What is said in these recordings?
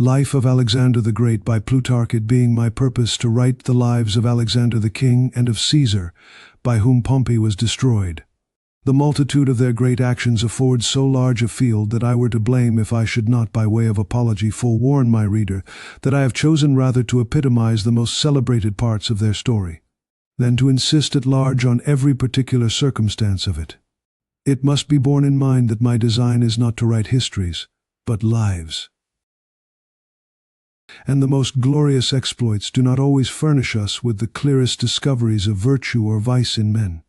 Life of Alexander the Great by Plutarch, it being my purpose to write the lives of Alexander the King and of Caesar, by whom Pompey was destroyed. The multitude of their great actions affords so large a field that I were to blame if I should not by way of apology forewarn my reader that I have chosen rather to epitomize the most celebrated parts of their story, than to insist at large on every particular circumstance of it. It must be borne in mind that my design is not to write histories, but lives. And the most glorious exploits do not always furnish us with the clearest discoveries of virtue or vice in men.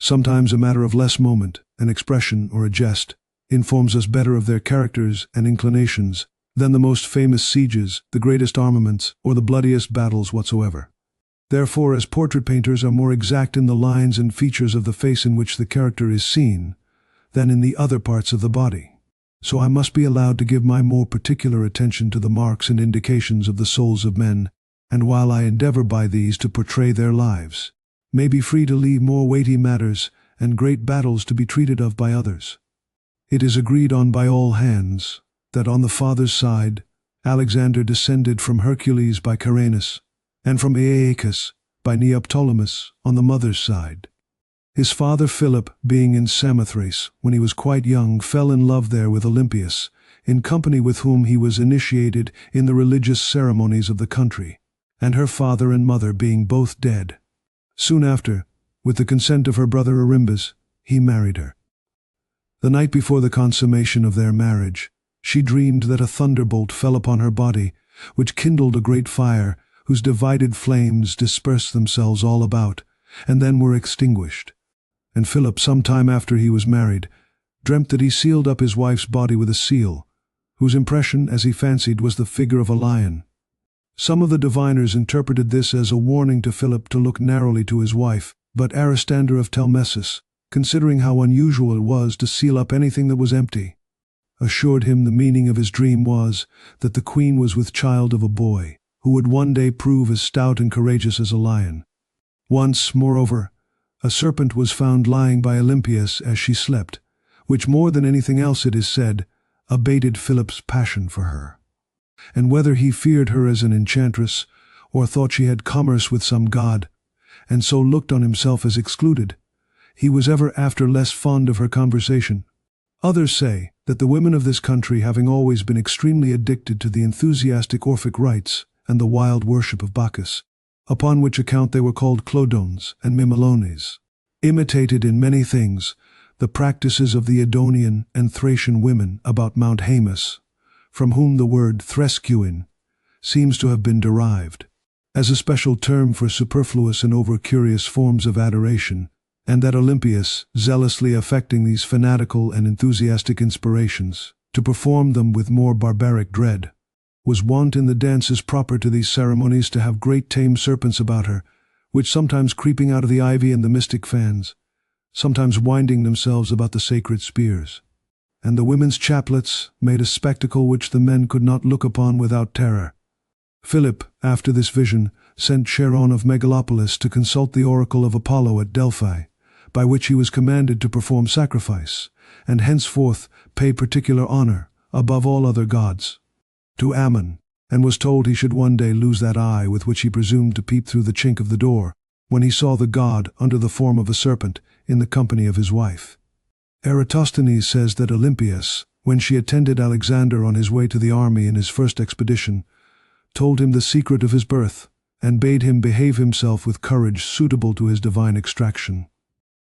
Sometimes a matter of less moment, an expression or a jest, informs us better of their characters and inclinations than the most famous sieges, the greatest armaments, or the bloodiest battles whatsoever. Therefore, as portrait painters are more exact in the lines and features of the face in which the character is seen than in the other parts of the body, so I must be allowed to give my more particular attention to the marks and indications of the souls of men, and while I endeavor by these to portray their lives, may be free to leave more weighty matters and great battles to be treated of by others. It is agreed on by all hands that on the father's side Alexander descended from Hercules by Caranus, and from Aeacus by Neoptolemus on the mother's side. His father Philip, being in Samothrace when he was quite young, fell in love there with Olympias, in company with whom he was initiated in the religious ceremonies of the country, and her father and mother being both dead. Soon after, with the consent of her brother Arimbus, he married her. The night before the consummation of their marriage, she dreamed that a thunderbolt fell upon her body, which kindled a great fire, whose divided flames dispersed themselves all about, and then were extinguished. And Philip, some time after he was married, dreamt that he sealed up his wife's body with a seal, whose impression, as he fancied, was the figure of a lion. Some of the diviners interpreted this as a warning to Philip to look narrowly to his wife, but Aristotle of Telmessus, considering how unusual it was to seal up anything that was empty, assured him the meaning of his dream was that the queen was with child of a boy, who would one day prove as stout and courageous as a lion. Once, moreover, a serpent was found lying by Olympias as she slept, which more than anything else, it is said, abated Philip's passion for her. And whether he feared her as an enchantress, or thought she had commerce with some god, and so looked on himself as excluded, he was ever after less fond of her conversation. Others say that the women of this country, having always been extremely addicted to the enthusiastic Orphic rites and the wild worship of Bacchus, upon which account they were called Clodones and Mimilones, imitated in many things the practices of the Edonian and Thracian women about Mount Haemus, from whom the word threscuin seems to have been derived, as a special term for superfluous and over-curious forms of adoration, and that Olympias, zealously affecting these fanatical and enthusiastic inspirations, to perform them with more barbaric dread, was wont in the dances proper to these ceremonies to have great tame serpents about her, which sometimes creeping out of the ivy and the mystic fans, sometimes winding themselves about the sacred spears. And the women's chaplets made a spectacle which the men could not look upon without terror. Philip, after this vision, sent Charon of Megalopolis to consult the oracle of Apollo at Delphi, by which he was commanded to perform sacrifice, and henceforth pay particular honor, above all other gods, to Ammon, and was told he should one day lose that eye with which he presumed to peep through the chink of the door, when he saw the god under the form of a serpent in the company of his wife. Eratosthenes says that Olympias, when she attended Alexander on his way to the army in his first expedition, told him the secret of his birth, and bade him behave himself with courage suitable to his divine extraction.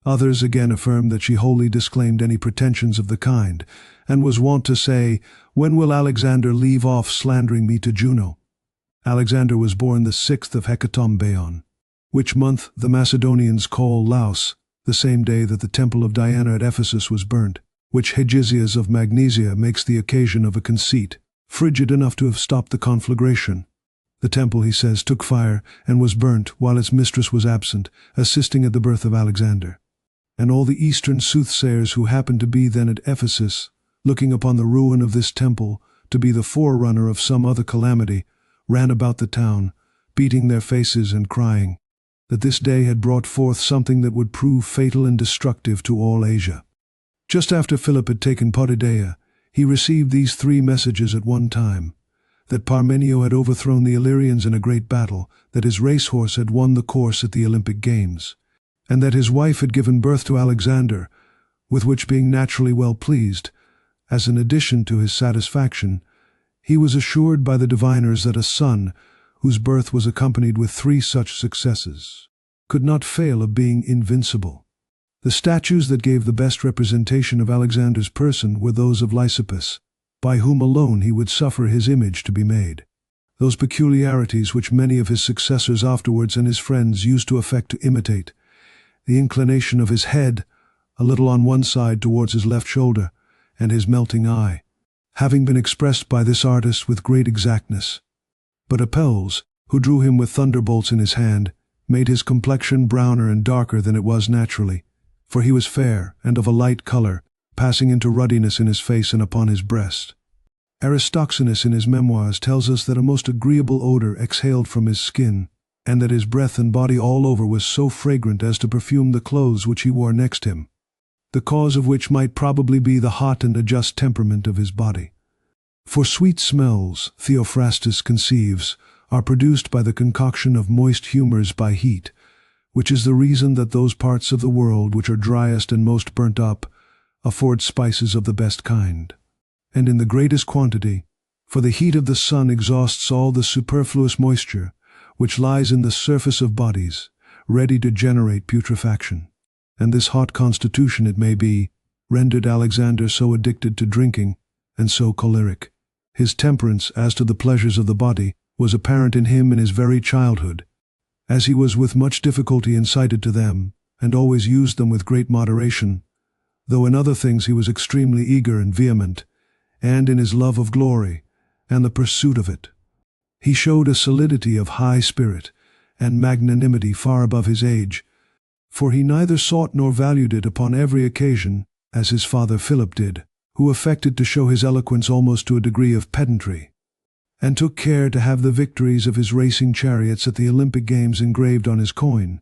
Others again affirm that she wholly disclaimed any pretensions of the kind, and was wont to say, "When will Alexander leave off slandering me to Juno?" Alexander was born the 6th of Hecatombeon, which month the Macedonians call Laus, the same day that the temple of Diana at Ephesus was burnt, which Hegesias of Magnesia makes the occasion of a conceit, frigid enough to have stopped the conflagration. The temple, he says, took fire and was burnt while its mistress was absent, assisting at the birth of Alexander. And all the eastern soothsayers who happened to be then at Ephesus, looking upon the ruin of this temple to be the forerunner of some other calamity, ran about the town, beating their faces and crying that this day had brought forth something that would prove fatal and destructive to all Asia. Just after Philip had taken Potidæa, he received these 3 messages at one time, that Parmenio had overthrown the Illyrians in a great battle, that his racehorse had won the course at the Olympic Games, and that his wife had given birth to Alexander, with which being naturally well pleased, as an addition to his satisfaction, he was assured by the diviners that a son, whose birth was accompanied with 3 such successes, could not fail of being invincible. The statues that gave the best representation of Alexander's person were those of Lysippus, by whom alone he would suffer his image to be made. Those peculiarities which many of his successors afterwards and his friends used to affect to imitate, the inclination of his head, a little on one side towards his left shoulder, and his melting eye, having been expressed by this artist with great exactness. But Apelles, who drew him with thunderbolts in his hand, made his complexion browner and darker than it was naturally, for he was fair and of a light color, passing into ruddiness in his face and upon his breast. Aristoxenus in his memoirs tells us that a most agreeable odor exhaled from his skin, and that his breath and body all over was so fragrant as to perfume the clothes which he wore next him, the cause of which might probably be the hot and adjust temperament of his body. For sweet smells, Theophrastus conceives, are produced by the concoction of moist humours by heat, which is the reason that those parts of the world which are driest and most burnt up afford spices of the best kind, and in the greatest quantity, for the heat of the sun exhausts all the superfluous moisture which lies in the surface of bodies, ready to generate putrefaction. And this hot constitution, it may be, rendered Alexander so addicted to drinking, and so choleric. His temperance as to the pleasures of the body was apparent in him in his very childhood, as he was with much difficulty incited to them, and always used them with great moderation, though in other things he was extremely eager and vehement, and in his love of glory, and the pursuit of it. He showed a solidity of high spirit, and magnanimity far above his age, for he neither sought nor valued it upon every occasion, as his father Philip did, who affected to show his eloquence almost to a degree of pedantry, and took care to have the victories of his racing chariots at the Olympic Games engraved on his coin.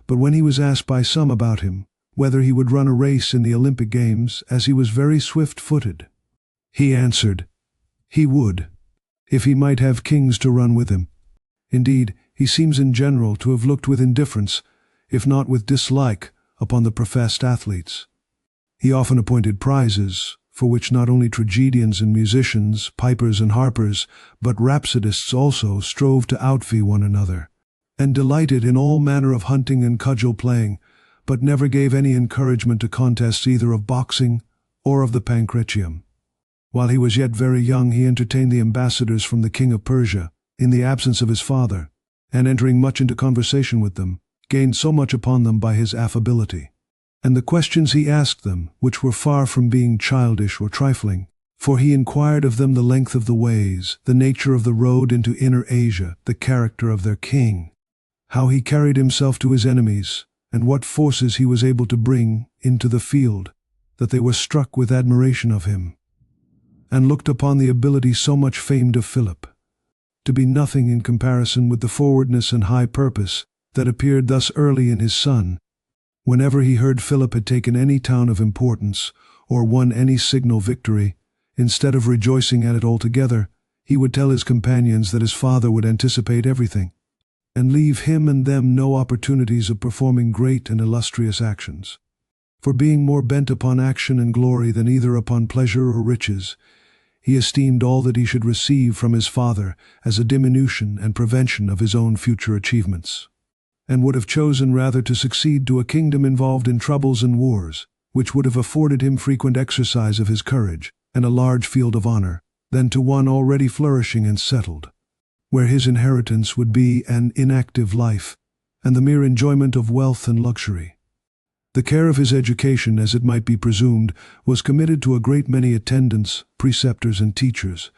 But when he was asked by some about him, whether he would run a race in the Olympic Games, as he was very swift-footed, he answered, he would, if he might have kings to run with him. Indeed, he seems in general to have looked with indifference, if not with dislike, upon the professed athletes. He often appointed prizes, for which not only tragedians and musicians, pipers and harpers, but rhapsodists also strove to outfie one another, and delighted in all manner of hunting and cudgel-playing, but never gave any encouragement to contests either of boxing or of the pancratium. While he was yet very young, he entertained the ambassadors from the king of Persia, in the absence of his father, and entering much into conversation with them, gained so much upon them by his affability, and the questions he asked them, which were far from being childish or trifling, for he inquired of them the length of the ways, the nature of the road into Inner Asia, the character of their king, how he carried himself to his enemies, and what forces he was able to bring into the field, that they were struck with admiration of him, and looked upon the ability so much famed of Philip to be nothing in comparison with the forwardness and high purpose that appeared thus early in his son. Whenever he heard Philip had taken any town of importance, or won any signal victory, instead of rejoicing at it altogether, he would tell his companions that his father would anticipate everything, and leave him and them no opportunities of performing great and illustrious actions. For being more bent upon action and glory than either upon pleasure or riches, he esteemed all that he should receive from his father as a diminution and prevention of his own future achievements, and would have chosen rather to succeed to a kingdom involved in troubles and wars, which would have afforded him frequent exercise of his courage and a large field of honor, than to one already flourishing and settled, where his inheritance would be an inactive life, and the mere enjoyment of wealth and luxury. The care of his education, as it might be presumed, was committed to a great many attendants, preceptors, and teachers,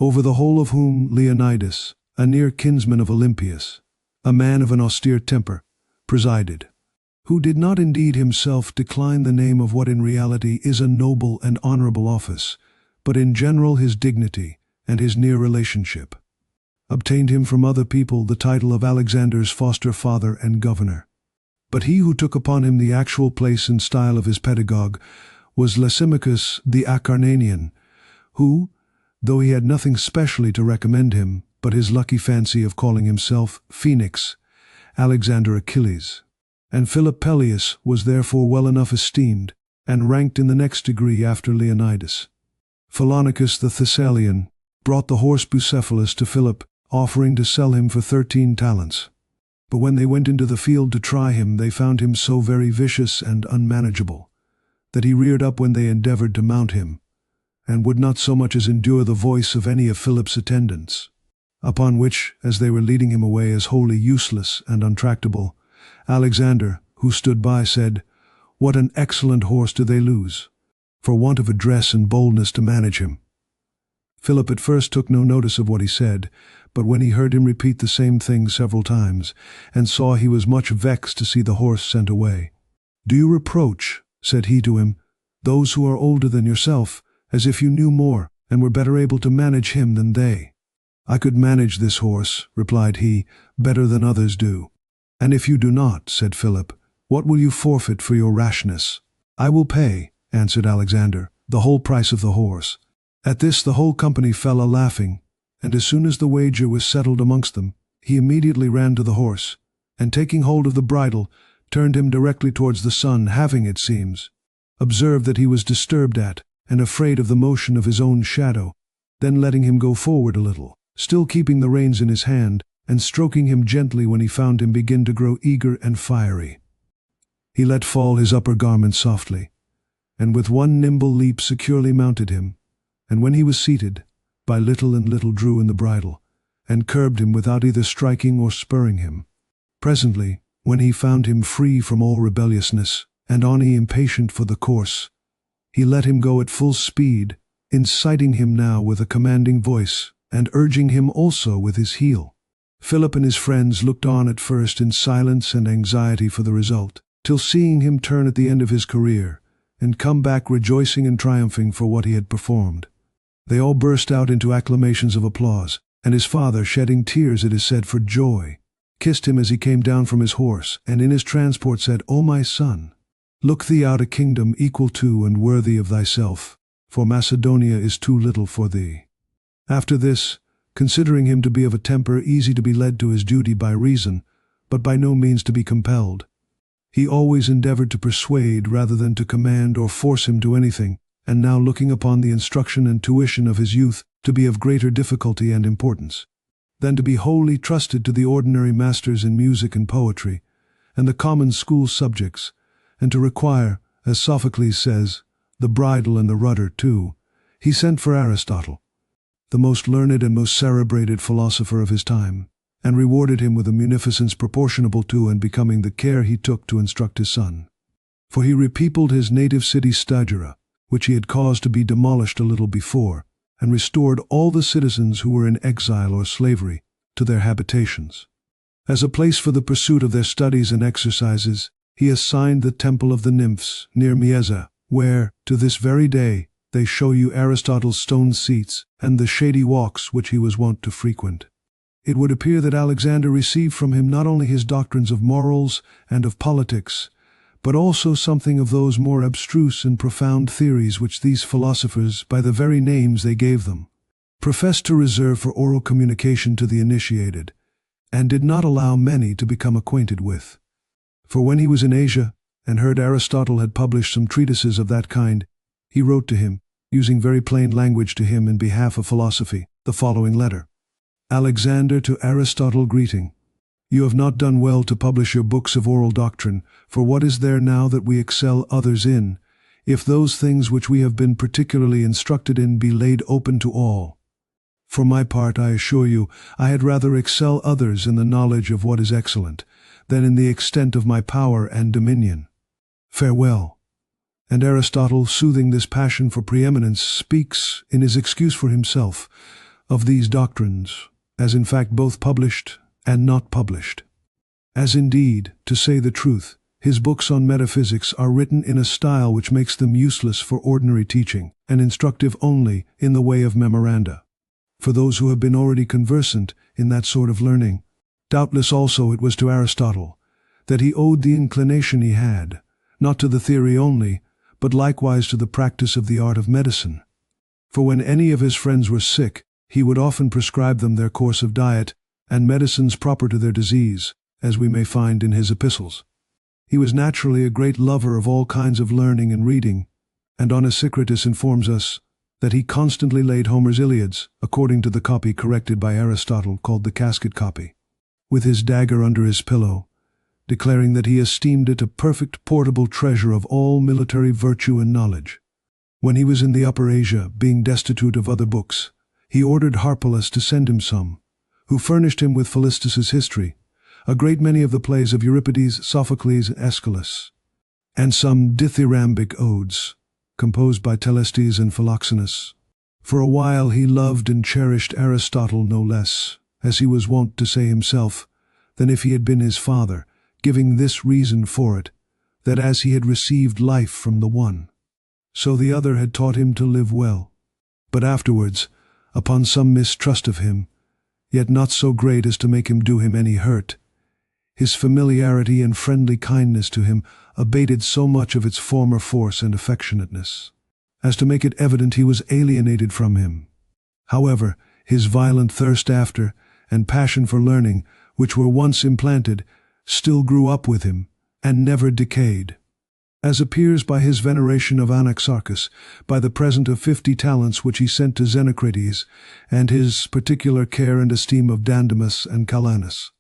over the whole of whom Leonidas, a near kinsman of Olympias, a man of an austere temper, presided, who did not indeed himself decline the name of what in reality is a noble and honorable office, but in general his dignity and his near relationship obtained him from other people the title of Alexander's foster father and governor. But he who took upon him the actual place and style of his pedagogue was Lysimachus the Acarnanian, who, though he had nothing specially to recommend him but his lucky fancy of calling himself Phoenix, Alexander Achilles. And Philip Peleus was therefore well enough esteemed, and ranked in the next degree after Leonidas. Philonicus the Thessalian brought the horse Bucephalus to Philip, offering to sell him for 13 talents. But when they went into the field to try him, they found him so very vicious and unmanageable, that he reared up when they endeavored to mount him, and would not so much as endure the voice of any of Philip's attendants. Upon which, as they were leading him away as wholly useless and untractable, Alexander, who stood by, said, "What an excellent horse do they lose, for want of address and boldness to manage him." Philip at first took no notice of what he said, but when he heard him repeat the same thing several times, and saw he was much vexed to see the horse sent away, "Do you reproach," said he to him, "those who are older than yourself, as if you knew more, and were better able to manage him than they?" "I could manage this horse," replied he, "better than others do." "And if you do not," said Philip, "what will you forfeit for your rashness?" "I will pay," answered Alexander, "the whole price of the horse." At this the whole company fell a-laughing, and as soon as the wager was settled amongst them, he immediately ran to the horse, and taking hold of the bridle, turned him directly towards the sun, having, it seems, observed that he was disturbed at, and afraid of the motion of his own shadow, then letting him go forward a little, still keeping the reins in his hand, and stroking him gently when he found him begin to grow eager and fiery. He let fall his upper garment softly, and with one nimble leap securely mounted him, and when he was seated, by little and little drew in the bridle, and curbed him without either striking or spurring him. Presently, when he found him free from all rebelliousness, and only impatient for the course, he let him go at full speed, inciting him now with a commanding voice, and urging him also with his heel. Philip and his friends looked on at first in silence and anxiety for the result, till seeing him turn at the end of his career, and come back rejoicing and triumphing for what he had performed, they all burst out into acclamations of applause, and his father, shedding tears, it is said, for joy, kissed him as he came down from his horse, and in his transport said, "O my son, look thee out a kingdom equal to and worthy of thyself, for Macedonia is too little for thee." After this, considering him to be of a temper easy to be led to his duty by reason, but by no means to be compelled, he always endeavored to persuade rather than to command or force him to anything, and now looking upon the instruction and tuition of his youth to be of greater difficulty and importance, than to be wholly trusted to the ordinary masters in music and poetry, and the common school subjects, and to require, as Sophocles says, the bridle and the rudder too, he sent for Aristotle, the most learned and most celebrated philosopher of his time, and rewarded him with a munificence proportionable to and becoming the care he took to instruct his son. For he repeopled his native city Stagira, which he had caused to be demolished a little before, and restored all the citizens who were in exile or slavery to their habitations. As a place for the pursuit of their studies and exercises, he assigned the temple of the nymphs near Mieza, where, to this very day, they show you Aristotle's stone seats and the shady walks which he was wont to frequent. It would appear that Alexander received from him not only his doctrines of morals and of politics, but also something of those more abstruse and profound theories which these philosophers, by the very names they gave them, professed to reserve for oral communication to the initiated, and did not allow many to become acquainted with. For when he was in Asia, and heard Aristotle had published some treatises of that kind, he wrote to him, using very plain language to him in behalf of philosophy, the following letter. Alexander to Aristotle, greeting. You have not done well to publish your books of oral doctrine, for what is there now that we excel others in, if those things which we have been particularly instructed in be laid open to all? For my part, I assure you, I had rather excel others in the knowledge of what is excellent, than in the extent of my power and dominion. Farewell. And Aristotle, soothing this passion for preeminence, speaks, in his excuse for himself, of these doctrines, as in fact both published and not published. As indeed, to say the truth, his books on metaphysics are written in a style which makes them useless for ordinary teaching, and instructive only in the way of memoranda. For those who have been already conversant in that sort of learning, doubtless also it was to Aristotle that he owed the inclination he had, not to the theory only, but likewise to the practice of the art of medicine. For when any of his friends were sick, he would often prescribe them their course of diet and medicines proper to their disease, as we may find in his epistles. He was naturally a great lover of all kinds of learning and reading, and Onesicratus informs us that he constantly laid Homer's Iliads, according to the copy corrected by Aristotle called the casket copy, with his dagger under his pillow, declaring that he esteemed it a perfect portable treasure of all military virtue and knowledge. When he was in the Upper Asia, being destitute of other books, he ordered Harpalus to send him some, who furnished him with Philistus's history, a great many of the plays of Euripides, Sophocles, and Aeschylus, and some dithyrambic odes, composed by Telestes and Philoxenus. For a while he loved and cherished Aristotle no less, as he was wont to say himself, than if he had been his father, giving this reason for it, that as he had received life from the one, so the other had taught him to live well. But afterwards, upon some mistrust of him, yet not so great as to make him do him any hurt, his familiarity and friendly kindness to him abated so much of its former force and affectionateness, as to make it evident he was alienated from him. However, his violent thirst after, and passion for learning, which were once implanted, still grew up with him, and never decayed, as appears by his veneration of Anaxarchus, by the present of 50 talents which he sent to Xenocrates, and his particular care and esteem of Dandamus and Calanus.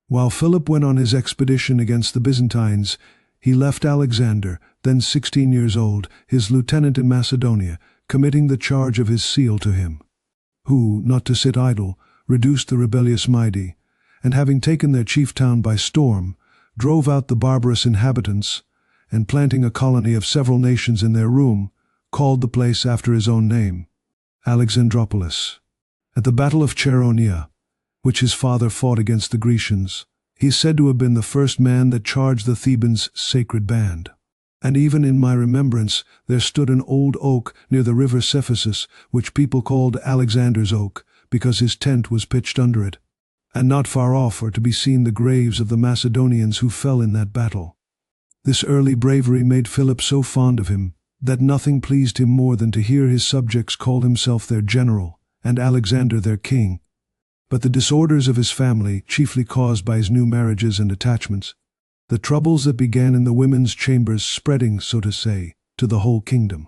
While Philip went on his expedition against the Byzantines, he left Alexander, then 16 years old, his lieutenant in Macedonia, committing the charge of his seal to him, who, not to sit idle, reduced the rebellious Mede, and having taken their chief town by storm, drove out the barbarous inhabitants, and planting a colony of several nations in their room, called the place after his own name, Alexandropolis. At the battle of Chaeronea, which his father fought against the Grecians, he is said to have been the first man that charged the Thebans' sacred band. And even in my remembrance there stood an old oak near the river Cephisus, which people called Alexander's oak, because his tent was pitched under it. And not far off are to be seen the graves of the Macedonians who fell in that battle. This early bravery made Philip so fond of him that nothing pleased him more than to hear his subjects call himself their general, and Alexander their king. But the disorders of his family, chiefly caused by his new marriages and attachments, the troubles that began in the women's chambers spreading, so to say, to the whole kingdom,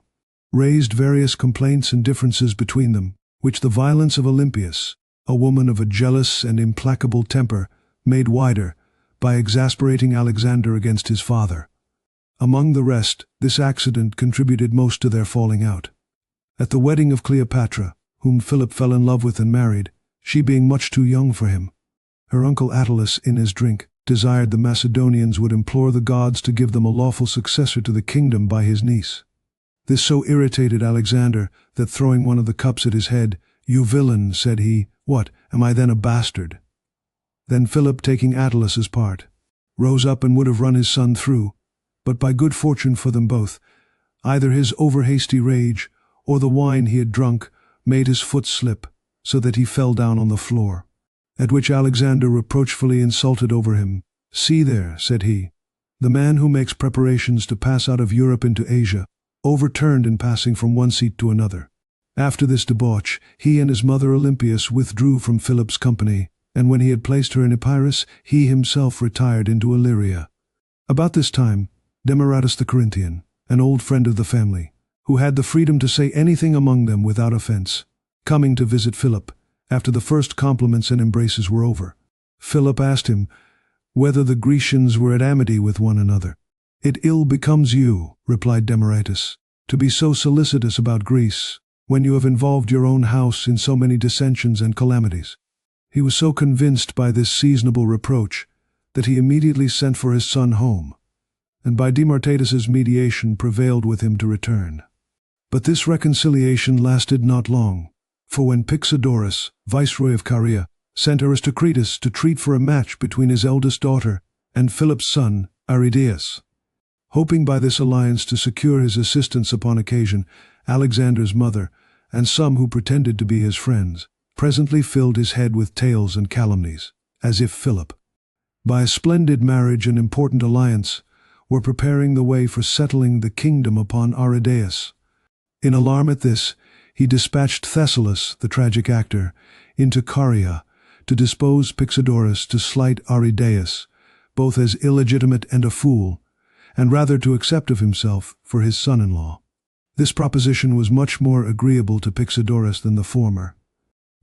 raised various complaints and differences between them, which the violence of Olympias, a woman of a jealous and implacable temper, made wider, by exasperating Alexander against his father. Among the rest, this accident contributed most to their falling out. At the wedding of Cleopatra, whom Philip fell in love with and married, she being much too young for him, her uncle Attalus, in his drink, desired the Macedonians would implore the gods to give them a lawful successor to the kingdom by his niece. This so irritated Alexander that, throwing one of the cups at his head, "You villain," said he, "what, am I then a bastard?" Then Philip, taking Attalus's part, rose up and would have run his son through, but by good fortune for them both, either his over-hasty rage or the wine he had drunk made his foot slip, so that he fell down on the floor. At which Alexander reproachfully insulted over him. "See there," said he, "the man who makes preparations to pass out of Europe into Asia, overturned in passing from one seat to another." After this debauch, he and his mother Olympias withdrew from Philip's company, and when he had placed her in Epirus, he himself retired into Illyria. About this time, Demaratus the Corinthian, an old friend of the family, who had the freedom to say anything among them without offense, coming to visit Philip, after the first compliments and embraces were over, Philip asked him whether the Grecians were at amity with one another. "It ill becomes you," replied Demaratus, "to be so solicitous about Greece, when you have involved your own house in so many dissensions and calamities." He was so convinced by this seasonable reproach that he immediately sent for his son home, and by Demaratus's mediation prevailed with him to return. But this reconciliation lasted not long, for when Pixodorus, viceroy of Caria, sent Aristocratus to treat for a match between his eldest daughter and Philip's son, Aridaeus, hoping by this alliance to secure his assistance upon occasion, Alexander's mother, and some who pretended to be his friends, presently filled his head with tales and calumnies, as if Philip, by a splendid marriage and important alliance, were preparing the way for settling the kingdom upon Aridaeus. In alarm at this, he dispatched Thessalus, the tragic actor, into Caria to dispose Pixodorus to slight Aridaeus, both as illegitimate and a fool, and rather to accept of himself for his son-in-law. This proposition was much more agreeable to Pixodorus than the former.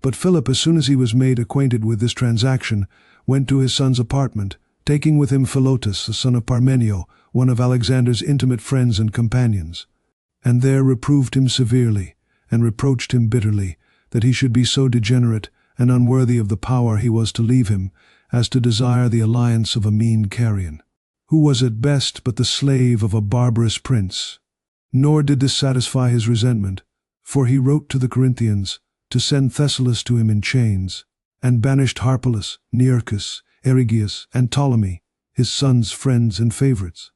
But Philip, as soon as he was made acquainted with this transaction, went to his son's apartment, taking with him Philotas, the son of Parmenio, one of Alexander's intimate friends and companions, and there reproved him severely, and reproached him bitterly, that he should be so degenerate and unworthy of the power he was to leave him, as to desire the alliance of a mean Carian, who was at best but the slave of a barbarous prince. Nor did this satisfy his resentment, for he wrote to the Corinthians to send Thessalus to him in chains, and banished Harpalus, Nearchus, Erigius, and Ptolemy, his son's friends and favorites,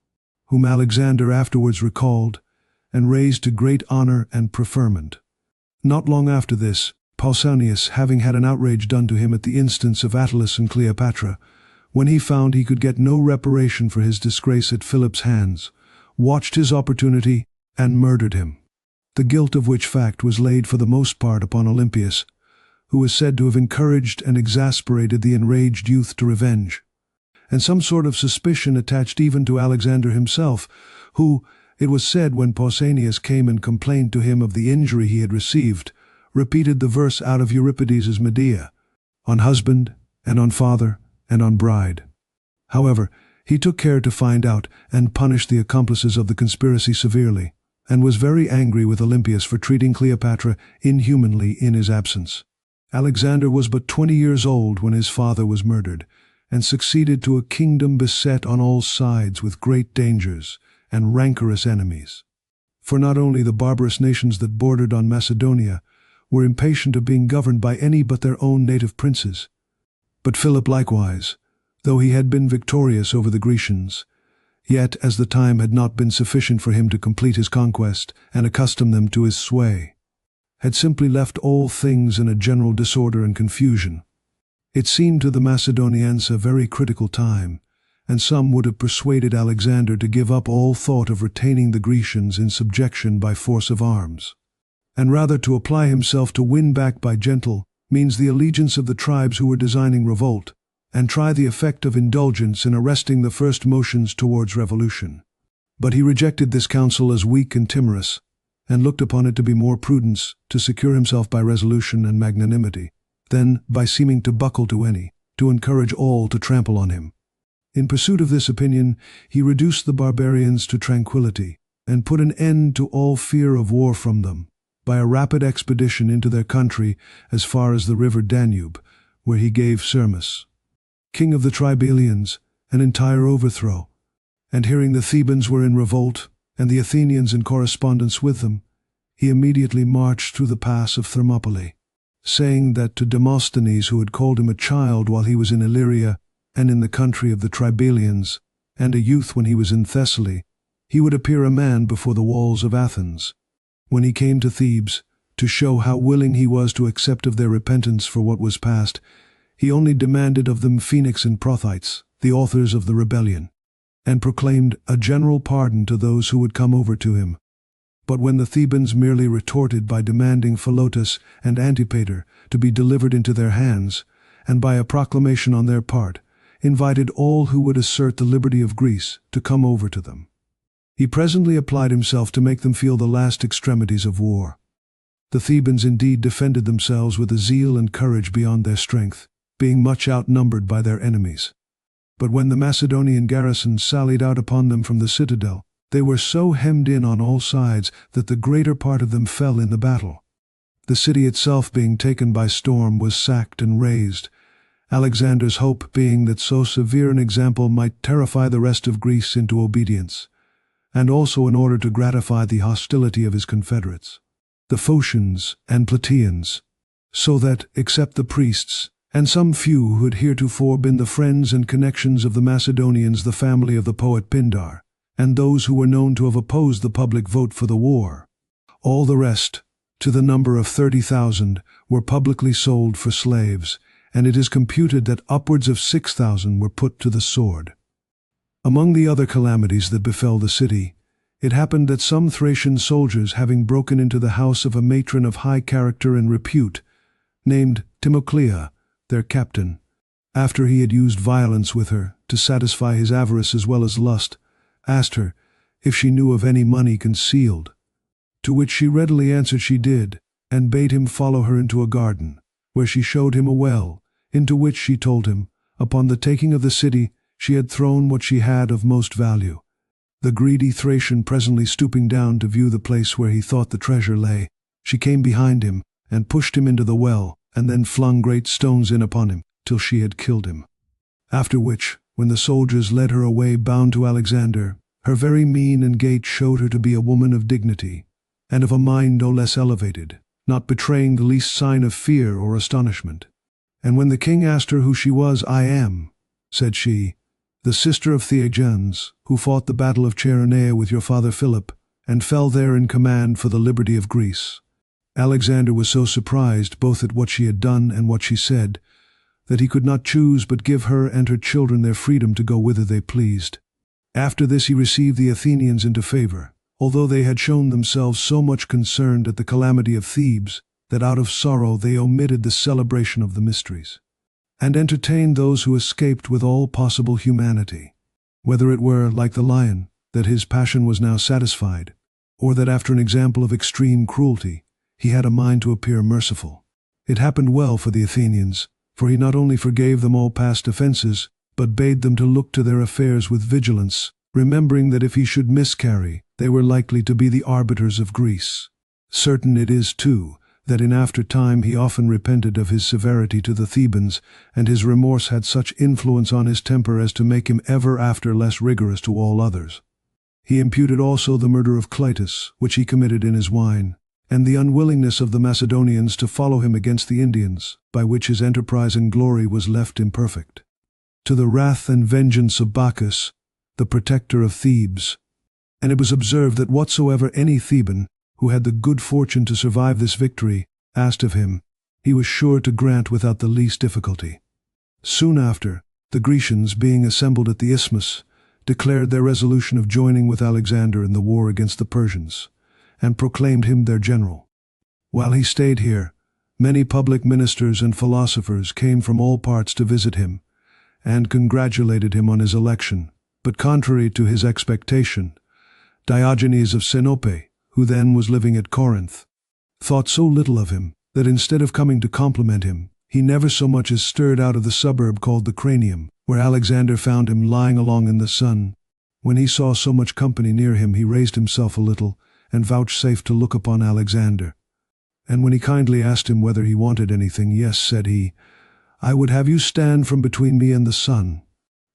whom Alexander afterwards recalled and raised to great honor and preferment. Not long after this, Pausanias, having had an outrage done to him at the instance of Attalus and Cleopatra, when he found he could get no reparation for his disgrace at Philip's hands, watched his opportunity and murdered him, the guilt of which fact was laid for the most part upon Olympius, who is said to have encouraged and exasperated the enraged youth to revenge, and some sort of suspicion attached even to Alexander himself, who, it was said, when Pausanias came and complained to him of the injury he had received, repeated the verse out of Euripides's Medea, on husband, and on father, and on bride. However, he took care to find out and punish the accomplices of the conspiracy severely, and was very angry with Olympius for treating Cleopatra inhumanly in his absence. Alexander was but 20 years old when his father was murdered, and succeeded to a kingdom beset on all sides with great dangers and rancorous enemies. For not only the barbarous nations that bordered on Macedonia were impatient of being governed by any but their own native princes, but Philip likewise, though he had been victorious over the Grecians, yet, as the time had not been sufficient for him to complete his conquest and accustom them to his sway, had simply left all things in a general disorder and confusion. It seemed to the Macedonians a very critical time, and some would have persuaded Alexander to give up all thought of retaining the Grecians in subjection by force of arms, and rather to apply himself to win back by gentle means the allegiance of the tribes who were designing revolt, and try the effect of indulgence in arresting the first motions towards revolution. But he rejected this counsel as weak and timorous, and looked upon it to be more prudence to secure himself by resolution and magnanimity, than, by seeming to buckle to any, to encourage all to trample on him. In pursuit of this opinion, he reduced the barbarians to tranquillity, and put an end to all fear of war from them, by a rapid expedition into their country as far as the river Danube, where he gave Syrmus, king of the Tribalians, an entire overthrow, and hearing the Thebans were in revolt, and the Athenians in correspondence with them, he immediately marched through the pass of Thermopylae, saying that to Demosthenes, who had called him a child while he was in Illyria and in the country of the Tribalians, and a youth when he was in Thessaly, he would appear a man before the walls of Athens, when he came to Thebes, to show how willing he was to accept of their repentance for what was past. He only demanded of them Phoenix and Prothites, the authors of the rebellion, and proclaimed a general pardon to those who would come over to him. But when the Thebans merely retorted by demanding Philotas and Antipater to be delivered into their hands, and by a proclamation on their part, invited all who would assert the liberty of Greece to come over to them, he presently applied himself to make them feel the last extremities of war. The Thebans indeed defended themselves with a zeal and courage beyond their strength, being much outnumbered by their enemies. But when the Macedonian garrison sallied out upon them from the citadel, they were so hemmed in on all sides that the greater part of them fell in the battle. The city itself, being taken by storm, was sacked and razed, Alexander's hope being that so severe an example might terrify the rest of Greece into obedience, and also in order to gratify the hostility of his confederates, the Phocians and Plataeans, so that, except the priests, and some few who had heretofore been the friends and connections of the Macedonians, the family of the poet Pindar, and those who were known to have opposed the public vote for the war, all the rest, to the number of 30,000, were publicly sold for slaves, and it is computed that upwards of 6,000 were put to the sword. Among the other calamities that befell the city, It happened that some Thracian soldiers, having broken into the house of a matron of high character and repute, named Timoclea, their captain, after he had used violence with her to satisfy his avarice as well as lust, asked her if she knew of any money concealed, to which she readily answered she did, and bade him follow her into a garden, where she showed him a well, into which, she told him, upon the taking of the city, she had thrown what she had of most value. The greedy Thracian presently stooping down to view the place where he thought the treasure lay, she came behind him, and pushed him into the well, and then flung great stones in upon him, till she had killed him. After which, when the soldiers led her away bound to Alexander, her very mien and gait showed her to be a woman of dignity, and of a mind no less elevated, not betraying the least sign of fear or astonishment. And when the king asked her who she was, "I am," said she, "the sister of Theagenes, who fought the battle of Chaeronea with your father Philip, and fell there in command for the liberty of Greece." Alexander was so surprised both at what she had done and what she said, that he could not choose but give her and her children their freedom to go whither they pleased. After this he received the Athenians into favor, although they had shown themselves so much concerned at the calamity of Thebes, that out of sorrow they omitted the celebration of the mysteries, and entertained those who escaped with all possible humanity, whether it were, like the lion, that his passion was now satisfied, or that after an example of extreme cruelty, he had a mind to appear merciful. It happened well for the Athenians, for he not only forgave them all past offences, but bade them to look to their affairs with vigilance, remembering that if he should miscarry, they were likely to be the arbiters of Greece. Certain it is, too, that in after time he often repented of his severity to the Thebans, and his remorse had such influence on his temper as to make him ever after less rigorous to all others. He imputed also the murder of Clytus, which he committed in his wine, and the unwillingness of the Macedonians to follow him against the Indians, by which his enterprise and glory was left imperfect, to the wrath and vengeance of Bacchus, the protector of Thebes. And it was observed that whatsoever any Theban, who had the good fortune to survive this victory, asked of him, he was sure to grant without the least difficulty. Soon after, the Grecians, being assembled at the Isthmus, declared their resolution of joining with Alexander in the war against the Persians, and proclaimed him their general. While he stayed here, many public ministers and philosophers came from all parts to visit him, and congratulated him on his election, but contrary to his expectation, Diogenes of Sinope, who then was living at Corinth, thought so little of him that instead of coming to compliment him, he never so much as stirred out of the suburb called the Cranium, where Alexander found him lying along in the sun. When he saw so much company near him, he raised himself a little, and vouchsafed to look upon Alexander. And when he kindly asked him whether he wanted anything, "Yes," said he, "I would have you stand from between me and the sun."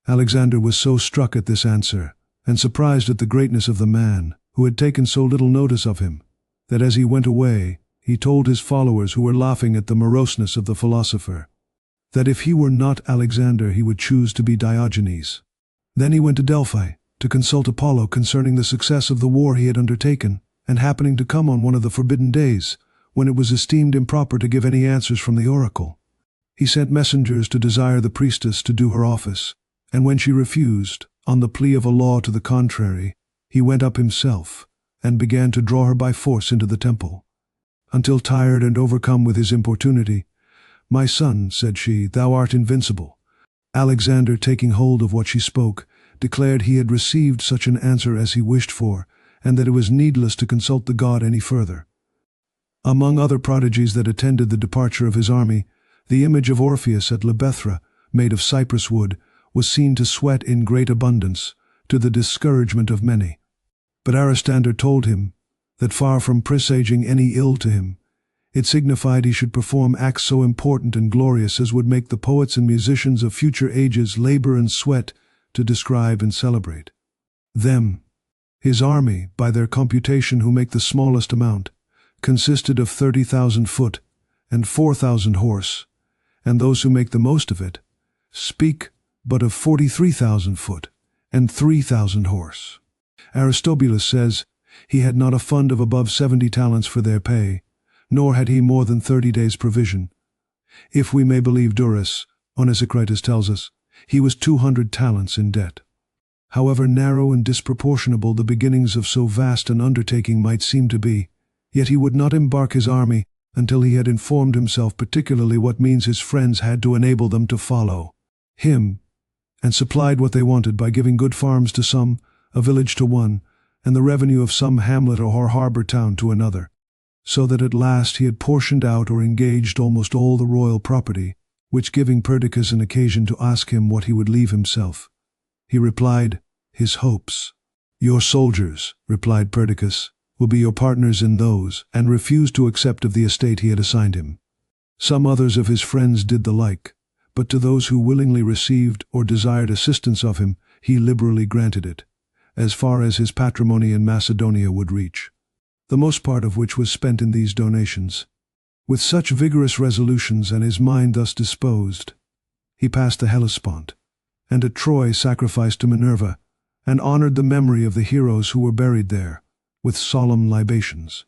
Alexander was so struck at this answer, and surprised at the greatness of the man, who had taken so little notice of him, that as he went away, he told his followers, who were laughing at the moroseness of the philosopher, that if he were not Alexander he would choose to be Diogenes. Then he went to Delphi, to consult Apollo concerning the success of the war he had undertaken, and happening to come on one of the forbidden days, when it was esteemed improper to give any answers from the oracle, he sent messengers to desire the priestess to do her office, and when she refused, on the plea of a law to the contrary, he went up himself, and began to draw her by force into the temple, until, tired and overcome with his importunity, "My son," said she, "thou art invincible." Alexander, taking hold of what she spoke, declared he had received such an answer as he wished for, and that it was needless to consult the god any further. Among other prodigies that attended the departure of his army, the image of Orpheus at Lebethra, made of cypress wood, was seen to sweat in great abundance, to the discouragement of many. But Aristotle told him that far from presaging any ill to him, it signified he should perform acts so important and glorious as would make the poets and musicians of future ages labor and sweat to describe and celebrate them. His army, by their computation who make the smallest amount, consisted of 30,000 foot and 4,000 horse, and those who make the most of it speak but of 43,000 foot and 3,000 horse. Aristobulus says he had not a fund of above 70 talents for their pay, nor had he more than 30 days' provision. If we may believe Darius, Onesicritus tells us, he was 200 talents in debt. However narrow and disproportionable the beginnings of so vast an undertaking might seem to be, yet he would not embark his army until he had informed himself particularly what means his friends had to enable them to follow him, and supplied what they wanted by giving good farms to some, a village to one, and the revenue of some hamlet or harbour town to another, so that at last he had portioned out or engaged almost all the royal property, which giving Perdiccas an occasion to ask him what he would leave himself, he replied, his hopes. Your soldiers, replied Perdiccas, will be your partners in those, and refused to accept of the estate he had assigned him. Some others of his friends did the like, but to those who willingly received or desired assistance of him, he liberally granted it, as far as his patrimony in Macedonia would reach, the most part of which was spent in these donations. With such vigorous resolutions and his mind thus disposed, he passed the Hellespont, and at Troy sacrificed to Minerva, and honored the memory of the heroes who were buried there, with solemn libations,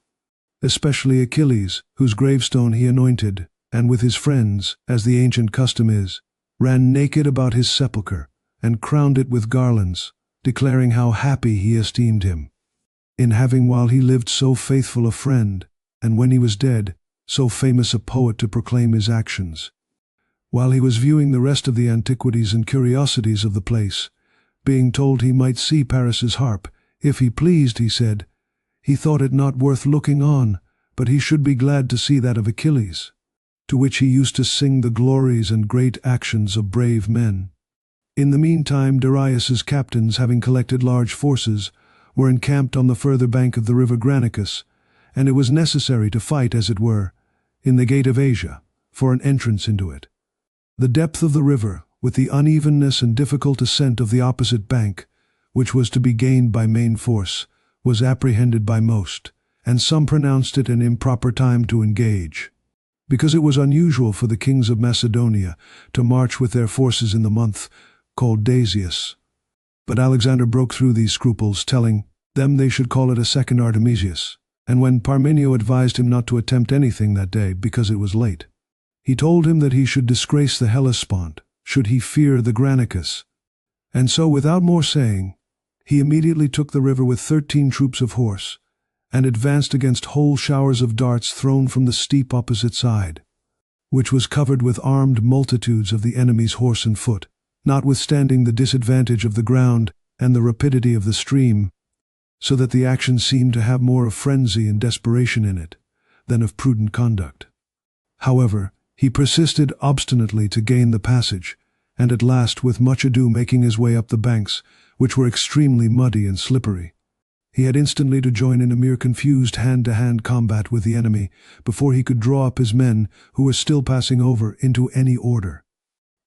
especially Achilles, whose gravestone he anointed, and with his friends, as the ancient custom is, ran naked about his sepulchre, and crowned it with garlands, declaring how happy he esteemed him, in having while he lived so faithful a friend, and when he was dead, so famous a poet to proclaim his actions. While he was viewing the rest of the antiquities and curiosities of the place, being told he might see Paris's harp, if he pleased, he said, he thought it not worth looking on, but he should be glad to see that of Achilles, to which he used to sing the glories and great actions of brave men. In the meantime Darius's captains, having collected large forces, were encamped on the further bank of the river Granicus, and it was necessary to fight, as it were, in the gate of Asia, for an entrance into it. The depth of the river, with the unevenness and difficult ascent of the opposite bank, which was to be gained by main force, was apprehended by most, and some pronounced it an improper time to engage, because it was unusual for the kings of Macedonia to march with their forces in the month called Dasius. But Alexander broke through these scruples, telling them they should call it a second Artemisius, and when Parmenio advised him not to attempt anything that day because it was late, he told him that he should disgrace the Hellespont should he fear the Granicus. And so, without more saying, he immediately took the river with 13 troops of horse, and advanced against whole showers of darts thrown from the steep opposite side, which was covered with armed multitudes of the enemy's horse and foot, notwithstanding the disadvantage of the ground and the rapidity of the stream, so that the action seemed to have more of frenzy and desperation in it than of prudent conduct. However, he persisted obstinately to gain the passage, and at last with much ado making his way up the banks, which were extremely muddy and slippery, he had instantly to join in a mere confused hand-to-hand combat with the enemy before he could draw up his men, who were still passing over, into any order.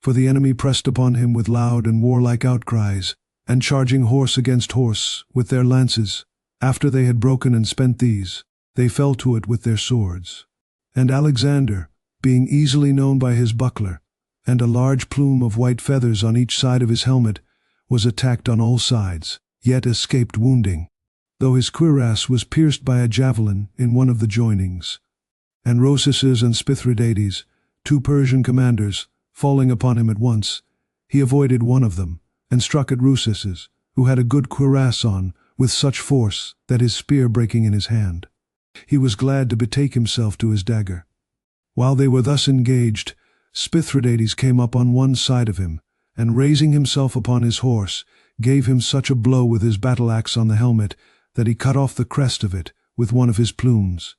For the enemy pressed upon him with loud and warlike outcries, and charging horse against horse with their lances, after they had broken and spent these, they fell to it with their swords. And Alexander, being easily known by his buckler, and a large plume of white feathers on each side of his helmet, was attacked on all sides, yet escaped wounding, though his cuirass was pierced by a javelin in one of the joinings. And Rosices and Spithridates, 2 Persian commanders, falling upon him at once, he avoided one of them, and struck at Rosices, who had a good cuirass on, with such force that his spear breaking in his hand, he was glad to betake himself to his dagger. While they were thus engaged, Spithridates came up on one side of him, and raising himself upon his horse, gave him such a blow with his battle-axe on the helmet that he cut off the crest of it with one of his plumes,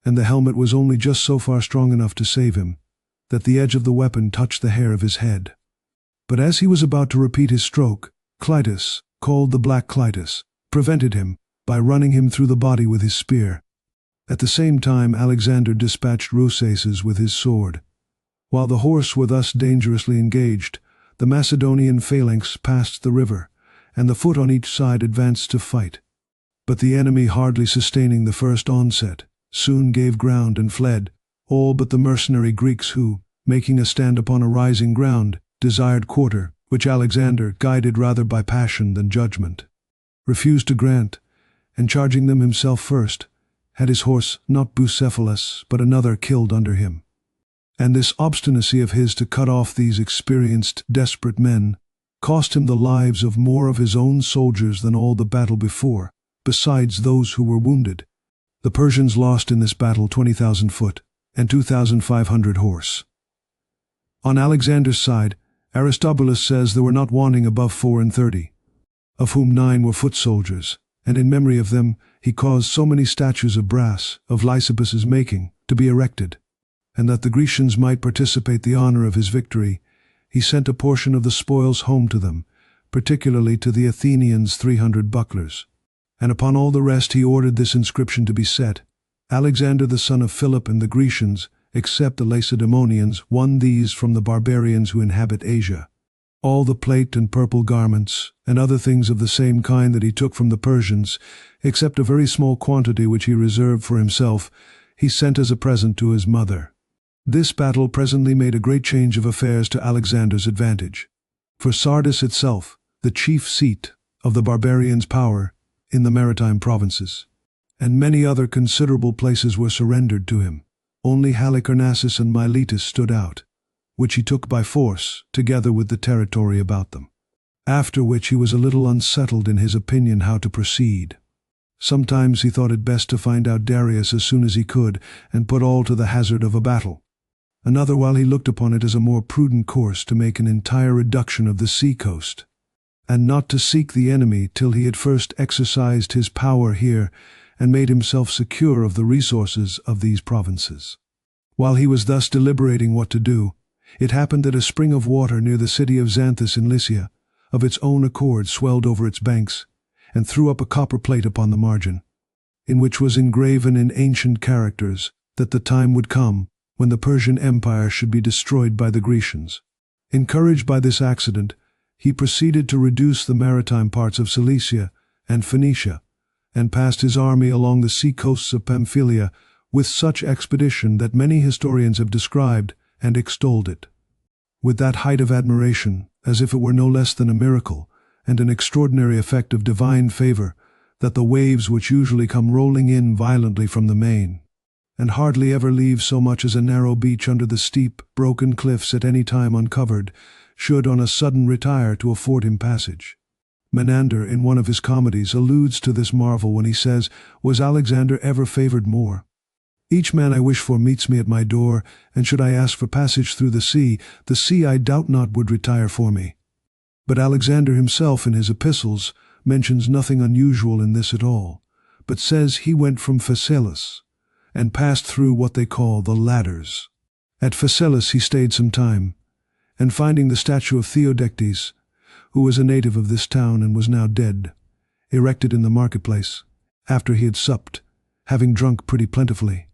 and the helmet was only just so far strong enough to save him, that the edge of the weapon touched the hair of his head. But as he was about to repeat his stroke, Clitus, called the Black Clitus, prevented him by running him through the body with his spear. At the same time Alexander dispatched Rosices with his sword. While the horse were thus dangerously engaged, the Macedonian phalanx passed the river, and the foot on each side advanced to fight. But the enemy, hardly sustaining the first onset, soon gave ground and fled, all but the mercenary Greeks who, making a stand upon a rising ground, desired quarter, which Alexander, guided rather by passion than judgment, refused to grant, and charging them himself first, had his horse, not Bucephalus, but another, killed under him. And this obstinacy of his to cut off these experienced, desperate men cost him the lives of more of his own soldiers than all the battle before, besides those who were wounded. The Persians lost in this battle 20,000 foot and 2,500 horse. On Alexander's side, Aristobulus says there were not wanting above 34, of whom 9 were foot soldiers, and in memory of them he caused so many statues of brass, of Lysippus's making, to be erected, and that the Grecians might participate the honor of his victory, he sent a portion of the spoils home to them, particularly to the Athenians 300 bucklers. And upon all the rest he ordered this inscription to be set: Alexander the son of Philip and the Grecians, except the Lacedaemonians, won these from the barbarians who inhabit Asia. All the plate and purple garments, and other things of the same kind that he took from the Persians, except a very small quantity which he reserved for himself, he sent as a present to his mother. This battle presently made a great change of affairs to Alexander's advantage. For Sardis itself, the chief seat of the barbarians' power in the maritime provinces, and many other considerable places were surrendered to him. Only Halicarnassus and Miletus stood out, which he took by force, together with the territory about them. After which he was a little unsettled in his opinion how to proceed. Sometimes he thought it best to find out Darius as soon as he could, and put all to the hazard of a battle. Another while he looked upon it as a more prudent course to make an entire reduction of the sea-coast, and not to seek the enemy till he had first exercised his power here and made himself secure of the resources of these provinces. While he was thus deliberating what to do, it happened that a spring of water near the city of Xanthus in Lycia, of its own accord swelled over its banks, and threw up a copper plate upon the margin, in which was engraven in ancient characters that the time would come when the Persian Empire should be destroyed by the Grecians. Encouraged by this accident, he proceeded to reduce the maritime parts of Cilicia and Phoenicia, and passed his army along the sea coasts of Pamphylia with such expedition that many historians have described and extolled it, with that height of admiration, as if it were no less than a miracle, and an extraordinary effect of divine favor, that the waves which usually come rolling in violently from the main, and hardly ever leave so much as a narrow beach under the steep, broken cliffs at any time uncovered, should on a sudden retire to afford him passage. Menander, in one of his comedies, alludes to this marvel when he says, "Was Alexander ever favored more? Each man I wish for meets me at my door, and should I ask for passage through the sea I doubt not would retire for me." But Alexander himself in his epistles mentions nothing unusual in this at all, but says he went from Phaselis, and passed through what they call the Ladders. At Phaselis he stayed some time, and finding the statue of Theodectes, who was a native of this town and was now dead, erected in the marketplace, after he had supped, having drunk pretty plentifully,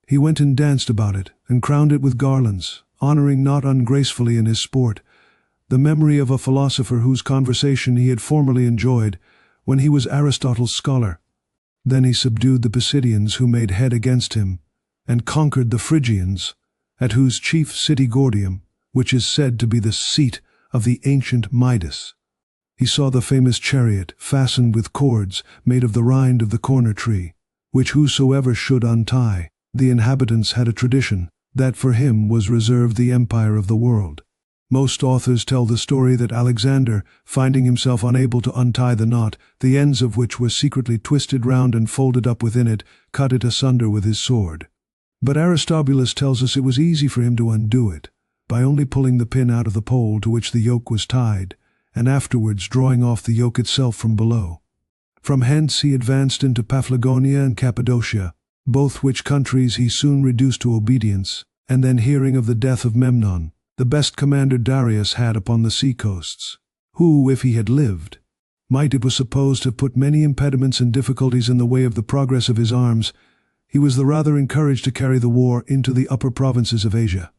he went and danced about it, and crowned it with garlands, honoring not ungracefully in his sport the memory of a philosopher whose conversation he had formerly enjoyed when he was Aristotle's scholar. Then he subdued the Pisidians who made head against him, and conquered the Phrygians, at whose chief city Gordium, which is said to be the seat of the ancient Midas, he saw the famous chariot fastened with cords made of the rind of the corner tree, which whosoever should untie, the inhabitants had a tradition that for him was reserved the empire of the world. Most authors tell the story that Alexander, finding himself unable to untie the knot, the ends of which were secretly twisted round and folded up within it, cut it asunder with his sword. But Aristobulus tells us it was easy for him to undo it, by only pulling the pin out of the pole to which the yoke was tied, and afterwards drawing off the yoke itself from below. From hence he advanced into Paphlagonia and Cappadocia, both which countries he soon reduced to obedience, and then hearing of the death of Memnon, the best commander Darius had upon the sea-coasts, who, if he had lived, might, it was supposed, have put many impediments and difficulties in the way of the progress of his arms, he was the rather encouraged to carry the war into the upper provinces of Asia.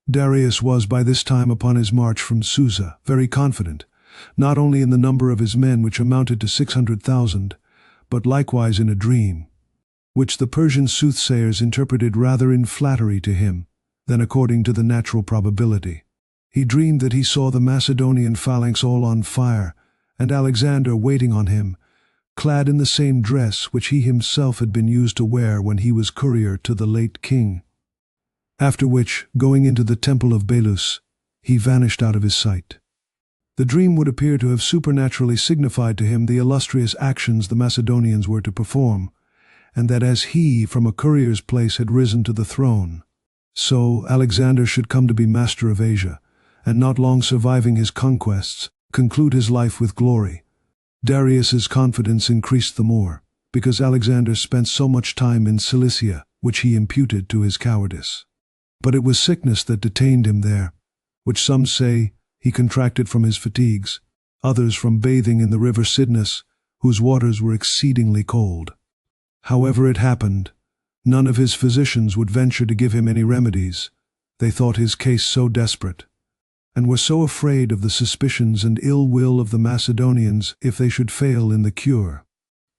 Darius was by this time upon his march from Susa, very confident, not only in the number of his men, which amounted to 600,000, but likewise in a dream, which the Persian soothsayers interpreted rather in flattery to him than according to the natural probability. He dreamed that he saw the Macedonian phalanx all on fire, and Alexander waiting on him, clad in the same dress which he himself had been used to wear when he was courier to the late king. After which, going into the temple of Belus, he vanished out of his sight. The dream would appear to have supernaturally signified to him the illustrious actions the Macedonians were to perform, and that as he from a courier's place had risen to the throne, so Alexander should come to be master of Asia, and not long surviving his conquests, conclude his life with glory. Darius's confidence increased the more, because Alexander spent so much time in Cilicia, which he imputed to his cowardice. But it was sickness that detained him there, which some say he contracted from his fatigues, others from bathing in the river Cydnus, whose waters were exceedingly cold. However it happened, none of his physicians would venture to give him any remedies. They thought his case so desperate, and were so afraid of the suspicions and ill will of the Macedonians if they should fail in the cure.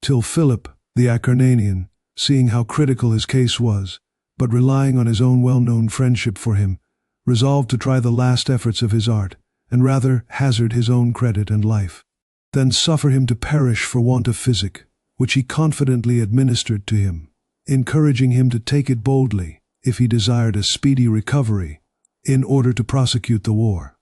Till Philip, the Acarnanian, seeing how critical his case was, but relying on his own well-known friendship for him, resolved to try the last efforts of his art, and rather hazard his own credit and life, than suffer him to perish for want of physic, which he confidently administered to him, encouraging him to take it boldly, if he desired a speedy recovery, in order to prosecute the war.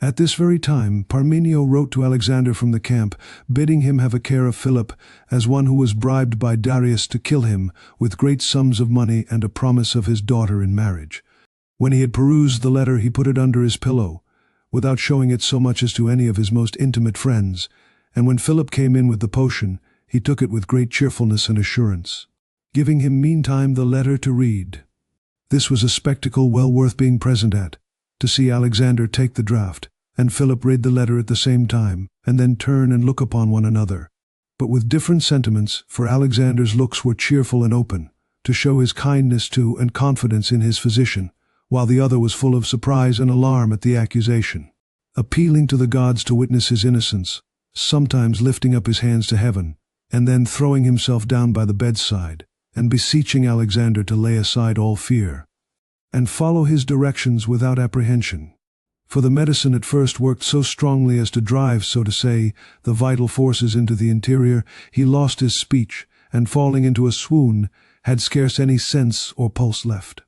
At this very time Parmenio wrote to Alexander from the camp, bidding him have a care of Philip, as one who was bribed by Darius to kill him, with great sums of money and a promise of his daughter in marriage. When he had perused the letter he put it under his pillow, without showing it so much as to any of his most intimate friends, and when Philip came in with the potion, he took it with great cheerfulness and assurance, giving him meantime the letter to read. This was a spectacle well worth being present at, to see Alexander take the draught, and Philip read the letter at the same time, and then turn and look upon one another, but with different sentiments, for Alexander's looks were cheerful and open, to show his kindness to and confidence in his physician, while the other was full of surprise and alarm at the accusation, appealing to the gods to witness his innocence, sometimes lifting up his hands to heaven, and then throwing himself down by the bedside, and beseeching Alexander to lay aside all fear, and follow his directions without apprehension. For the medicine at first worked so strongly as to drive, so to say, the vital forces into the interior, he lost his speech, and falling into a swoon, had scarce any sense or pulse left.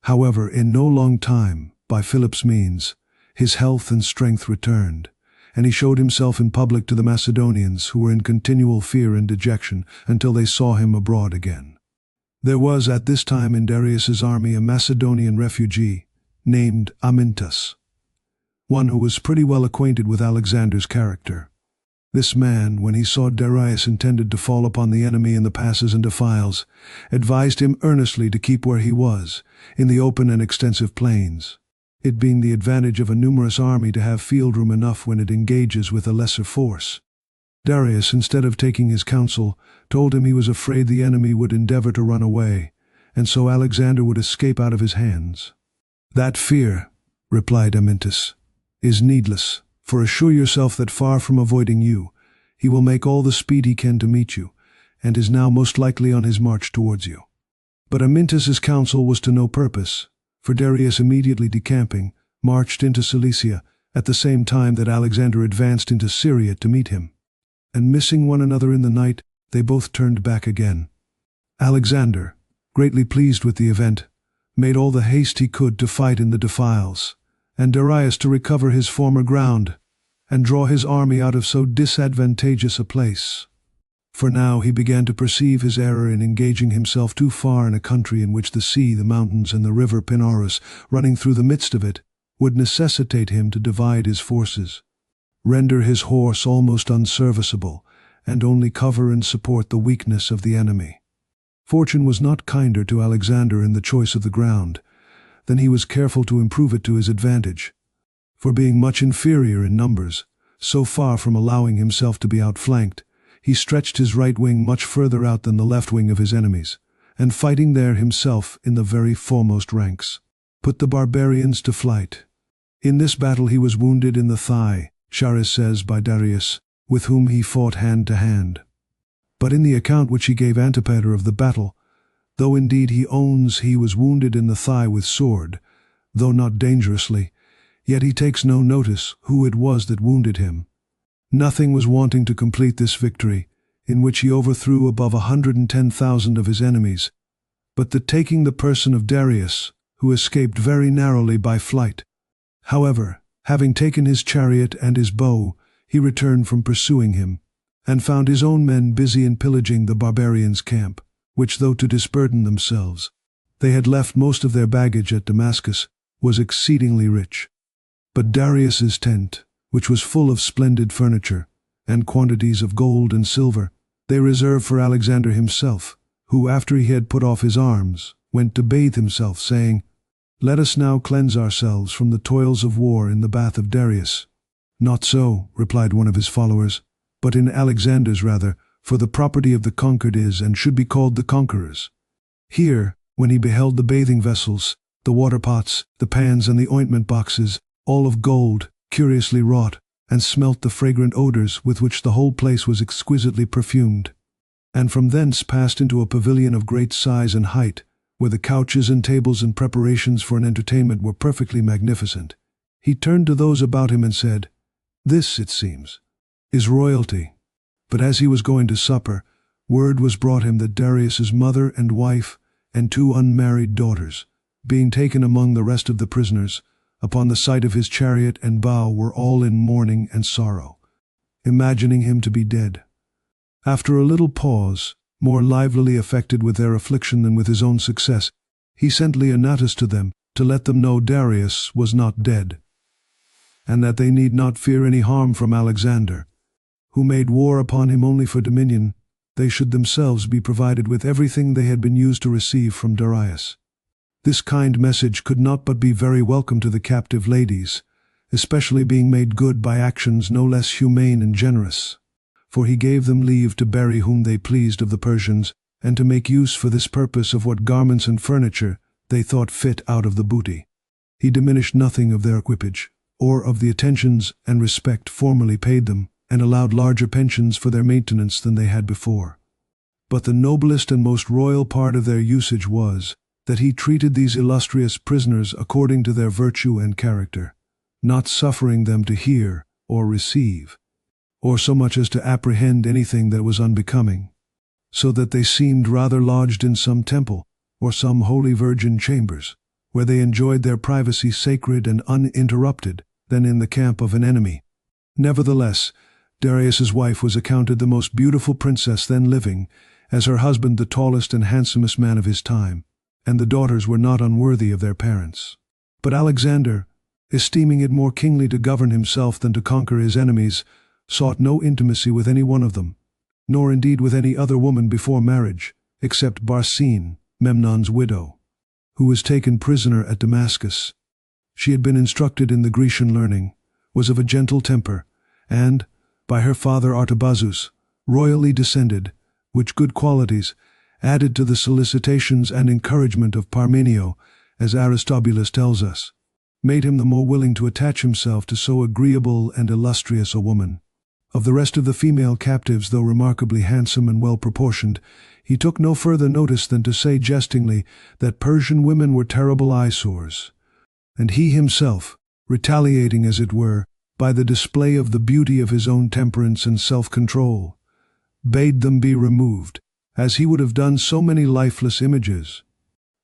However, in no long time, by Philip's means, his health and strength returned, and he showed himself in public to the Macedonians, who were in continual fear and dejection, until they saw him abroad again. There was at this time in Darius's army a Macedonian refugee, named Amyntas, one who was pretty well acquainted with Alexander's character. This man, when he saw Darius intended to fall upon the enemy in the passes and defiles, advised him earnestly to keep where he was, in the open and extensive plains, it being the advantage of a numerous army to have field room enough when it engages with a lesser force. Darius, instead of taking his counsel, told him he was afraid the enemy would endeavor to run away, and so Alexander would escape out of his hands. "That fear," replied Amyntas, "is needless, for assure yourself that far from avoiding you, he will make all the speed he can to meet you, and is now most likely on his march towards you." But Amyntas's counsel was to no purpose, for Darius, immediately decamping, marched into Cilicia, at the same time that Alexander advanced into Syria to meet him. And missing one another in the night, they both turned back again. Alexander, greatly pleased with the event, made all the haste he could to fight in the defiles, and Darius to recover his former ground, and draw his army out of so disadvantageous a place. For now he began to perceive his error in engaging himself too far in a country in which the sea, the mountains, and the river Pinarus, running through the midst of it, would necessitate him to divide his forces, render his horse almost unserviceable, and only cover and support the weakness of the enemy. Fortune was not kinder to Alexander in the choice of the ground, than he was careful to improve it to his advantage, for being much inferior in numbers, so far from allowing himself to be outflanked, he stretched his right wing much further out than the left wing of his enemies, and fighting there himself in the very foremost ranks, put the barbarians to flight. In this battle he was wounded in the thigh, Charis says, by Darius, with whom he fought hand to hand. But in the account which he gave Antipater of the battle, though indeed he owns he was wounded in the thigh with sword, though not dangerously, yet he takes no notice who it was that wounded him. Nothing was wanting to complete this victory, in which he overthrew above 110,000 of his enemies, but the taking the person of Darius, who escaped very narrowly by flight. However, Having taken his chariot and his bow, he returned from pursuing him, and found his own men busy in pillaging the barbarians' camp, which, though to disburden themselves, they had left most of their baggage at Damascus, was exceedingly rich. But Darius's tent, which was full of splendid furniture, and quantities of gold and silver, they reserved for Alexander himself, who, after he had put off his arms, went to bathe himself, saying, "Let us now cleanse ourselves from the toils of war in the bath of Darius." "Not so," replied one of his followers, "but in Alexander's rather, for the property of the conquered is and should be called the conquerors." Here, when he beheld the bathing vessels, the water pots, the pans and the ointment boxes, all of gold, curiously wrought, and smelt the fragrant odors with which the whole place was exquisitely perfumed, and from thence passed into a pavilion of great size and height, where the couches and tables and preparations for an entertainment were perfectly magnificent. He turned to those about him and said, "This, it seems, is royalty." But as he was going to supper, word was brought him that Darius's mother and wife and 2 unmarried daughters, being taken among the rest of the prisoners, upon the sight of his chariot and bow were all in mourning and sorrow, imagining him to be dead. After a little pause, more livelily affected with their affliction than with his own success, he sent Leonatus to them to let them know Darius was not dead, and that they need not fear any harm from Alexander, who made war upon him only for dominion. They should themselves be provided with everything they had been used to receive from Darius. This kind message could not but be very welcome to the captive ladies, especially being made good by actions no less humane and generous. For he gave them leave to bury whom they pleased of the Persians, and to make use for this purpose of what garments and furniture they thought fit out of the booty. He diminished nothing of their equipage, or of the attentions and respect formerly paid them, and allowed larger pensions for their maintenance than they had before. But the noblest and most royal part of their usage was, that he treated these illustrious prisoners according to their virtue and character, not suffering them to hear or receive, or so much as to apprehend anything that was unbecoming, so that they seemed rather lodged in some temple, or some holy virgin chambers, where they enjoyed their privacy sacred and uninterrupted, than in the camp of an enemy. Nevertheless, Darius's wife was accounted the most beautiful princess then living, as her husband the tallest and handsomest man of his time, and the daughters were not unworthy of their parents. But Alexander, esteeming it more kingly to govern himself than to conquer his enemies, sought no intimacy with any one of them, nor indeed with any other woman before marriage, except Barsine, Memnon's widow, who was taken prisoner at Damascus. She had been instructed in the Grecian learning, was of a gentle temper, and, by her father Artabazus, royally descended, which good qualities, added to the solicitations and encouragement of Parmenio, as Aristobulus tells us, made him the more willing to attach himself to so agreeable and illustrious a woman. Of the rest of the female captives, though remarkably handsome and well-proportioned, he took no further notice than to say jestingly that Persian women were terrible eyesores, and he himself, retaliating as it were, by the display of the beauty of his own temperance and self-control, bade them be removed, as he would have done so many lifeless images.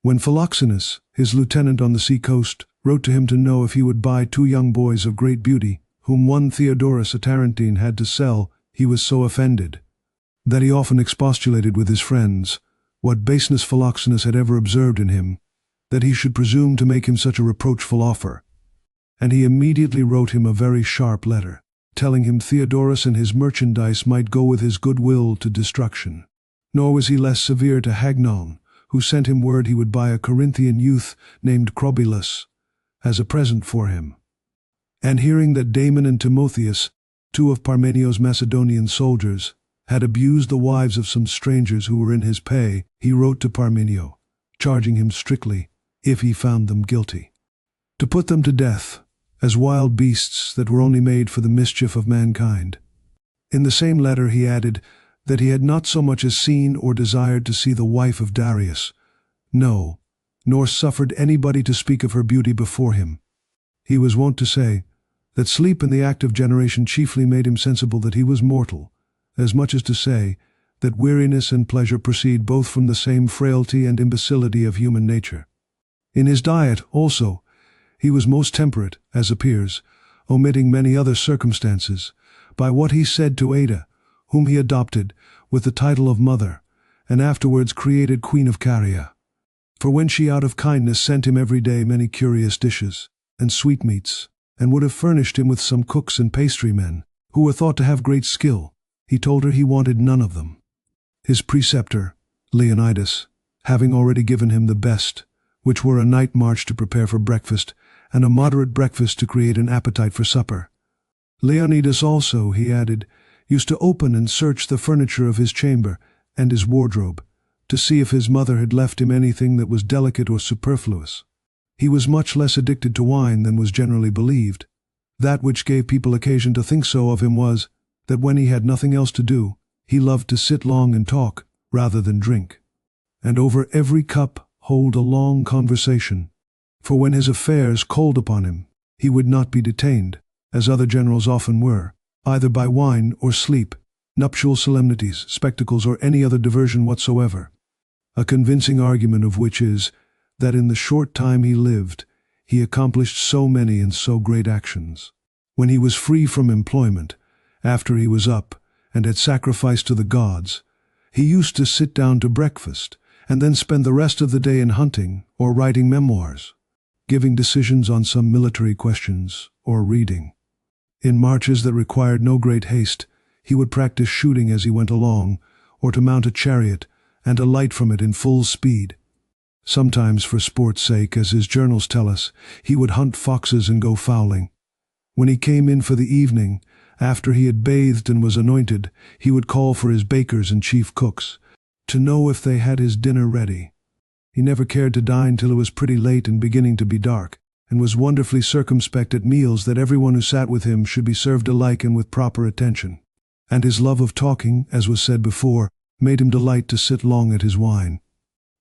When Philoxenus, his lieutenant on the sea-coast, wrote to him to know if he would buy 2 young boys of great beauty, whom one Theodorus a Tarentine had to sell, he was so offended, that he often expostulated with his friends, what baseness Philoxenus had ever observed in him, that he should presume to make him such a reproachful offer. And he immediately wrote him a very sharp letter, telling him Theodorus and his merchandise might go with his good will to destruction. Nor was he less severe to Hagnon, who sent him word he would buy a Corinthian youth named Crobilus as a present for him. And hearing that Damon and Timotheus, 2 of Parmenio's Macedonian soldiers, had abused the wives of some strangers who were in his pay, he wrote to Parmenio, charging him strictly, if he found them guilty, to put them to death, as wild beasts that were only made for the mischief of mankind. In the same letter he added that he had not so much as seen or desired to see the wife of Darius, no, nor suffered anybody to speak of her beauty before him. He was wont to say that sleep in the act of generation chiefly made him sensible that he was mortal, as much as to say that weariness and pleasure proceed both from the same frailty and imbecility of human nature. In his diet, also, he was most temperate, as appears, omitting many other circumstances, by what he said to Ada, whom he adopted, with the title of mother, and afterwards created Queen of Caria. For when she out of kindness sent him every day many curious dishes, and sweetmeats, and would have furnished him with some cooks and pastrymen, who were thought to have great skill, he told her he wanted none of them. His preceptor, Leonidas, having already given him the best, which were a night march to prepare for breakfast, and a moderate breakfast to create an appetite for supper. Leonidas also, he added, used to open and search the furniture of his chamber and his wardrobe, to see if his mother had left him anything that was delicate or superfluous. He was much less addicted to wine than was generally believed. That which gave people occasion to think so of him was, that when he had nothing else to do, he loved to sit long and talk, rather than drink, and over every cup hold a long conversation. For when his affairs called upon him, he would not be detained, as other generals often were, either by wine or sleep, nuptial solemnities, spectacles, or any other diversion whatsoever. A convincing argument of which is, that in the short time he lived, he accomplished so many and so great actions. When he was free from employment, after he was up, and had sacrificed to the gods, he used to sit down to breakfast, and then spend the rest of the day in hunting or writing memoirs, giving decisions on some military questions, or reading. In marches that required no great haste, he would practice shooting as he went along, or to mount a chariot, and alight from it in full speed. Sometimes for sport's sake, as his journals tell us, he would hunt foxes and go fowling. When he came in for the evening, after he had bathed and was anointed, he would call for his bakers and chief cooks, to know if they had his dinner ready. He never cared to dine till it was pretty late and beginning to be dark, and was wonderfully circumspect at meals that everyone who sat with him should be served alike and with proper attention. And his love of talking, as was said before, made him delight to sit long at his wine.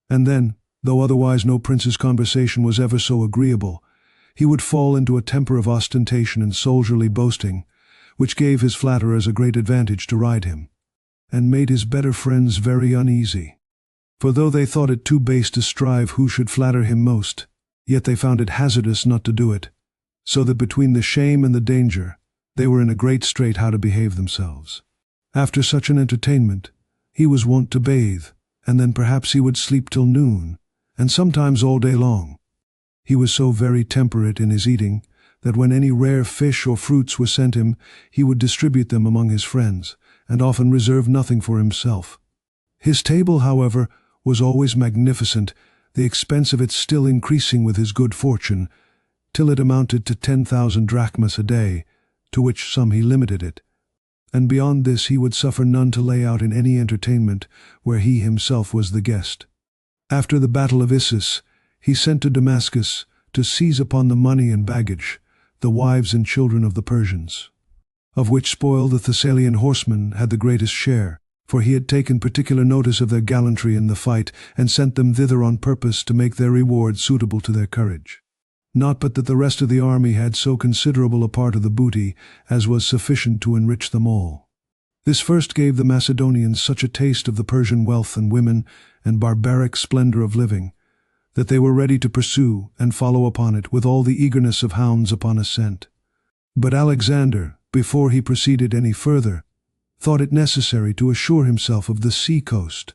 And then, though otherwise no prince's conversation was ever so agreeable, he would fall into a temper of ostentation and soldierly boasting, which gave his flatterers a great advantage to ride him, and made his better friends very uneasy. For though they thought it too base to strive who should flatter him most, yet they found it hazardous not to do it, so that between the shame and the danger, they were in a great strait how to behave themselves. After such an entertainment, he was wont to bathe, and then perhaps he would sleep till noon, and sometimes all day long. He was so very temperate in his eating, that when any rare fish or fruits were sent him, he would distribute them among his friends, and often reserve nothing for himself. His table, however, was always magnificent, the expense of it still increasing with his good fortune, till it amounted to 10,000 drachmas a day, to which sum he limited it. And beyond this he would suffer none to lay out in any entertainment where he himself was the guest. After the battle of Issus, he sent to Damascus to seize upon the money and baggage, the wives and children of the Persians, of which spoil the Thessalian horsemen had the greatest share, for he had taken particular notice of their gallantry in the fight, and sent them thither on purpose to make their reward suitable to their courage. Not but that the rest of the army had so considerable a part of the booty as was sufficient to enrich them all. This first gave the Macedonians such a taste of the Persian wealth and women and barbaric splendor of living, that they were ready to pursue and follow upon it with all the eagerness of hounds upon a scent. But Alexander, before he proceeded any further, thought it necessary to assure himself of the sea coast.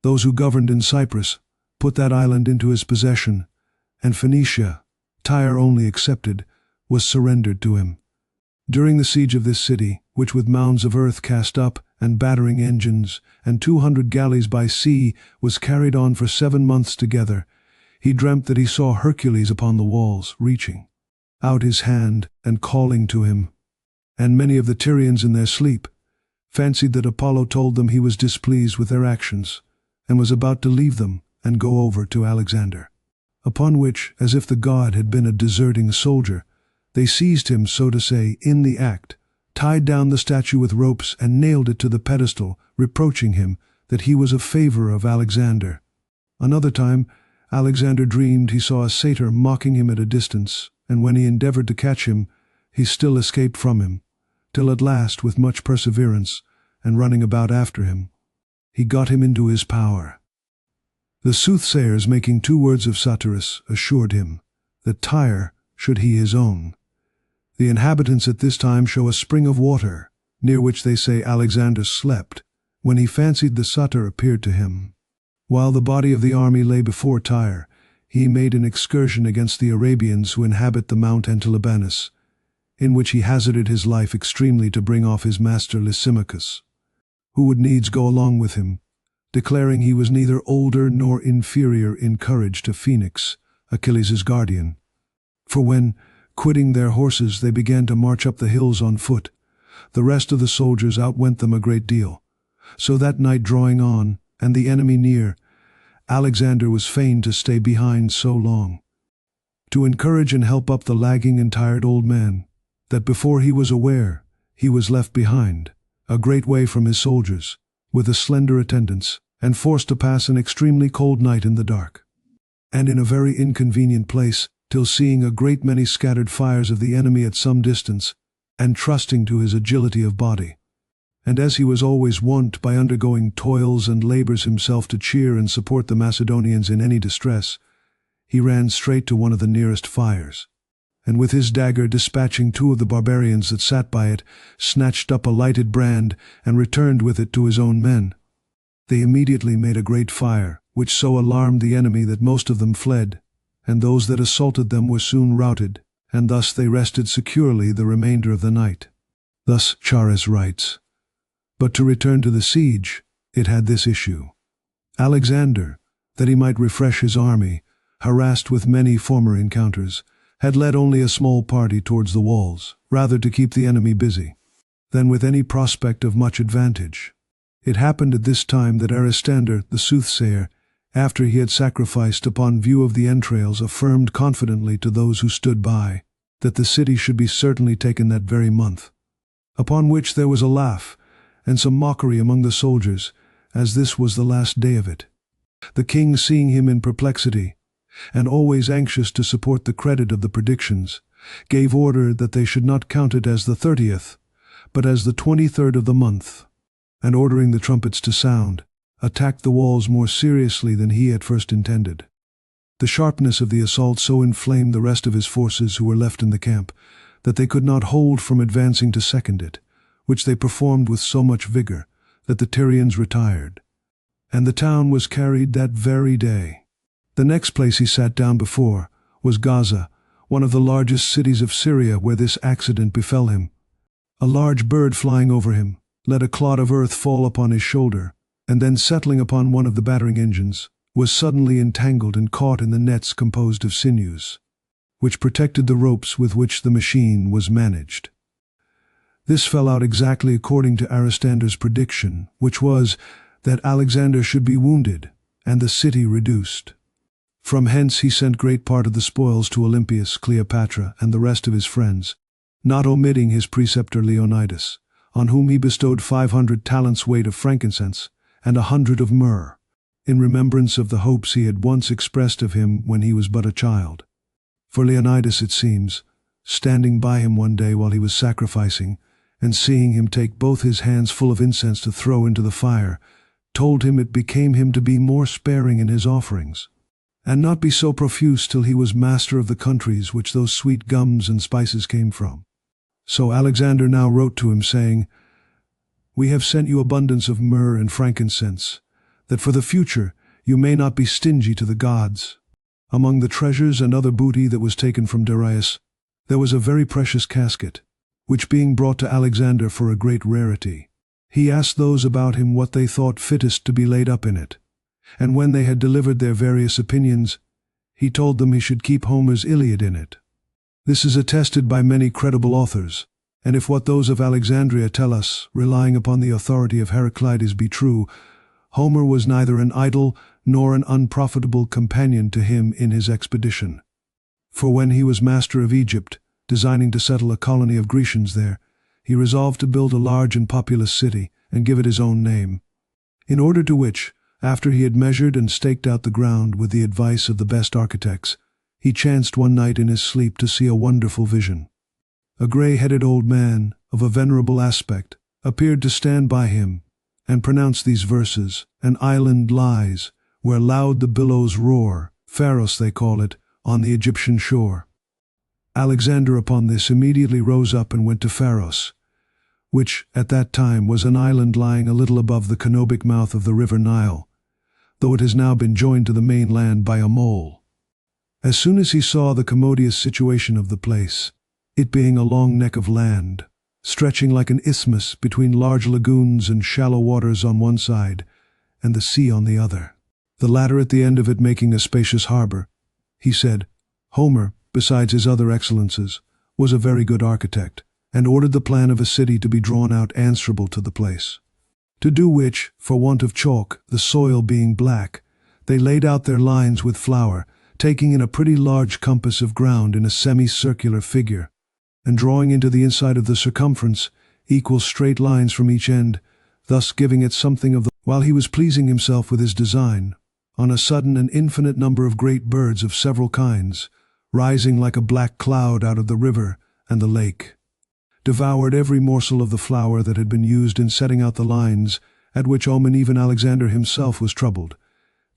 Those who governed in Cyprus put that island into his possession, and Phoenicia, Tyre only excepted, was surrendered to him. During the siege of this city, which with mounds of earth cast up, and battering engines, and 200 galleys by sea, was carried on for 7 months together, he dreamt that he saw Hercules upon the walls, reaching out his hand and calling to him. And many of the Tyrians in their sleep fancied that Apollo told them he was displeased with their actions, and was about to leave them and go over to Alexander. Upon which, as if the god had been a deserting soldier, they seized him, so to say, in the act, tied down the statue with ropes, and nailed it to the pedestal, reproaching him that he was a favor of Alexander. Another time, Alexander dreamed he saw a satyr mocking him at a distance, and when he endeavored to catch him, he still escaped from him, till at last, with much perseverance, and running about after him, he got him into his power. The soothsayers, making 2 words of Satyrus, assured him that Tyre should he his own, The inhabitants at this time show a spring of water, near which they say Alexander slept, when he fancied the satyr appeared to him. While the body of the army lay before Tyre, he made an excursion against the Arabians who inhabit the Mount Antilobanus, in which he hazarded his life extremely to bring off his master Lysimachus, who would needs go along with him, declaring he was neither older nor inferior in courage to Phoenix, Achilles' guardian. For when, quitting their horses, they began to march up the hills on foot, the rest of the soldiers outwent them a great deal. So that night drawing on, and the enemy near, Alexander was fain to stay behind so long, to encourage and help up the lagging and tired old man, that before he was aware, he was left behind, a great way from his soldiers, with a slender attendance, and forced to pass an extremely cold night in the dark, and in a very inconvenient place, till seeing a great many scattered fires of the enemy at some distance, and trusting to his agility of body, and as he was always wont by undergoing toils and labors himself to cheer and support the Macedonians in any distress, he ran straight to one of the nearest fires, and with his dagger dispatching 2 of the barbarians that sat by it, snatched up a lighted brand, and returned with it to his own men. They immediately made a great fire, which so alarmed the enemy that most of them fled, and those that assaulted them were soon routed, and thus they rested securely the remainder of the night. Thus Chares writes. But to return to the siege, it had this issue. Alexander, that he might refresh his army, harassed with many former encounters, had led only a small party towards the walls, rather to keep the enemy busy, than with any prospect of much advantage. It happened at this time that Aristotle, the soothsayer, after he had sacrificed upon view of the entrails, affirmed confidently to those who stood by, that the city should be certainly taken that very month. Upon which there was a laugh, and some mockery among the soldiers, as this was the last day of it. The king, seeing him in perplexity, and always anxious to support the credit of the predictions, gave order that they should not count it as the 30th, but as the 23rd of the month, and ordering the trumpets to sound, attacked the walls more seriously than he at first intended. The sharpness of the assault so inflamed the rest of his forces who were left in the camp, that they could not hold from advancing to second it, which they performed with so much vigor, that the Tyrians retired, and the town was carried that very day. The next place he sat down before was Gaza, one of the largest cities of Syria, where this accident befell him. A large bird flying over him let a clod of earth fall upon his shoulder, and then settling upon one of the battering engines, was suddenly entangled and caught in the nets composed of sinews, which protected the ropes with which the machine was managed. This fell out exactly according to Aristotle's prediction, which was that Alexander should be wounded, and the city reduced. From hence he sent great part of the spoils to Olympias, Cleopatra, and the rest of his friends, not omitting his preceptor Leonidas, on whom he bestowed 500 talents weight of frankincense, and 100 of myrrh, in remembrance of the hopes he had once expressed of him when he was but a child. For Leonidas, it seems, standing by him one day while he was sacrificing, and seeing him take both his hands full of incense to throw into the fire, told him it became him to be more sparing in his offerings, and not be so profuse till he was master of the countries which those sweet gums and spices came from. So Alexander now wrote to him, saying, We have sent you abundance of myrrh and frankincense, that for the future you may not be stingy to the gods. Among the treasures and other booty that was taken from Darius, there was a very precious casket, which being brought to Alexander for a great rarity, he asked those about him what they thought fittest to be laid up in it, and when they had delivered their various opinions, he told them he should keep Homer's Iliad in it. This is attested by many credible authors, and if what those of Alexandria tell us, relying upon the authority of Heraclides, be true, Homer was neither an idle nor an unprofitable companion to him in his expedition. For when he was master of Egypt, designing to settle a colony of Grecians there, he resolved to build a large and populous city, and give it his own name. In order to which, after he had measured and staked out the ground with the advice of the best architects, he chanced one night in his sleep to see a wonderful vision. A grey-headed old man, of a venerable aspect, appeared to stand by him, and pronounced these verses: An island lies, where loud the billows roar, Pharos they call it, on the Egyptian shore. Alexander upon this immediately rose up and went to Pharos, which at that time was an island lying a little above the canopic mouth of the river Nile, though it has now been joined to the main land by a mole. As soon as he saw the commodious situation of the place, it being a long neck of land, stretching like an isthmus between large lagoons and shallow waters on one side, and the sea on the other, the latter at the end of it making a spacious harbor, he said, Homer, besides his other excellences, was a very good architect, and ordered the plan of a city to be drawn out answerable to the place. To do which, for want of chalk, the soil being black, they laid out their lines with flour, taking in a pretty large compass of ground in a semicircular figure, and drawing into the inside of the circumference equal straight lines from each end, thus giving it something of the... While he was pleasing himself with his design, on a sudden an infinite number of great birds of several kinds, rising like a black cloud out of the river and the lake, devoured every morsel of the flour that had been used in setting out the lines, at which Omen even Alexander himself was troubled,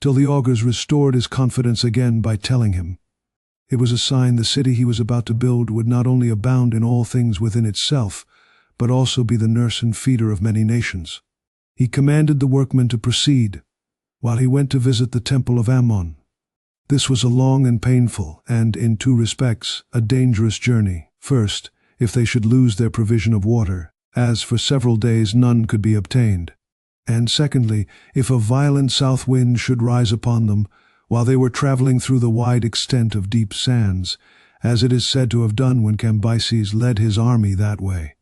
till the augurs restored his confidence again by telling him it was a sign the city he was about to build would not only abound in all things within itself, but also be the nurse and feeder of many nations. He commanded the workmen to proceed, while he went to visit the temple of Ammon. This was a long and painful, and, in two respects, a dangerous journey. First, if they should lose their provision of water, as for several days none could be obtained. And secondly, if a violent south wind should rise upon them, while they were traveling through the wide extent of deep sands, as it is said to have done when Cambyses led his army that way,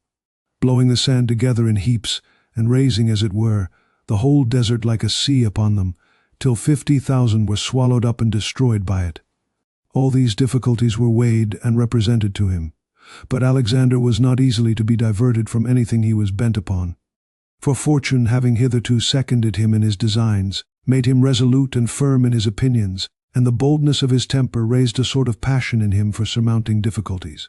blowing the sand together in heaps, and raising, as it were, the whole desert like a sea upon them, till 50,000 were swallowed up and destroyed by it. All these difficulties were weighed and represented to him, but Alexander was not easily to be diverted from anything he was bent upon. For fortune, having hitherto seconded him in his designs, made him resolute and firm in his opinions, and the boldness of his temper raised a sort of passion in him for surmounting difficulties.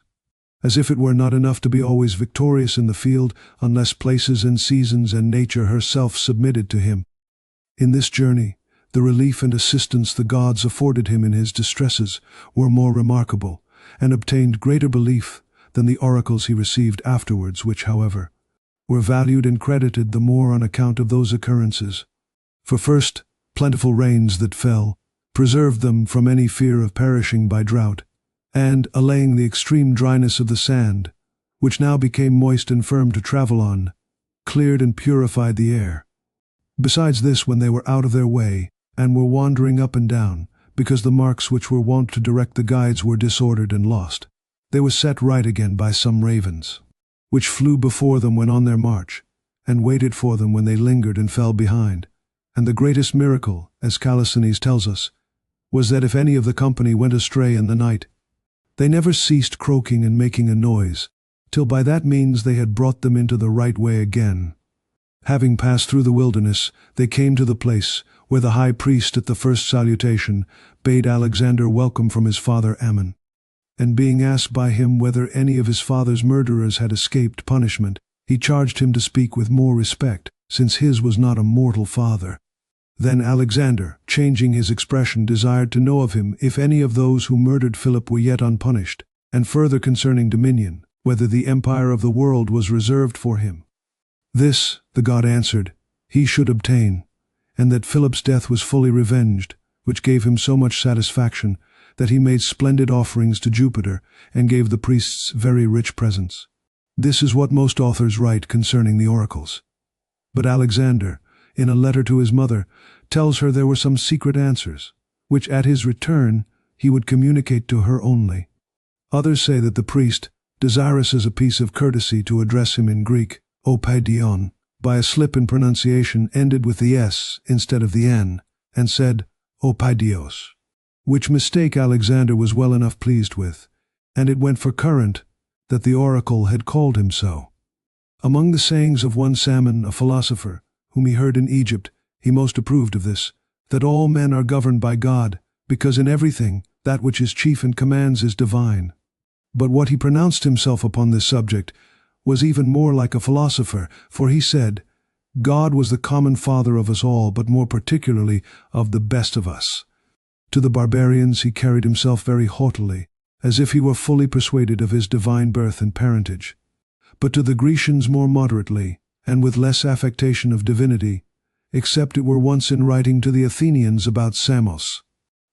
As if it were not enough to be always victorious in the field, unless places and seasons and nature herself submitted to him. In this journey, the relief and assistance the gods afforded him in his distresses were more remarkable, and obtained greater belief than the oracles he received afterwards, which, however, were valued and credited the more on account of those occurrences. For first, plentiful rains that fell preserved them from any fear of perishing by drought, and, allaying the extreme dryness of the sand, which now became moist and firm to travel on, cleared and purified the air. Besides this, when they were out of their way, and were wandering up and down, because the marks which were wont to direct the guides were disordered and lost, they were set right again by some ravens, which flew before them when on their march, and waited for them when they lingered and fell behind. And the greatest miracle, as Calisthenes tells us, was that if any of the company went astray in the night, they never ceased croaking and making a noise, till by that means they had brought them into the right way again. Having passed through the wilderness, they came to the place where the high priest at the first salutation bade Alexander welcome from his father Ammon. And being asked by him whether any of his father's murderers had escaped punishment, he charged him to speak with more respect, since his was not a mortal father. Then Alexander, changing his expression, desired to know of him if any of those who murdered Philip were yet unpunished, and further concerning dominion, whether the empire of the world was reserved for him. This, the god answered, he should obtain, and that Philip's death was fully revenged, which gave him so much satisfaction that he made splendid offerings to Jupiter, and gave the priests very rich presents. This is what most authors write concerning the oracles. But Alexander, in a letter to his mother, tells her there were some secret answers, which at his return he would communicate to her only. Others say that the priest, desirous as a piece of courtesy to address him in Greek, opaidion, by a slip in pronunciation ended with the s instead of the n, and said opaidios, which mistake Alexander was well enough pleased with, and it went for current that the oracle had called him so. Among the sayings of one Salmon, a philosopher, whom he heard in Egypt, he most approved of this, that all men are governed by God, because in everything that which is chief and commands is divine. But what he pronounced himself upon this subject was even more like a philosopher, for he said, God was the common father of us all, but more particularly of the best of us. To the barbarians he carried himself very haughtily, as if he were fully persuaded of his divine birth and parentage. But to the Grecians more moderately, and with less affectation of divinity, except it were once in writing to the Athenians about Samos,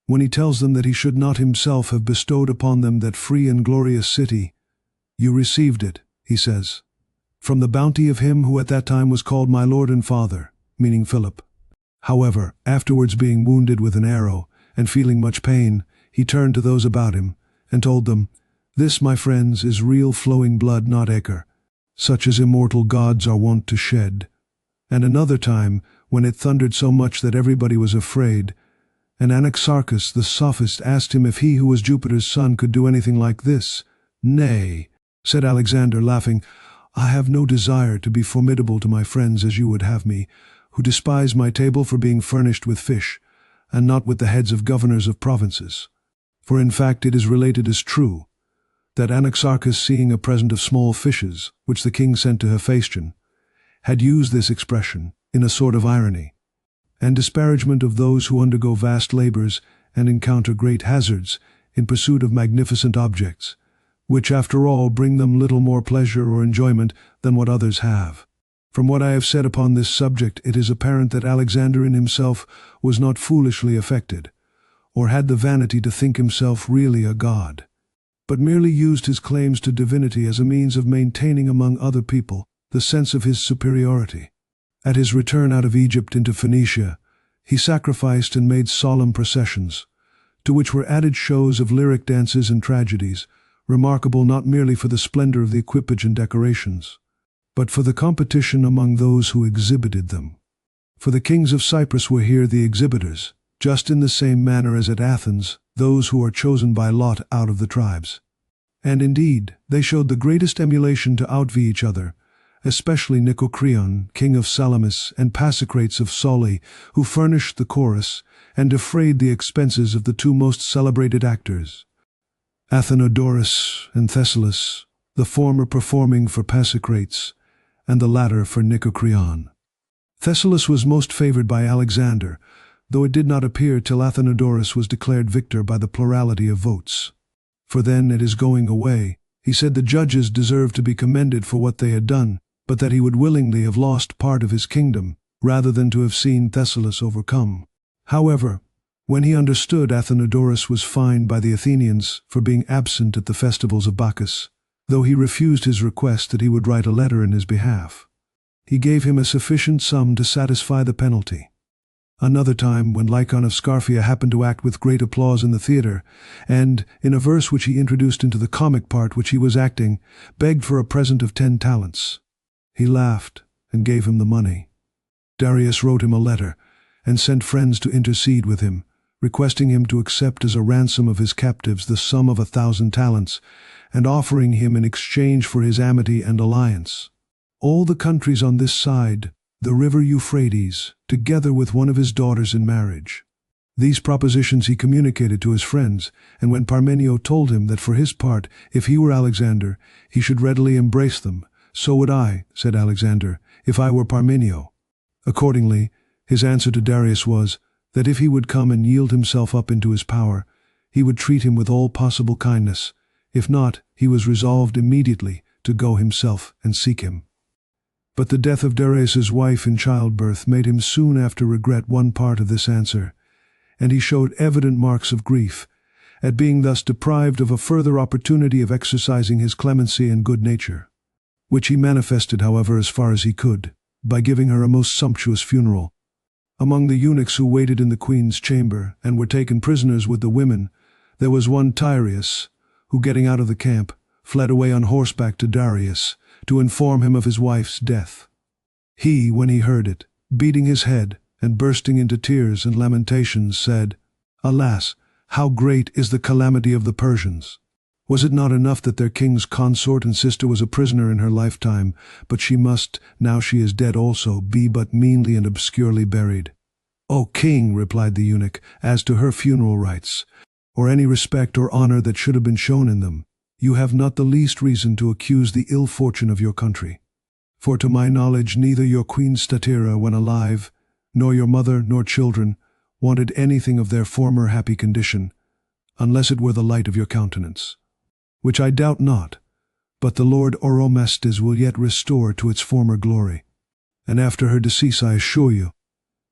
when he tells them that he should not himself have bestowed upon them that free and glorious city. You received it, he says, from the bounty of him who at that time was called my Lord and Father, meaning Philip. However, afterwards being wounded with an arrow, and feeling much pain, he turned to those about him, and told them, This, my friends, is real flowing blood, not ichor, such as immortal gods are wont to shed. And another time, when it thundered so much that everybody was afraid, and Anaxarchus the sophist asked him if he who was Jupiter's son could do anything like this. Nay, said Alexander, laughing, I have no desire to be formidable to my friends as you would have me, who despise my table for being furnished with fish, and not with the heads of governors of provinces. For in fact it is related as true, that Anaxarchus, seeing a present of small fishes, which the king sent to Hephaestion, had used this expression in a sort of irony, and disparagement of those who undergo vast labors and encounter great hazards in pursuit of magnificent objects, which after all bring them little more pleasure or enjoyment than what others have. From what I have said upon this subject, it is apparent that Alexander in himself was not foolishly affected, or had the vanity to think himself really a god, but merely used his claims to divinity as a means of maintaining among other people the sense of his superiority. At his return out of Egypt into Phoenicia, he sacrificed and made solemn processions, to which were added shows of lyric dances and tragedies, remarkable not merely for the splendor of the equipage and decorations, but for the competition among those who exhibited them. For the kings of Cyprus were here the exhibitors, just in the same manner as at Athens, those who are chosen by lot out of the tribes. And indeed, they showed the greatest emulation to outvie each other, especially Nicocreon, king of Salamis, and Pasicrates of Soli, who furnished the chorus and defrayed the expenses of the two most celebrated actors, Athenodorus and Thessalus, the former performing for Pasicrates, and the latter for Nicocreon. Thessalus was most favored by Alexander, though it did not appear till Athenodorus was declared victor by the plurality of votes. For then, at his going away, he said the judges deserved to be commended for what they had done, but that he would willingly have lost part of his kingdom, rather than to have seen Thessalus overcome. However, when he understood Athenodorus was fined by the Athenians for being absent at the festivals of Bacchus, though he refused his request that he would write a letter in his behalf, he gave him a sufficient sum to satisfy the penalty. Another time, when Lycon of Scarphia happened to act with great applause in the theatre, and, in a verse which he introduced into the comic part which he was acting, begged for a present of 10 talents. He laughed and gave him the money. Darius wrote him a letter, and sent friends to intercede with him, requesting him to accept as a ransom of his captives the sum of 1,000 talents, and offering him in exchange for his amity and alliance all the countries on this side, the river Euphrates, together with one of his daughters in marriage. These propositions he communicated to his friends, and when Parmenio told him that for his part, if he were Alexander, he should readily embrace them, so would I, said Alexander, if I were Parmenio. Accordingly, his answer to Darius was, that if he would come and yield himself up into his power, he would treat him with all possible kindness. If not, he was resolved immediately to go himself and seek him. But the death of Darius's wife in childbirth made him soon after regret one part of this answer, and he showed evident marks of grief at being thus deprived of a further opportunity of exercising his clemency and good nature, which he manifested, however, as far as he could, by giving her a most sumptuous funeral. Among the eunuchs who waited in the queen's chamber and were taken prisoners with the women, there was one Tyrius, who, getting out of the camp, fled away on horseback to Darius, to inform him of his wife's death. He, when he heard it, beating his head and bursting into tears and lamentations, said, Alas, how great is the calamity of the Persians! Was it not enough that their king's consort and sister was a prisoner in her lifetime, but she must, now she is dead also, be but meanly and obscurely buried? O king, replied the eunuch, as to her funeral rites, or any respect or honor that should have been shown in them, you have not the least reason to accuse the ill fortune of your country. For to my knowledge neither your queen Statira, when alive, nor your mother nor children, wanted anything of their former happy condition, unless it were the light of your countenance, which I doubt not, but the Lord Oromestes will yet restore to its former glory. And after her decease, I assure you,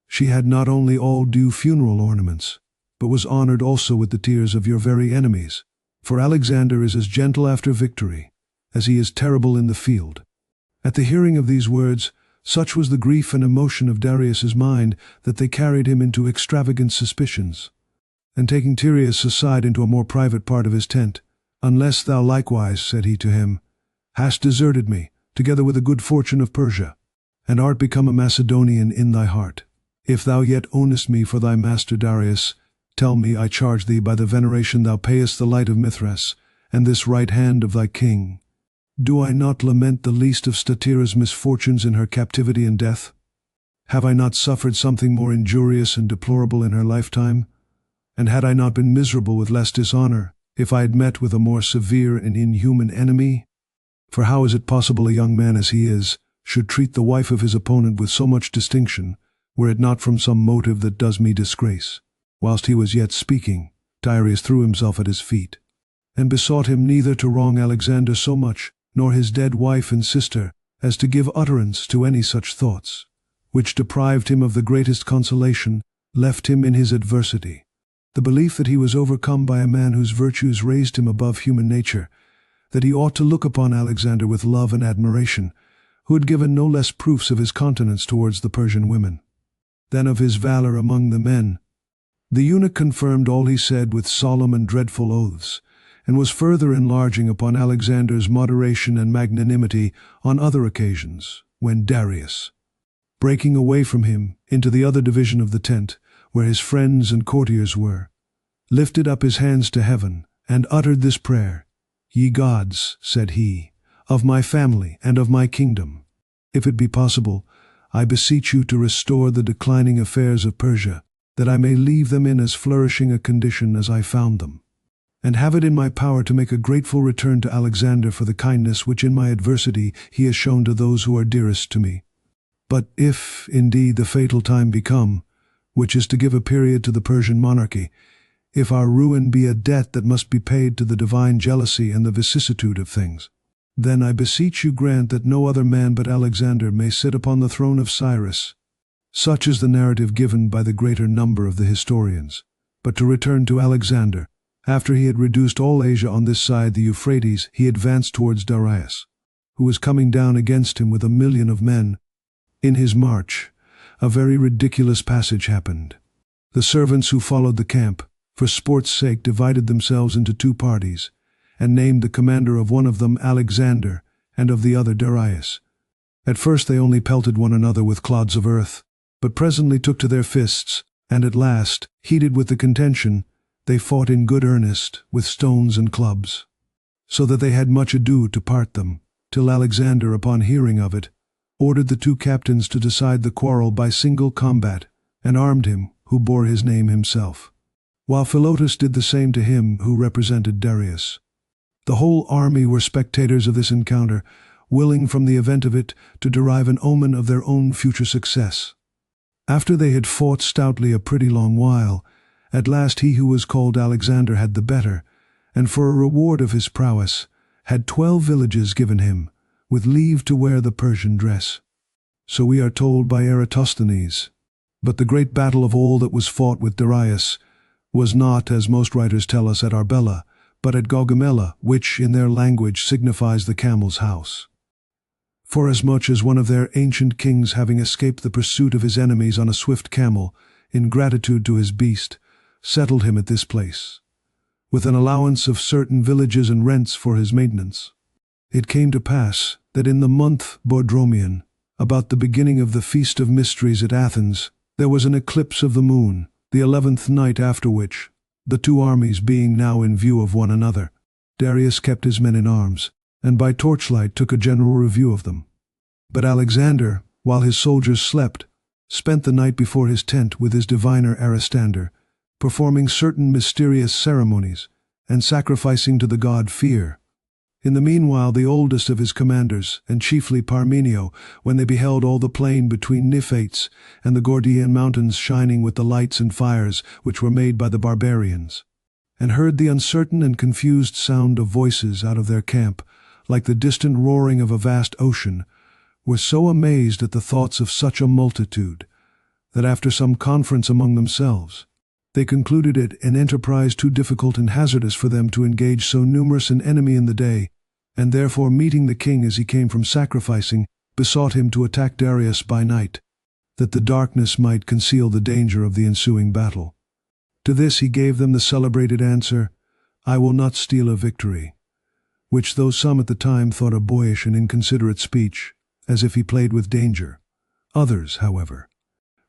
she had not only all due funeral ornaments, but was honored also with the tears of your very enemies. For Alexander is as gentle after victory as he is terrible in the field. At the hearing of these words, such was the grief and emotion of Darius's mind that they carried him into extravagant suspicions. And taking Tyreus aside into a more private part of his tent, "Unless thou likewise," said he to him, "hast deserted me, together with the good fortune of Persia, and art become a Macedonian in thy heart. If thou yet ownest me for thy master Darius, tell me, I charge thee, by the veneration thou payest the light of Mithras, and this right hand of thy king, do I not lament the least of Statira's misfortunes in her captivity and death? Have I not suffered something more injurious and deplorable in her lifetime? And had I not been miserable with less dishonor, if I had met with a more severe and inhuman enemy? For how is it possible a young man as he is should treat the wife of his opponent with so much distinction, were it not from some motive that does me disgrace?" Whilst he was yet speaking, Darius threw himself at his feet, and besought him neither to wrong Alexander so much, nor his dead wife and sister, as to give utterance to any such thoughts, which deprived him of the greatest consolation, left him in his adversity. The belief that he was overcome by a man whose virtues raised him above human nature, that he ought to look upon Alexander with love and admiration, who had given no less proofs of his continence towards the Persian women, than of his valor among the men. The eunuch confirmed all he said with solemn and dreadful oaths, and was further enlarging upon Alexander's moderation and magnanimity on other occasions, when Darius, breaking away from him into the other division of the tent, where his friends and courtiers were, lifted up his hands to heaven, and uttered this prayer: "Ye gods," said he, "of my family and of my kingdom, if it be possible, I beseech you to restore the declining affairs of Persia, that I may leave them in as flourishing a condition as I found them, and have it in my power to make a grateful return to Alexander for the kindness which in my adversity he has shown to those who are dearest to me. But if, indeed, the fatal time be come, which is to give a period to the Persian monarchy, if our ruin be a debt that must be paid to the divine jealousy and the vicissitude of things, then I beseech you grant that no other man but Alexander may sit upon the throne of Cyrus." Such is the narrative given by the greater number of the historians. But to return to Alexander, after he had reduced all Asia on this side the Euphrates, he advanced towards Darius, who was coming down against him with 1,000,000 of men. In his march, a very ridiculous passage happened. The servants who followed the camp, for sport's sake, divided themselves into 2 parties, and named the commander of one of them Alexander, and of the other Darius. At first they only pelted one another with clods of earth, but presently took to their fists, and at last, heated with the contention, they fought in good earnest with stones and clubs, so that they had much ado to part them, till Alexander, upon hearing of it, ordered the 2 captains to decide the quarrel by single combat, and armed him who bore his name himself, while Philotas did the same to him who represented Darius. The whole army were spectators of this encounter, willing from the event of it to derive an omen of their own future success. After they had fought stoutly a pretty long while, at last he who was called Alexander had the better, and for a reward of his prowess had 12 villages given him, with leave to wear the Persian dress. So we are told by Eratosthenes. But the great battle of all that was fought with Darius was not, as most writers tell us, at Arbela, but at Gaugamela, which in their language signifies the camel's house. Forasmuch as one of their ancient kings, having escaped the pursuit of his enemies on a swift camel, in gratitude to his beast, settled him at this place, with an allowance of certain villages and rents for his maintenance. It came to pass that in the month Boedromion, about the beginning of the Feast of Mysteries at Athens, there was an eclipse of the moon, the 11th night after which, the 2 armies being now in view of one another, Darius kept his men in arms, and by torchlight took a general review of them. But Alexander, while his soldiers slept, spent the night before his tent with his diviner Aristander, performing certain mysterious ceremonies, and sacrificing to the god Fear. In the meanwhile the oldest of his commanders, and chiefly Parmenio, when they beheld all the plain between Niphates and the Gordian mountains shining with the lights and fires which were made by the barbarians, and heard the uncertain and confused sound of voices out of their camp, like the distant roaring of a vast ocean, were so amazed at the thoughts of such a multitude, that after some conference among themselves, they concluded it an enterprise too difficult and hazardous for them to engage so numerous an enemy in the day, and therefore meeting the king as he came from sacrificing, besought him to attack Darius by night, that the darkness might conceal the danger of the ensuing battle. To this he gave them the celebrated answer, "I will not steal a victory," which though some at the time thought a boyish and inconsiderate speech, as if he played with danger, others, however,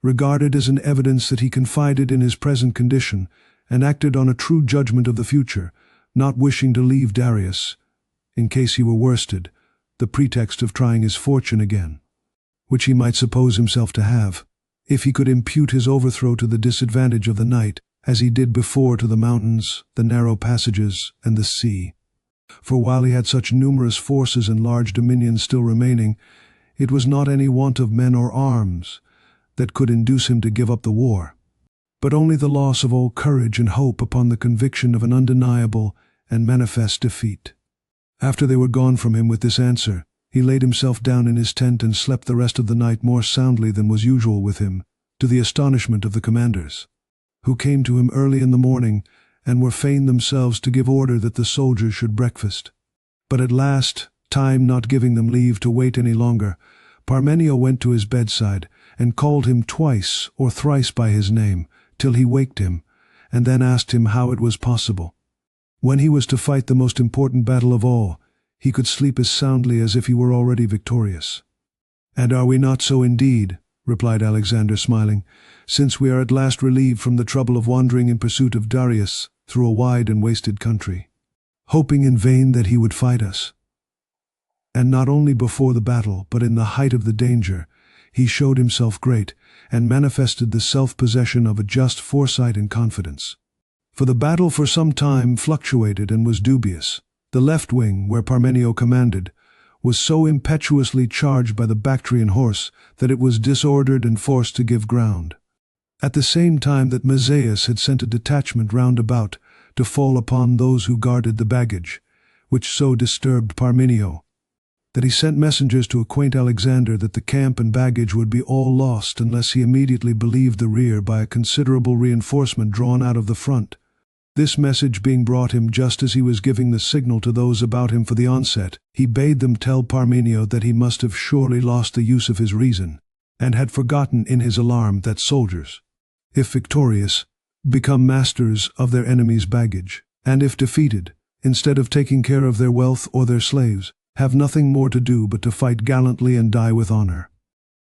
regarded as an evidence that he confided in his present condition and acted on a true judgment of the future, not wishing to leave Darius, in case he were worsted, the pretext of trying his fortune again, which he might suppose himself to have, if he could impute his overthrow to the disadvantage of the night, as he did before to the mountains, the narrow passages, and the sea. For while he had such numerous forces and large dominions still remaining, it was not any want of men or arms that could induce him to give up the war, but only the loss of all courage and hope upon the conviction of an undeniable and manifest defeat. After they were gone from him with this answer, he laid himself down in his tent and slept the rest of the night more soundly than was usual with him, to the astonishment of the commanders, who came to him early in the morning, and were fain themselves to give order that the soldiers should breakfast. But at last, time not giving them leave to wait any longer, Parmenio went to his bedside, and called him twice or thrice by his name, till he waked him, and then asked him how it was possible, when he was to fight the most important battle of all, he could sleep as soundly as if he were already victorious. "And are we not so indeed?" replied Alexander, smiling, "since we are at last relieved from the trouble of wandering in pursuit of Darius through a wide and wasted country, hoping in vain that he would fight us." And not only before the battle, but in the height of the danger, he showed himself great, and manifested the self-possession of a just foresight and confidence. For the battle for some time fluctuated and was dubious. The left wing, where Parmenio commanded, was so impetuously charged by the Bactrian horse that it was disordered and forced to give ground, at the same time that Mazaeus had sent a detachment round about to fall upon those who guarded the baggage, which so disturbed Parmenio, that he sent messengers to acquaint Alexander that the camp and baggage would be all lost unless he immediately relieved the rear by a considerable reinforcement drawn out of the front. This message being brought him just as he was giving the signal to those about him for the onset, he bade them tell Parmenio that he must have surely lost the use of his reason, and had forgotten in his alarm that soldiers, if victorious, become masters of their enemies' baggage, and if defeated, instead of taking care of their wealth or their slaves, have nothing more to do but to fight gallantly and die with honor.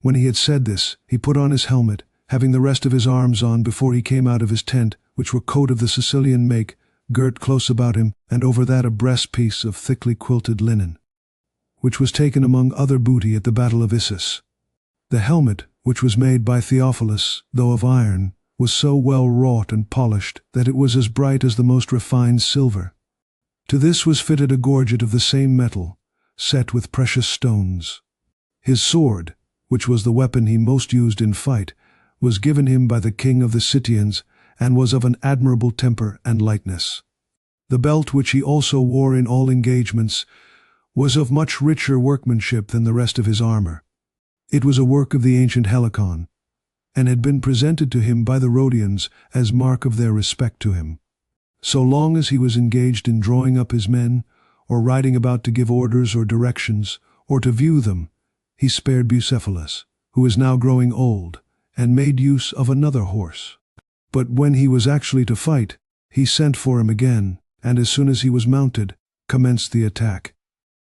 When he had said this, he put on his helmet, having the rest of his arms on before he came out of his tent, which were coat of the Sicilian make, girt close about him, and over that a breastpiece of thickly quilted linen, which was taken among other booty at the battle of Issus. The helmet, which was made by Theophilus, though of iron, was so well wrought and polished that it was as bright as the most refined silver. To this was fitted a gorget of the same metal, set with precious stones. His sword, which was the weapon he most used in fight, was given him by the king of the Citians, and was of an admirable temper and lightness. The belt which he also wore in all engagements was of much richer workmanship than the rest of his armor. It was a work of the ancient Helicon, and had been presented to him by the Rhodians as mark of their respect to him. So long as he was engaged in drawing up his men, or riding about to give orders or directions, or to view them, he spared Bucephalus, who was now growing old, and made use of another horse. But when he was actually to fight, he sent for him again, and as soon as he was mounted, commenced the attack.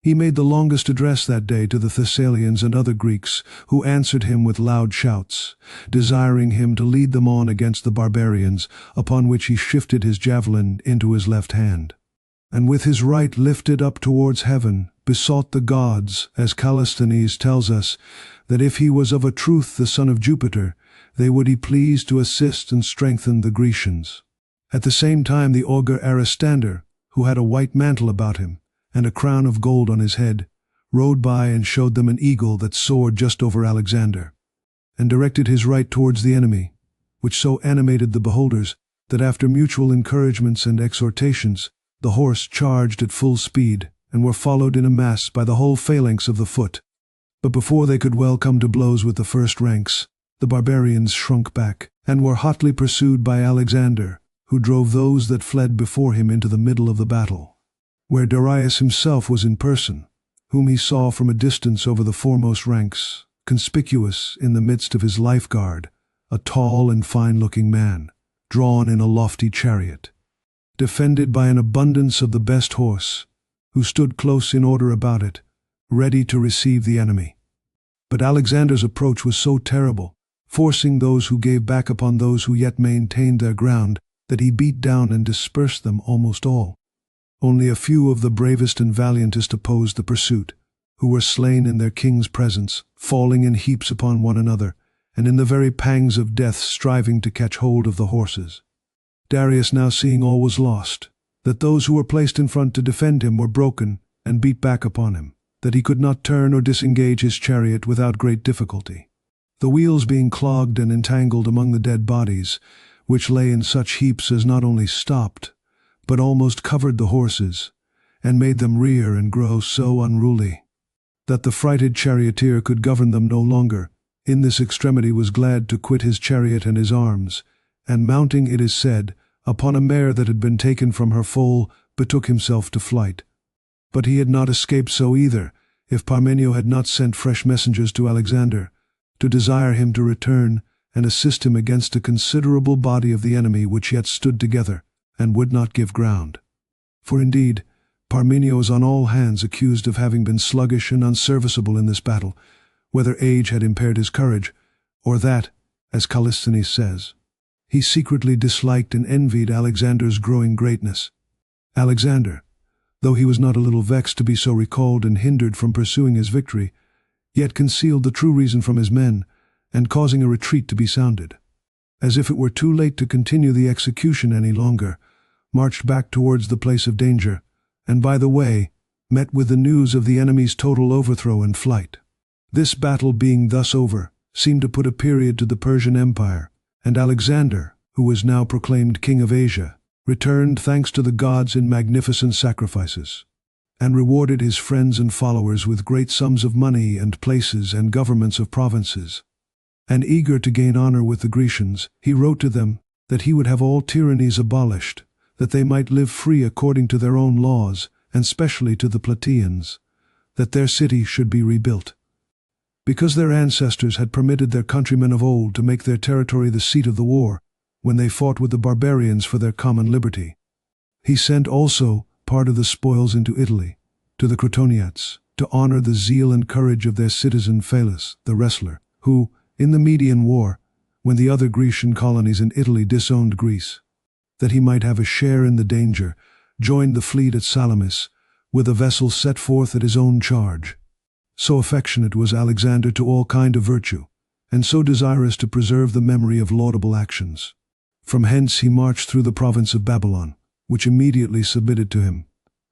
He made the longest address that day to the Thessalians and other Greeks, who answered him with loud shouts, desiring him to lead them on against the barbarians, upon which he shifted his javelin into his left hand, and with his right lifted up towards heaven, besought the gods, as Callisthenes tells us, that if he was of a truth the son of Jupiter, they would be pleased to assist and strengthen the Grecians. At the same time the augur Aristander, who had a white mantle about him, and a crown of gold on his head, rode by and showed them an eagle that soared just over Alexander, and directed his right towards the enemy, which so animated the beholders that after mutual encouragements and exhortations, the horse charged at full speed, and were followed in a mass by the whole phalanx of the foot. But before they could well come to blows with the first ranks, the barbarians shrunk back, and were hotly pursued by Alexander, who drove those that fled before him into the middle of the battle, where Darius himself was in person, whom he saw from a distance over the foremost ranks, conspicuous in the midst of his life-guard, a tall and fine-looking man, drawn in a lofty chariot, defended by an abundance of the best horse, who stood close in order about it, ready to receive the enemy. But Alexander's approach was so terrible, forcing those who gave back upon those who yet maintained their ground, that he beat down and dispersed them almost all. Only a few of the bravest and valiantest opposed the pursuit, who were slain in their king's presence, falling in heaps upon one another, and in the very pangs of death striving to catch hold of the horses. Darius, now seeing all was lost, that those who were placed in front to defend him were broken and beat back upon him, that he could not turn or disengage his chariot without great difficulty, the wheels being clogged and entangled among the dead bodies, which lay in such heaps as not only stopped, but almost covered the horses, and made them rear and grow so unruly, that the frighted charioteer could govern them no longer. In this extremity was glad to quit his chariot and his arms, and mounting, it is said, upon a mare that had been taken from her foal, betook himself to flight. But he had not escaped so either, if Parmenio had not sent fresh messengers to Alexander, to desire him to return and assist him against a considerable body of the enemy which yet stood together, and would not give ground. For indeed, Parmenio is on all hands accused of having been sluggish and unserviceable in this battle, whether age had impaired his courage, or that, as Callisthenes says, he secretly disliked and envied Alexander's growing greatness. Alexander, though he was not a little vexed to be so recalled and hindered from pursuing his victory, yet concealed the true reason from his men, and causing a retreat to be sounded, as if it were too late to continue the execution any longer, marched back towards the place of danger, and by the way met with the news of the enemy's total overthrow and flight. This battle being thus over, seemed to put a period to the Persian Empire, and Alexander, who was now proclaimed king of Asia, returned thanks to the gods in magnificent sacrifices, and rewarded his friends and followers with great sums of money and places and governments of provinces. And eager to gain honor with the Grecians, he wrote to them that he would have all tyrannies abolished, that they might live free according to their own laws, and specially to the Plataeans, that their city should be rebuilt, because their ancestors had permitted their countrymen of old to make their territory the seat of the war, when they fought with the barbarians for their common liberty. He sent also part of the spoils into Italy, to the Crotoniats, to honor the zeal and courage of their citizen Phylas, the wrestler, who, in the Median War, when the other Grecian colonies in Italy disowned Greece, that he might have a share in the danger, joined the fleet at Salamis, with a vessel set forth at his own charge. So affectionate was Alexander to all kind of virtue, and so desirous to preserve the memory of laudable actions. From hence he marched through the province of Babylon, which immediately submitted to him,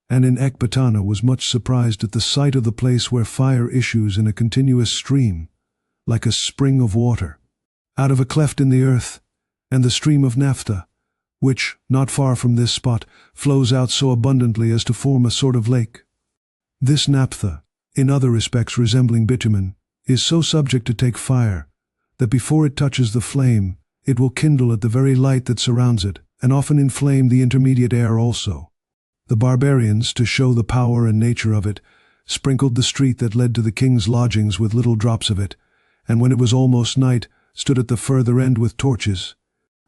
and in Ecbatana was much surprised at the sight of the place where fire issues in a continuous stream, like a spring of water, out of a cleft in the earth, and the stream of naphtha, which, not far from this spot, flows out so abundantly as to form a sort of lake. This naphtha, in other respects resembling bitumen, is so subject to take fire, that before it touches the flame, it will kindle at the very light that surrounds it, and often inflame the intermediate air also. The barbarians, to show the power and nature of it, sprinkled the street that led to the king's lodgings with little drops of it, and when it was almost night, stood at the further end with torches,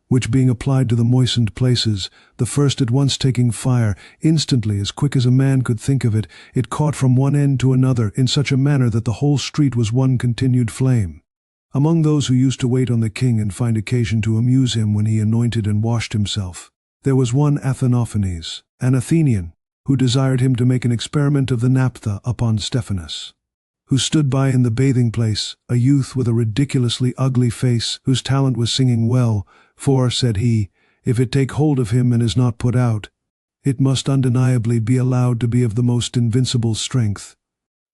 which being applied to the moistened places, the first at once taking fire, instantly, as quick as a man could think of it, it caught from one end to another in such a manner that the whole street was one continued flame. Among those who used to wait on the king and find occasion to amuse him when he anointed and washed himself, there was one Athenophanes, an Athenian, who desired him to make an experiment of the naphtha upon Stephanus, who stood by in the bathing place, a youth with a ridiculously ugly face, whose talent was singing well, for, said he, if it take hold of him and is not put out, it must undeniably be allowed to be of the most invincible strength.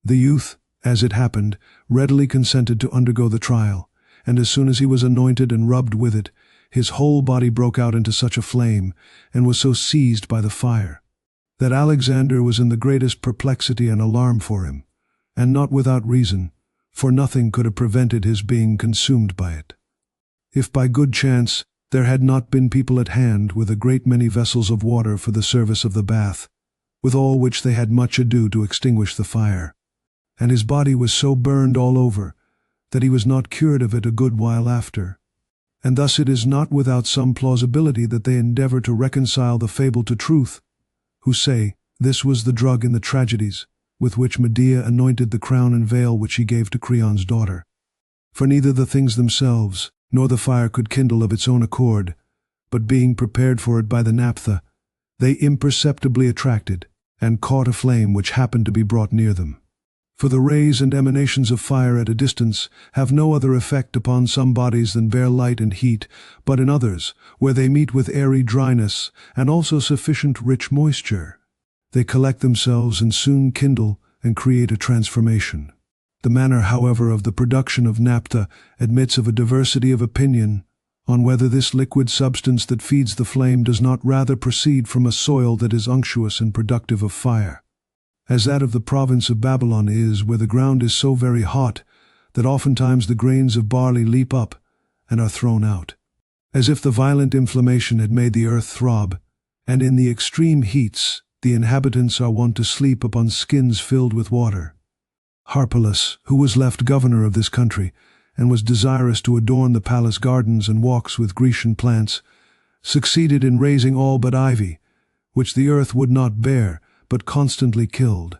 The youth, as it happened, readily consented to undergo the trial, and as soon as he was anointed and rubbed with it, his whole body broke out into such a flame, and was so seized by the fire, that Alexander was in the greatest perplexity and alarm for him, and not without reason, for nothing could have prevented his being consumed by it. If by good chance there had not been people at hand with a great many vessels of water for the service of the bath, with all which they had much ado to extinguish the fire, and his body was so burned all over, that he was not cured of it a good while after. And thus it is not without some plausibility that they endeavor to reconcile the fable to truth, who say this was the drug in the tragedies, with which Medea anointed the crown and veil which she gave to Creon's daughter. For neither the things themselves, nor the fire could kindle of its own accord, but being prepared for it by the naphtha, they imperceptibly attracted, and caught a flame which happened to be brought near them. For the rays and emanations of fire at a distance have no other effect upon some bodies than bare light and heat, but in others, where they meet with airy dryness, and also sufficient rich moisture, they collect themselves and soon kindle and create a transformation. The manner, however, of the production of naphtha admits of a diversity of opinion on whether this liquid substance that feeds the flame does not rather proceed from a soil that is unctuous and productive of fire, as that of the province of Babylon is, where the ground is so very hot that oftentimes the grains of barley leap up and are thrown out, as if the violent inflammation had made the earth throb, and in the extreme heats the inhabitants are wont to sleep upon skins filled with water. Harpalus, who was left governor of this country, and was desirous to adorn the palace gardens and walks with Grecian plants, succeeded in raising all but ivy, which the earth would not bear, but constantly killed.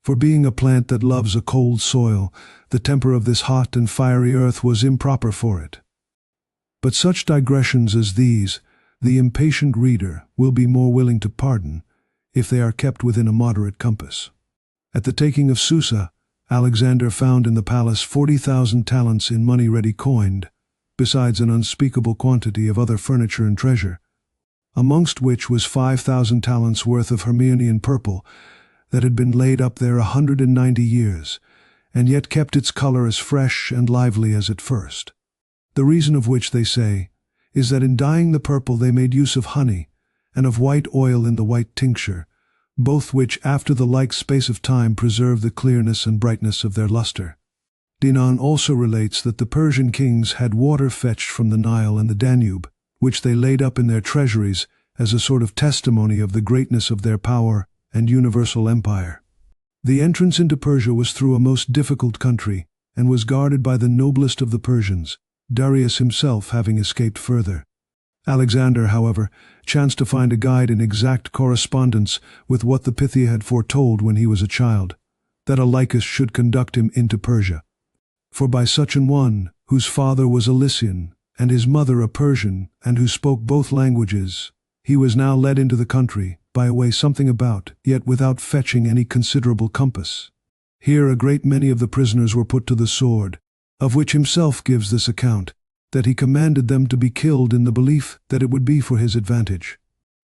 For being a plant that loves a cold soil, the temper of this hot and fiery earth was improper for it. But such digressions as these, the impatient reader will be more willing to pardon, if they are kept within a moderate compass. At the taking of Susa, Alexander found in the palace 40,000 talents in money ready coined, besides an unspeakable quantity of other furniture and treasure, amongst which was 5,000 talents worth of Hermonian purple that had been laid up there 190 years, and yet kept its color as fresh and lively as at first. The reason of which, they say, is that in dyeing the purple they made use of honey, and of white oil in the white tincture, both which after the like space of time preserve the clearness and brightness of their luster. Dinon also relates that the Persian kings had water fetched from the Nile and the Danube, which they laid up in their treasuries as a sort of testimony of the greatness of their power and universal empire. The entrance into Persia was through a most difficult country, and was guarded by the noblest of the Persians, Darius himself having escaped further. Alexander, however, chanced to find a guide in exact correspondence with what the Pythia had foretold when he was a child, that a Lycus should conduct him into Persia. For by such an one, whose father was a Lycian, and his mother a Persian, and who spoke both languages, he was now led into the country, by a way something about, yet without fetching any considerable compass. Here a great many of the prisoners were put to the sword, of which himself gives this account, that he commanded them to be killed in the belief that it would be for his advantage.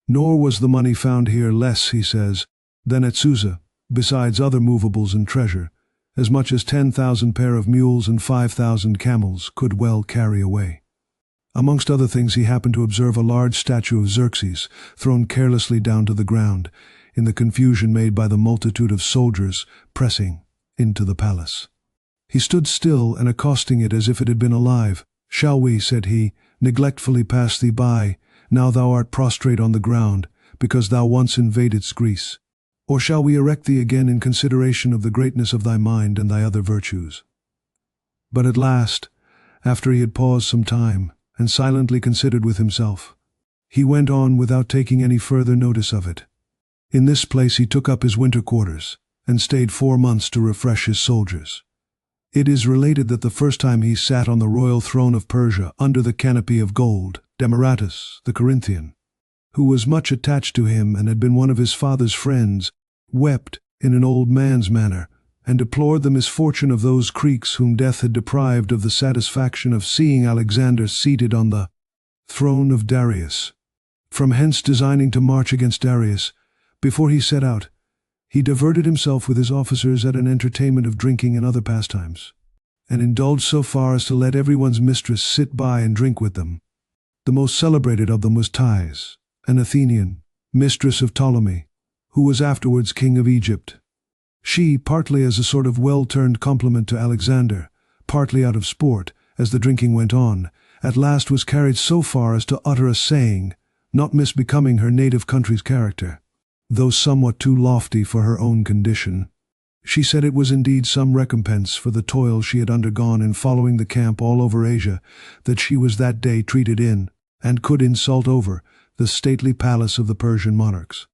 Nor was the money found here less, he says, than at Susa, besides other movables and treasure, as much as 10,000 pair of mules and 5,000 camels could well carry away. Amongst other things he happened to observe a large statue of Xerxes, thrown carelessly down to the ground, in the confusion made by the multitude of soldiers pressing into the palace. He stood still and accosting it as if it had been alive. "Shall we," said he, "neglectfully pass thee by, now thou art prostrate on the ground, because thou once invadedst Greece? Or shall we erect thee again in consideration of the greatness of thy mind and thy other virtues?" But at last, after he had paused some time, and silently considered with himself, he went on without taking any further notice of it. In this place he took up his winter quarters, and stayed 4 months to refresh his soldiers. It is related that the first time he sat on the royal throne of Persia under the canopy of gold, Demaratus, the Corinthian, who was much attached to him and had been one of his father's friends, wept in an old man's manner, and deplored the misfortune of those Greeks whom death had deprived of the satisfaction of seeing Alexander seated on the throne of Darius. From hence designing to march against Darius, before he set out, he diverted himself with his officers at an entertainment of drinking and other pastimes, and indulged so far as to let everyone's mistress sit by and drink with them. The most celebrated of them was Tyre, an Athenian, mistress of Ptolemy, who was afterwards king of Egypt. She, partly as a sort of well-turned compliment to Alexander, partly out of sport, as the drinking went on, at last was carried so far as to utter a saying, not misbecoming her native country's character, though somewhat too lofty for her own condition. She said it was indeed some recompense for the toil she had undergone in following the camp all over Asia, that she was that day treated in, and could insult over, the stately palace of the Persian monarchs.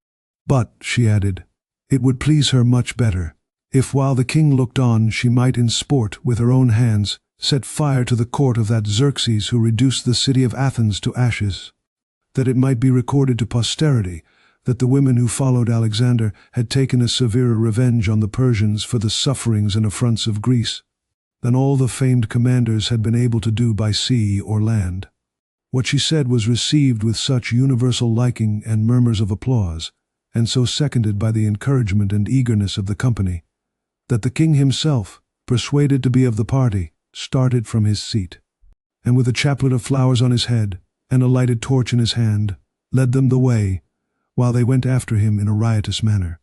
But, she added, it would please her much better, if while the king looked on she might in sport with her own hands set fire to the court of that Xerxes who reduced the city of Athens to ashes, that it might be recorded to posterity that the women who followed Alexander had taken a severer revenge on the Persians for the sufferings and affronts of Greece than all the famed commanders had been able to do by sea or land. What she said was received with such universal liking and murmurs of applause, and so seconded by the encouragement and eagerness of the company, that the king himself, persuaded to be of the party, started from his seat, and with a chaplet of flowers on his head and a lighted torch in his hand, led them the way, while they went after him in a riotous manner,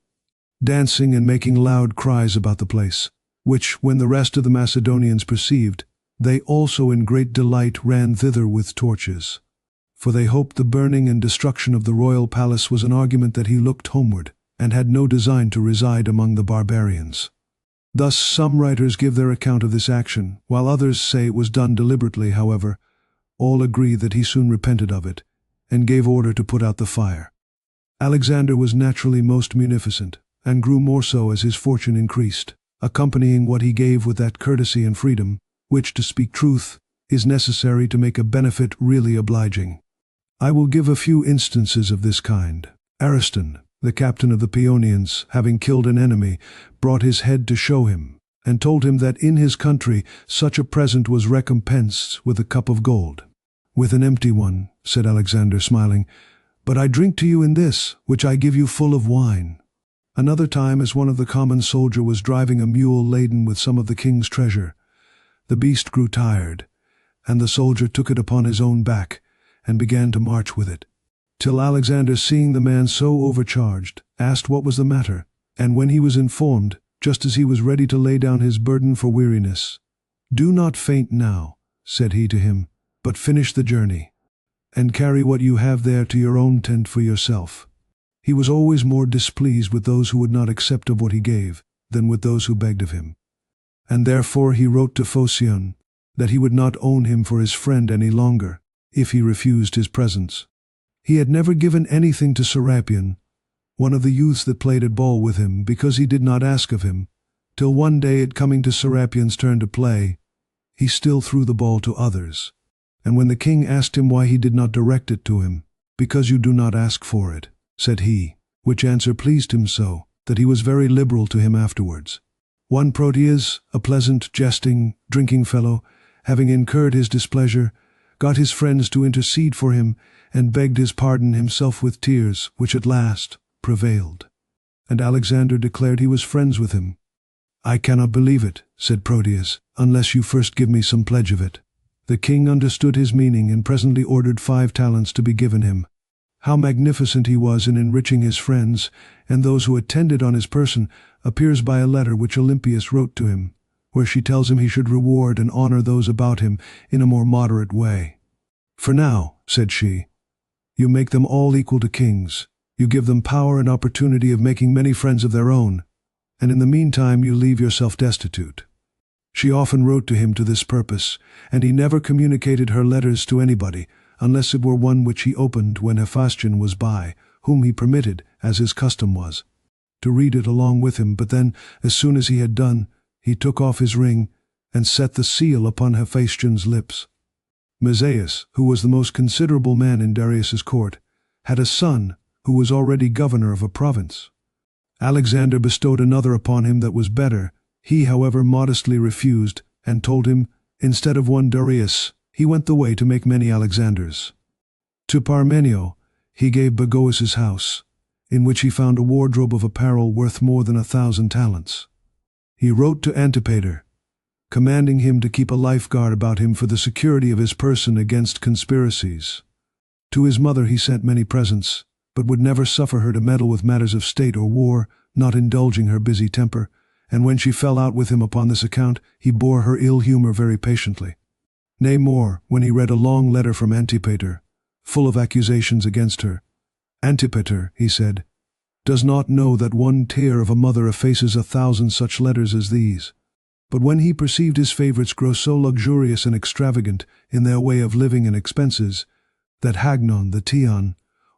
dancing and making loud cries about the place, which, when the rest of the Macedonians perceived, they also in great delight ran thither with torches. For they hoped the burning and destruction of the royal palace was an argument that he looked homeward, and had no design to reside among the barbarians. Thus some writers give their account of this action, while others say it was done deliberately. However, all agree that he soon repented of it, and gave order to put out the fire. Alexander was naturally most munificent, and grew more so as his fortune increased, accompanying what he gave with that courtesy and freedom, which, to speak truth, is necessary to make a benefit really obliging. I will give a few instances of this kind. Aristotle, the captain of the Paeonians, having killed an enemy, brought his head to show him, and told him that in his country such a present was recompensed with a cup of gold. With an empty one, said Alexander, smiling, but I drink to you in this, which I give you full of wine. Another time, as one of the common soldier was driving a mule laden with some of the king's treasure, the beast grew tired, and the soldier took it upon his own back, and began to march with it, till Alexander, seeing the man so overcharged, asked what was the matter, and when he was informed, just as he was ready to lay down his burden for weariness, "Do not faint now," said he to him, "but finish the journey, and carry what you have there to your own tent for yourself." He was always more displeased with those who would not accept of what he gave, than with those who begged of him. And therefore he wrote to Hephaestion that he would not own him for his friend any longer, if he refused his presents. He had never given anything to Serapion, one of the youths that played at ball with him, because he did not ask of him, till one day it coming to Serapion's turn to play, he still threw the ball to others. And when the king asked him why he did not direct it to him, "Because you do not ask for it," said he, which answer pleased him so, that he was very liberal to him afterwards. One Proteus, a pleasant, jesting, drinking fellow, having incurred his displeasure, got his friends to intercede for him, and begged his pardon himself with tears, which at last prevailed. And Alexander declared he was friends with him. "I cannot believe it," said Proteus, "unless you first give me some pledge of it." The king understood his meaning, and presently ordered 5 talents to be given him. How magnificent he was in enriching his friends, and those who attended on his person, appears by a letter which Olympias wrote to him, where she tells him he should reward and honor those about him in a more moderate way. "For now," said she, "you make them all equal to kings, you give them power and opportunity of making many friends of their own, and in the meantime you leave yourself destitute." She often wrote to him to this purpose, and he never communicated her letters to anybody, unless it were one which he opened when Hephaestion was by, whom he permitted, as his custom was, to read it along with him. But then, as soon as he had done, he took off his ring, and set the seal upon Hephaestion's lips. Mazaeus, who was the most considerable man in Darius's court, had a son who was already governor of a province. Alexander bestowed another upon him that was better. He, however, modestly refused, and told him, instead of one Darius, he went the way to make many Alexanders. To Parmenio he gave Bagoas's house, in which he found a wardrobe of apparel worth more than 1,000 talents. He wrote to Antipater, commanding him to keep a lifeguard about him for the security of his person against conspiracies, To his mother he sent many presents, but would never suffer her to meddle with matters of state or war, not indulging her busy temper, and when she fell out with him upon this account, he bore her ill humor very patiently. Nay more, when he read a long letter from Antipater, full of accusations against her, "Antipater," he said, "does not know that one tear of a mother effaces 1,000 such letters as these." But when he perceived his favorites grow so luxurious and extravagant in their way of living and expenses, that Hagnon the Tian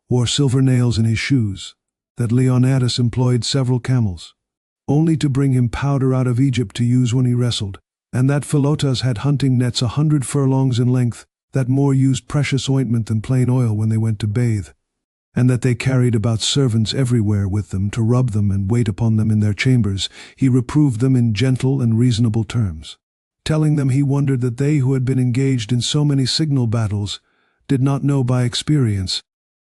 wore silver nails in his shoes, that Leonidas employed several camels, only to bring him powder out of Egypt to use when he wrestled, and that Philotas had hunting nets 100 furlongs in length, that more used precious ointment than plain oil when they went to bathe, and that they carried about servants everywhere with them to rub them and wait upon them in their chambers, he reproved them in gentle and reasonable terms, telling them he wondered that they who had been engaged in so many signal battles did not know by experience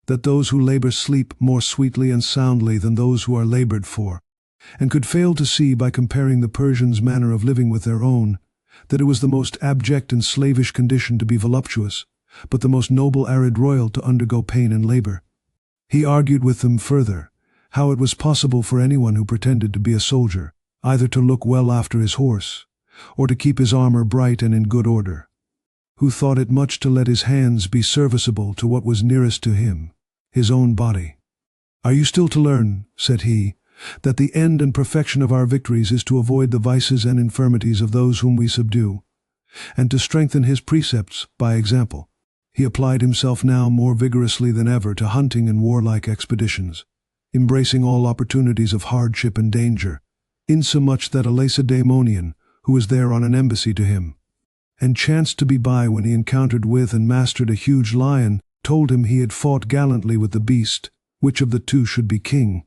that those who labor sleep more sweetly and soundly than those who are labored for, and could fail to see by comparing the Persians' manner of living with their own, that it was the most abject and slavish condition to be voluptuous, but the most noble arid royal to undergo pain and labor. He argued with them further how it was possible for anyone who pretended to be a soldier either to look well after his horse, or to keep his armor bright and in good order, who thought it much to let his hands be serviceable to what was nearest to him, his own body. "Are you still to learn," said he, "that the end and perfection of our victories is to avoid the vices and infirmities of those whom we subdue, and to strengthen his precepts by example?" He applied himself now more vigorously than ever to hunting and warlike expeditions, embracing all opportunities of hardship and danger, insomuch that a Lacedaemonian, who was there on an embassy to him, and chanced to be by when he encountered with and mastered a huge lion, told him he had fought gallantly with the beast, which of the two should be king.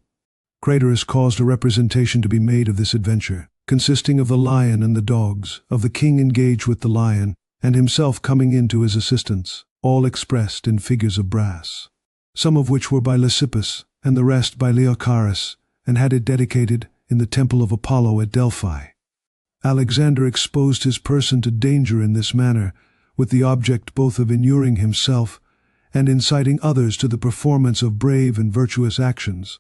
Craterus caused a representation to be made of this adventure, consisting of the lion and the dogs, of the king engaged with the lion, and himself coming in to his assistance, all expressed in figures of brass, some of which were by Lysippus, and the rest by Leocharis, and had it dedicated in the temple of Apollo at Delphi. Alexander exposed his person to danger in this manner, with the object both of inuring himself and inciting others to the performance of brave and virtuous actions.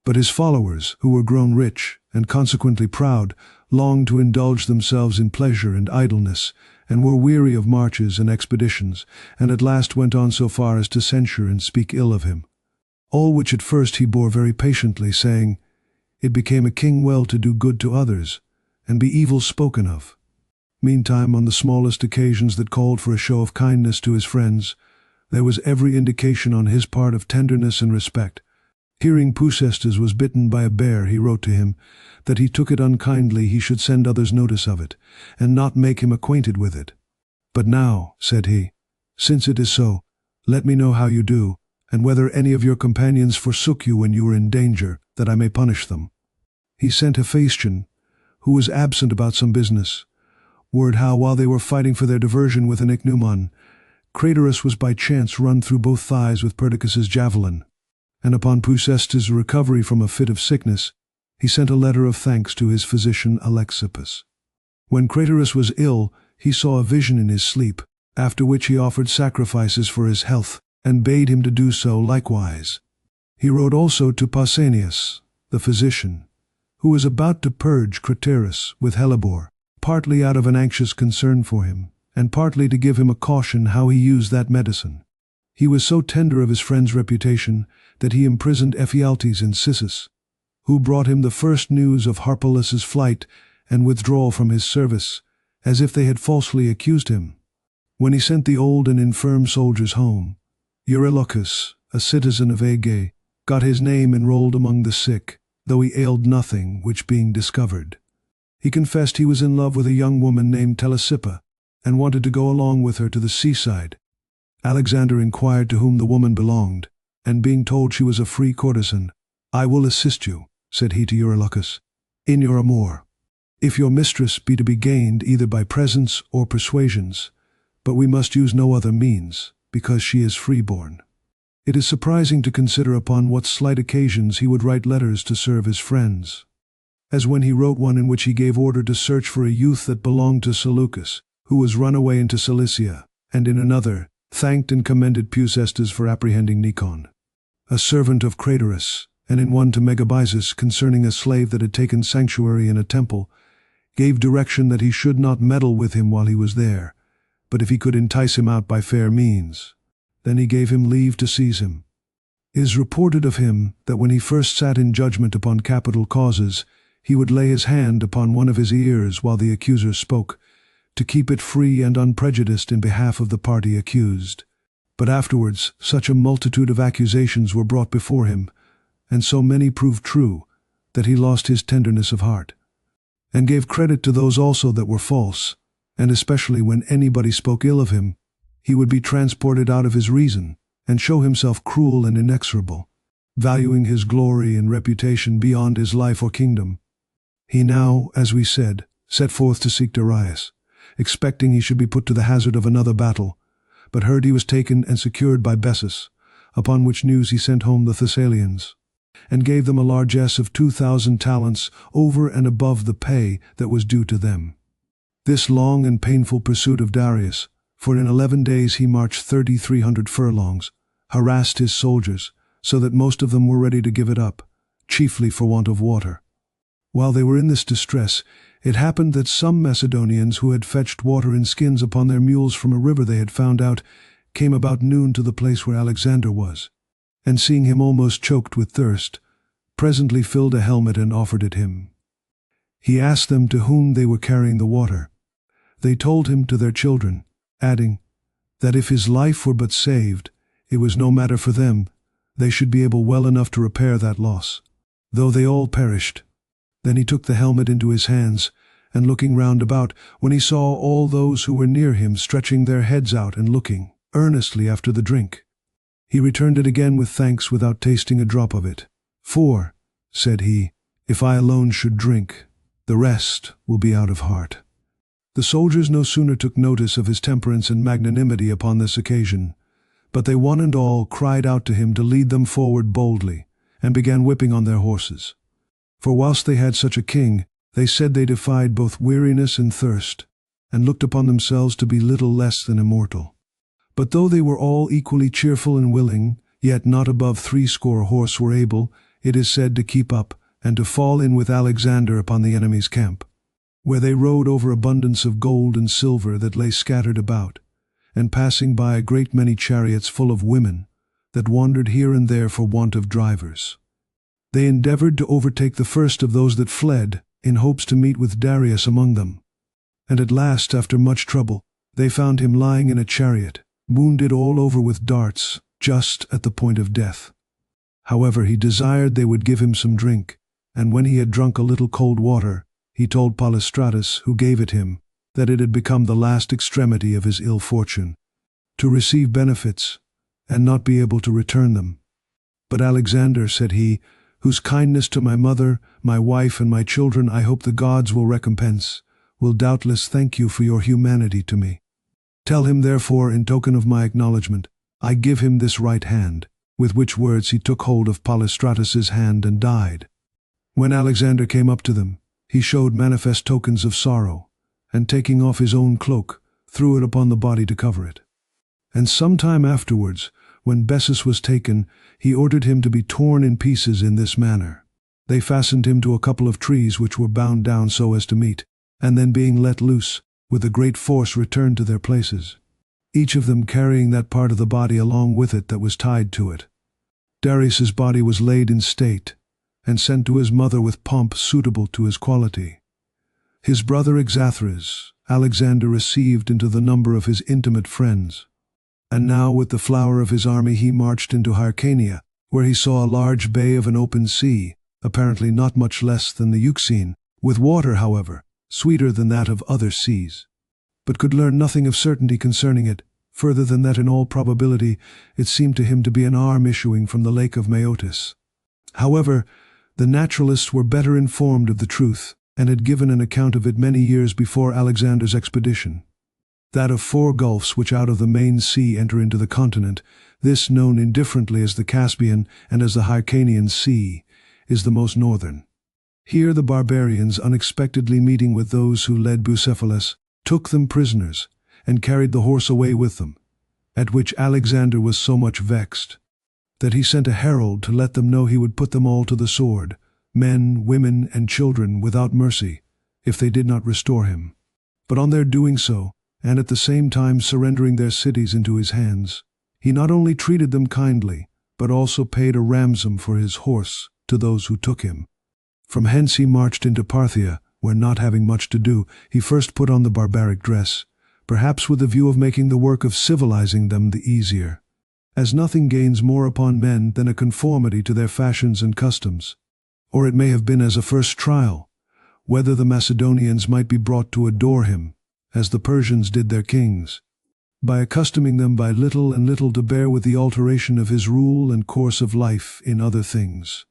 But his followers, who were grown rich, and consequently proud, longed to indulge themselves in pleasure and idleness, and were weary of marches and expeditions, and at last went on so far as to censure and speak ill of him. All which at first he bore very patiently, saying, "It became a king well to do good to others, and be evil spoken of." Meantime, on the smallest occasions that called for a show of kindness to his friends, there was every indication on his part of tenderness and respect. Hearing Pusestes was bitten by a bear, he wrote to him that he took it unkindly he should send others notice of it, and not make him acquainted with it. "But now," said he, "since it is so, let me know how you do, and whether any of your companions forsook you when you were in danger, that I may punish them." He sent Hephaestion, who was absent about some business, word how, while they were fighting for their diversion with an ichneumon, Craterus was by chance run through both thighs with Perdiccas's javelin, and upon Pusestes' recovery from a fit of sickness, he sent a letter of thanks to his physician Alexippus. When Craterus was ill, he saw a vision in his sleep, after which he offered sacrifices for his health, and bade him to do so likewise. He wrote also to Pausanias, the physician, who was about to purge Craterus with hellebore, partly out of an anxious concern for him, and partly to give him a caution how he used that medicine. He was so tender of his friend's reputation that he imprisoned Ephialtes and Cissus, who brought him the first news of Harpalus's flight and withdrawal from his service, as if they had falsely accused him. When he sent the old and infirm soldiers home, Eurylochus, a citizen of Aegae, got his name enrolled among the sick, though he ailed nothing, which being discovered, he confessed he was in love with a young woman named Telesippa, and wanted to go along with her to the seaside. Alexander inquired to whom the woman belonged, and being told she was a free courtesan, "I will assist you," said he to Eurylochus, "in your amour, if your mistress be to be gained either by presents or persuasions, but we must use no other means, because she is freeborn." It is surprising to consider upon what slight occasions he would write letters to serve his friends, as when he wrote one in which he gave order to search for a youth that belonged to Seleucus, who was run away into Cilicia, and in another, thanked and commended Pusestes for apprehending Nikon, a servant of Craterus, and in one to Megabyzus concerning a slave that had taken sanctuary in a temple, gave direction that he should not meddle with him while he was there, but if he could entice him out by fair means, then he gave him leave to seize him. It is reported of him that when he first sat in judgment upon capital causes, he would lay his hand upon one of his ears while the accuser spoke, to keep it free and unprejudiced in behalf of the party accused. But afterwards such a multitude of accusations were brought before him, and so many proved true, that he lost his tenderness of heart, and gave credit to those also that were false, and especially when anybody spoke ill of him, he would be transported out of his reason, and show himself cruel and inexorable, valuing his glory and reputation beyond his life or kingdom. He now, as we said, set forth to seek Darius, expecting he should be put to the hazard of another battle, but heard he was taken and secured by Bessus, upon which news he sent home the Thessalians, and gave them a largesse of 2,000 talents over and above the pay that was due to them. This long and painful pursuit of Darius, for in 11 days he marched 3,300 furlongs, harassed his soldiers, so that most of them were ready to give it up, chiefly for want of water. While they were in this distress, it happened that some Macedonians who had fetched water in skins upon their mules from a river they had found out, came about noon to the place where Alexander was, and seeing him almost choked with thirst, presently filled a helmet and offered it him. He asked them to whom they were carrying the water. They told him to their children, adding, that if his life were but saved, it was no matter for them, they should be able well enough to repair that loss, though they all perished. Then he took the helmet into his hands, and looking round about, when he saw all those who were near him stretching their heads out and looking earnestly after the drink, he returned it again with thanks without tasting a drop of it. For, said he, if I alone should drink, the rest will be out of heart. The soldiers no sooner took notice of his temperance and magnanimity upon this occasion, but they one and all cried out to him to lead them forward boldly, and began whipping on their horses. For whilst they had such a king, they said they defied both weariness and thirst, and looked upon themselves to be little less than immortal. But though they were all equally cheerful and willing, yet not above 80 horse were able, it is said, to keep up, and to fall in with Alexander upon the enemy's camp, where they rode over abundance of gold and silver that lay scattered about, and passing by a great many chariots full of women, that wandered here and there for want of drivers. They endeavored to overtake the first of those that fled, in hopes to meet with Darius among them. And at last, after much trouble, they found him lying in a chariot, wounded all over with darts, just at the point of death. However, he desired they would give him some drink, and when he had drunk a little cold water, he told Polystratus, who gave it him, that it had become the last extremity of his ill fortune, to receive benefits, and not be able to return them. But Alexander, said he, whose kindness to my mother, my wife, and my children I hope the gods will recompense, will doubtless thank you for your humanity to me. Tell him therefore, in token of my acknowledgment, I give him this right hand, with which words he took hold of Polystratus's hand and died. When Alexander came up to them, he showed manifest tokens of sorrow, and taking off his own cloak, threw it upon the body to cover it. And some time afterwards, when Bessus was taken, he ordered him to be torn in pieces in this manner. They fastened him to a couple of trees which were bound down so as to meet, and then being let loose, with a great force returned to their places, each of them carrying that part of the body along with it that was tied to it. Darius's body was laid in state, and sent to his mother with pomp suitable to his quality. His brother Exathres, Alexander received into the number of his intimate friends. And now with the flower of his army he marched into Hyrcania, where he saw a large bay of an open sea, apparently not much less than the Euxine, with water, however, sweeter than that of other seas, but could learn nothing of certainty concerning it, further than that in all probability it seemed to him to be an arm issuing from the lake of Maeotis. However, the naturalists were better informed of the truth, and had given an account of it many years before Alexander's expedition. That of 4 gulfs which out of the main sea enter into the continent, this known indifferently as the Caspian and as the Hyrcanian Sea, is the most northern. Here the barbarians, unexpectedly meeting with those who led Bucephalus, took them prisoners, and carried the horse away with them. at which Alexander was so much vexed, that he sent a herald to let them know he would put them all to the sword, men, women, and children, without mercy, if they did not restore him. But on their doing so, and at the same time surrendering their cities into his hands, he not only treated them kindly, but also paid a ransom for his horse to those who took him. From hence he marched into Parthia, where, not having much to do, he first put on the barbaric dress, perhaps with the view of making the work of civilizing them the easier, as nothing gains more upon men than a conformity to their fashions and customs. Or it may have been as a first trial, whether the Macedonians might be brought to adore him, as the Persians did their kings, by accustoming them by little and little to bear with the alteration of his rule and course of life in other things.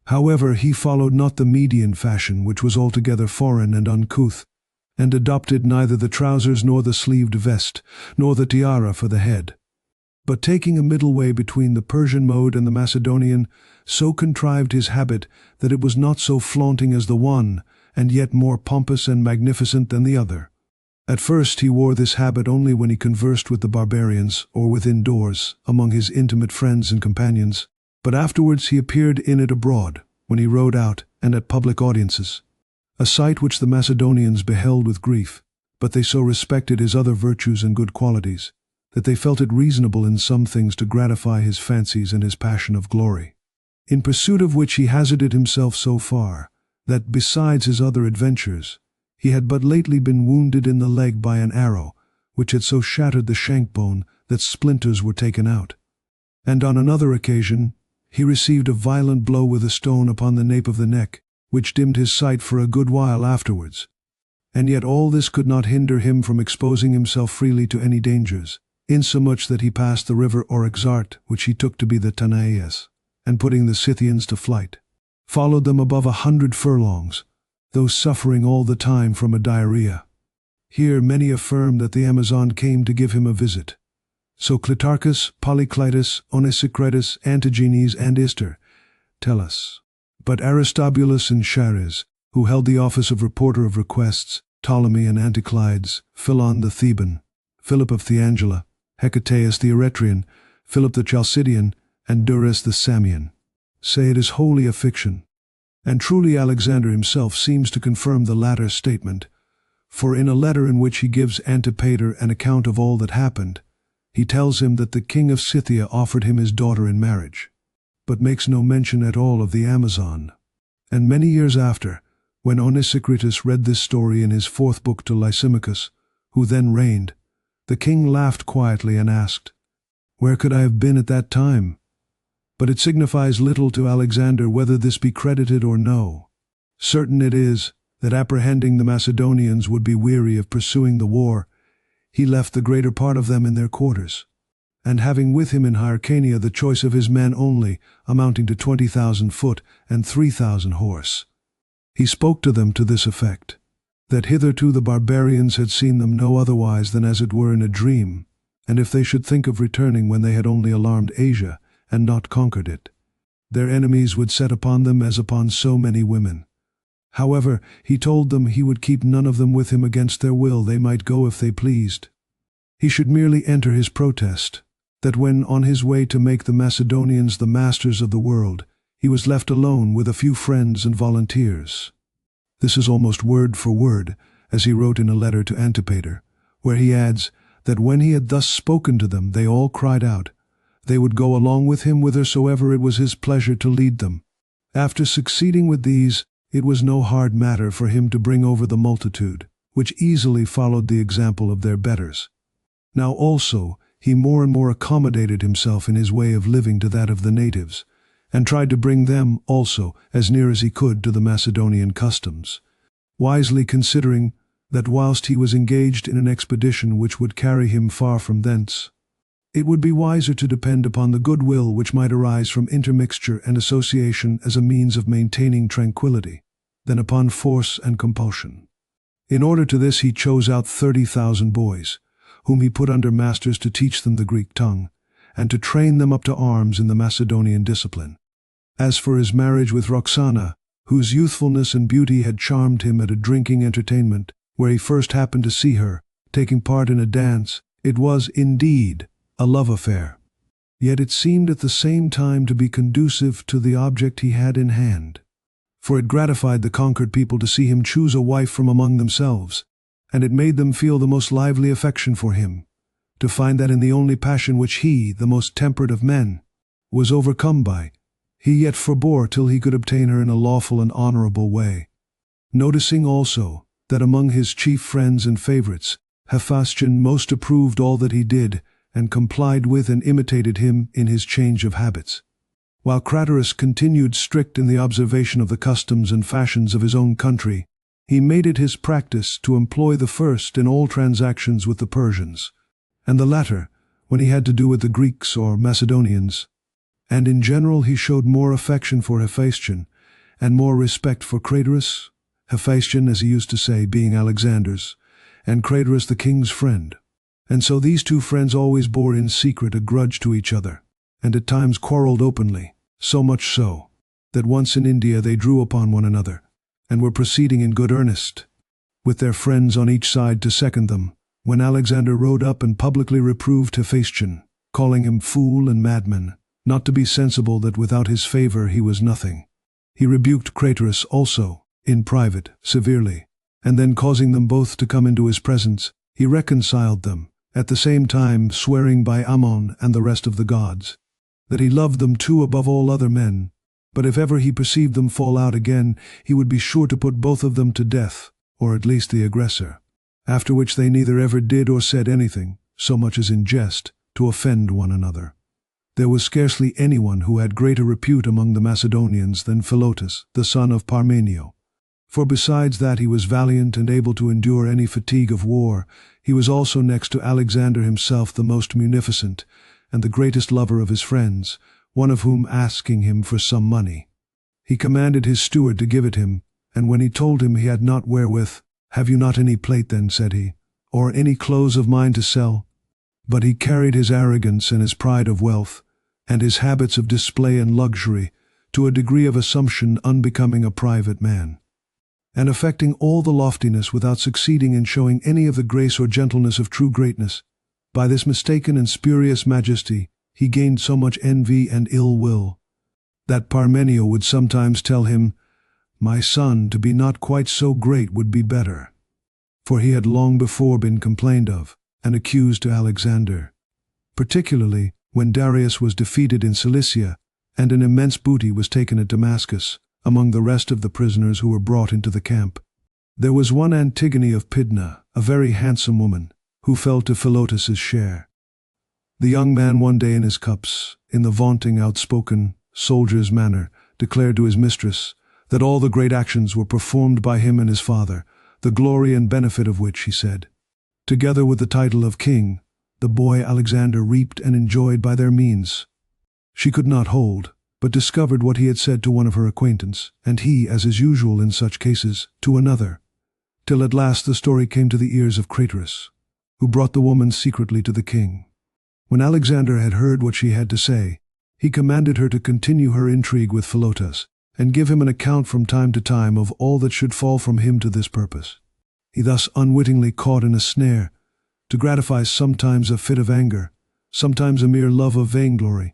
However, he followed not the Median fashion, which was altogether foreign and uncouth, and adopted neither the trousers nor the sleeved vest, nor the tiara for the head, but taking a middle way between the Persian mode and the Macedonian, so contrived his habit that it was not so flaunting as the one, and yet more pompous and magnificent than the other. At first he wore this habit only when he conversed with the barbarians, or within doors, among his intimate friends and companions, but afterwards he appeared in it abroad, when he rode out, and at public audiences, a sight which the Macedonians beheld with grief, but they so respected his other virtues and good qualities, that they felt it reasonable in some things to gratify his fancies and his passion of glory, in pursuit of which he hazarded himself so far, that, besides his other adventures, he had but lately been wounded in the leg by an arrow, which had so shattered the shank bone that splinters were taken out. And on another occasion he received a violent blow with a stone upon the nape of the neck, which dimmed his sight for a good while afterwards. And yet all this could not hinder him from exposing himself freely to any dangers, insomuch that he passed the river Oryxarte, which he took to be the Tanais, and putting the Scythians to flight, followed them above 100 furlongs, though suffering all the time from a diarrhea. Here many affirm that the Amazon came to give him a visit. So Clitarchus, Polyclitus, Onesicritus, Antigenes, and Ister tell us. But Aristobulus and Chares, who held the office of reporter of requests, Ptolemy and Anticlides, Philon the Theban, Philip of Theangela, Hecataeus the Eretrian, Philip the Chalcidian, and Darius the Samian, say it is wholly a fiction. And truly Alexander himself seems to confirm the latter statement, for in a letter in which he gives Antipater an account of all that happened, he tells him that the king of Scythia offered him his daughter in marriage, but makes no mention at all of the Amazon. And many years after, when Onesicritus read this story in his 4th book to Lysimachus, who then reigned, the king laughed quietly and asked, "Where could I have been at that time?" But it signifies little to Alexander whether this be credited or no. Certain it is that, apprehending the Macedonians would be weary of pursuing the war, he left the greater part of them in their quarters, and having with him in Hyrcania the choice of his men only, amounting to 20,000 foot and 3,000 horse, he spoke to them to this effect, that hitherto the barbarians had seen them no otherwise than as it were in a dream, and if they should think of returning when they had only alarmed Asia, and not conquered it, their enemies would set upon them as upon so many women. However, he told them he would keep none of them with him against their will. They might go if they pleased. He should merely enter his protest, that when on his way to make the Macedonians the masters of the world, he was left alone with a few friends and volunteers. This is almost word for word, as he wrote in a letter to Antipater, where he adds that when he had thus spoken to them, they all cried out, they would go along with him whithersoever it was his pleasure to lead them. After succeeding with these, it was no hard matter for him to bring over the multitude, which easily followed the example of their betters. Now also he more and more accommodated himself in his way of living to that of the natives, and tried to bring them also as near as he could to the Macedonian customs, wisely considering that whilst he was engaged in an expedition which would carry him far from thence, it would be wiser to depend upon the goodwill which might arise from intermixture and association as a means of maintaining tranquillity, than upon force and compulsion. In order to this he chose out 30,000 boys, whom he put under masters to teach them the Greek tongue, and to train them up to arms in the Macedonian discipline. As for his marriage with Roxana, whose youthfulness and beauty had charmed him at a drinking entertainment, where he first happened to see her, taking part in a dance, It was, indeed, a love affair. Yet it seemed at the same time to be conducive to the object he had in hand. For it gratified the conquered people to see him choose a wife from among themselves, and it made them feel the most lively affection for him, to find that in the only passion which he, the most temperate of men, was overcome by, he yet forbore till he could obtain her in a lawful and honorable way. Noticing also that among his chief friends and favorites, Hephaestion most approved all that he did, and complied with and imitated him in his change of habits, while Craterus continued strict in the observation of the customs and fashions of his own country. He made it his practice to employ the first in all transactions with the Persians, and the latter when he had to do with the Greeks or Macedonians. And in general he showed more affection for Hephaestion, and more respect for Craterus, Hephaestion, as he used to say, being Alexander's, and Craterus the king's friend. And so these two friends always bore in secret a grudge to each other, and at times quarrelled openly, so much so, that once in India they drew upon one another, and were proceeding in good earnest, with their friends on each side to second them, when Alexander rode up and publicly reproved Hephaestion, calling him fool and madman, not to be sensible that without his favor he was nothing. He rebuked Craterus also, in private, severely, and then causing them both to come into his presence, he reconciled them, at the same time swearing by Ammon and the rest of the gods, that he loved them too above all other men, but if ever he perceived them fall out again, he would be sure to put both of them to death, or at least the aggressor, after which they neither ever did or said anything, so much as in jest, to offend one another. There was scarcely anyone who had greater repute among the Macedonians than Philotas, the son of Parmenio. For besides that he was valiant and able to endure any fatigue of war, he was also next to Alexander himself the most munificent, and the greatest lover of his friends, one of whom asking him for some money, he commanded his steward to give it him, and when he told him he had not wherewith, "Have you not any plate then," said he, "or any clothes of mine to sell?" But he carried his arrogance and his pride of wealth, and his habits of display and luxury, to a degree of assumption unbecoming a private man, and affecting all the loftiness without succeeding in showing any of the grace or gentleness of true greatness. By this mistaken and spurious majesty he gained so much envy and ill will, that Parmenio would sometimes tell him, "My son, to be not quite so great would be better," for he had long before been complained of and accused to Alexander, particularly when Darius was defeated in Cilicia, and an immense booty was taken at Damascus, among the rest of the prisoners who were brought into the camp. There was one Antigone of Pydna, a very handsome woman, who fell to Philotas's share. The young man one day in his cups, in the vaunting, outspoken, soldier's manner, declared to his mistress that all the great actions were performed by him and his father, the glory and benefit of which, he said, together with the title of king, the boy Alexander reaped and enjoyed by their means. She could not hold, but discovered what he had said to one of her acquaintance, and he, as is usual in such cases, to another, till at last the story came to the ears of Craterus, who brought the woman secretly to the king. When Alexander had heard what she had to say, he commanded her to continue her intrigue with Philotas, and give him an account from time to time of all that should fall from him to this purpose. He thus unwittingly caught in a snare, to gratify sometimes a fit of anger, sometimes a mere love of vainglory,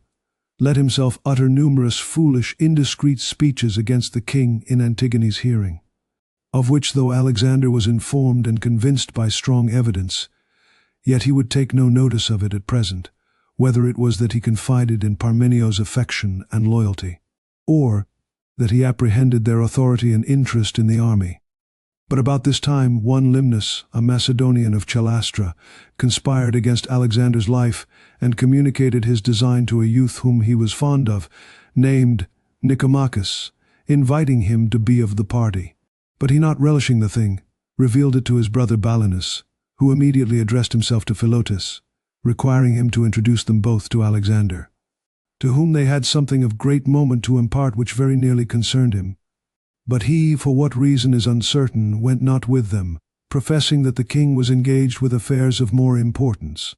let himself utter numerous foolish, indiscreet speeches against the king in Antigone's hearing, of which though Alexander was informed and convinced by strong evidence, yet he would take no notice of it at present, whether it was that he confided in Parmenio's affection and loyalty, or that he apprehended their authority and interest in the army. But about this time one Limnus, a Macedonian of Chalastra, conspired against Alexander's life, and communicated his design to a youth whom he was fond of, named Nicomachus, inviting him to be of the party. But he, not relishing the thing, revealed it to his brother Balinus, who immediately addressed himself to Philotas, requiring him to introduce them both to Alexander, to whom they had something of great moment to impart which very nearly concerned him. But he, for what reason is uncertain, went not with them, professing that the king was engaged with affairs of more importance.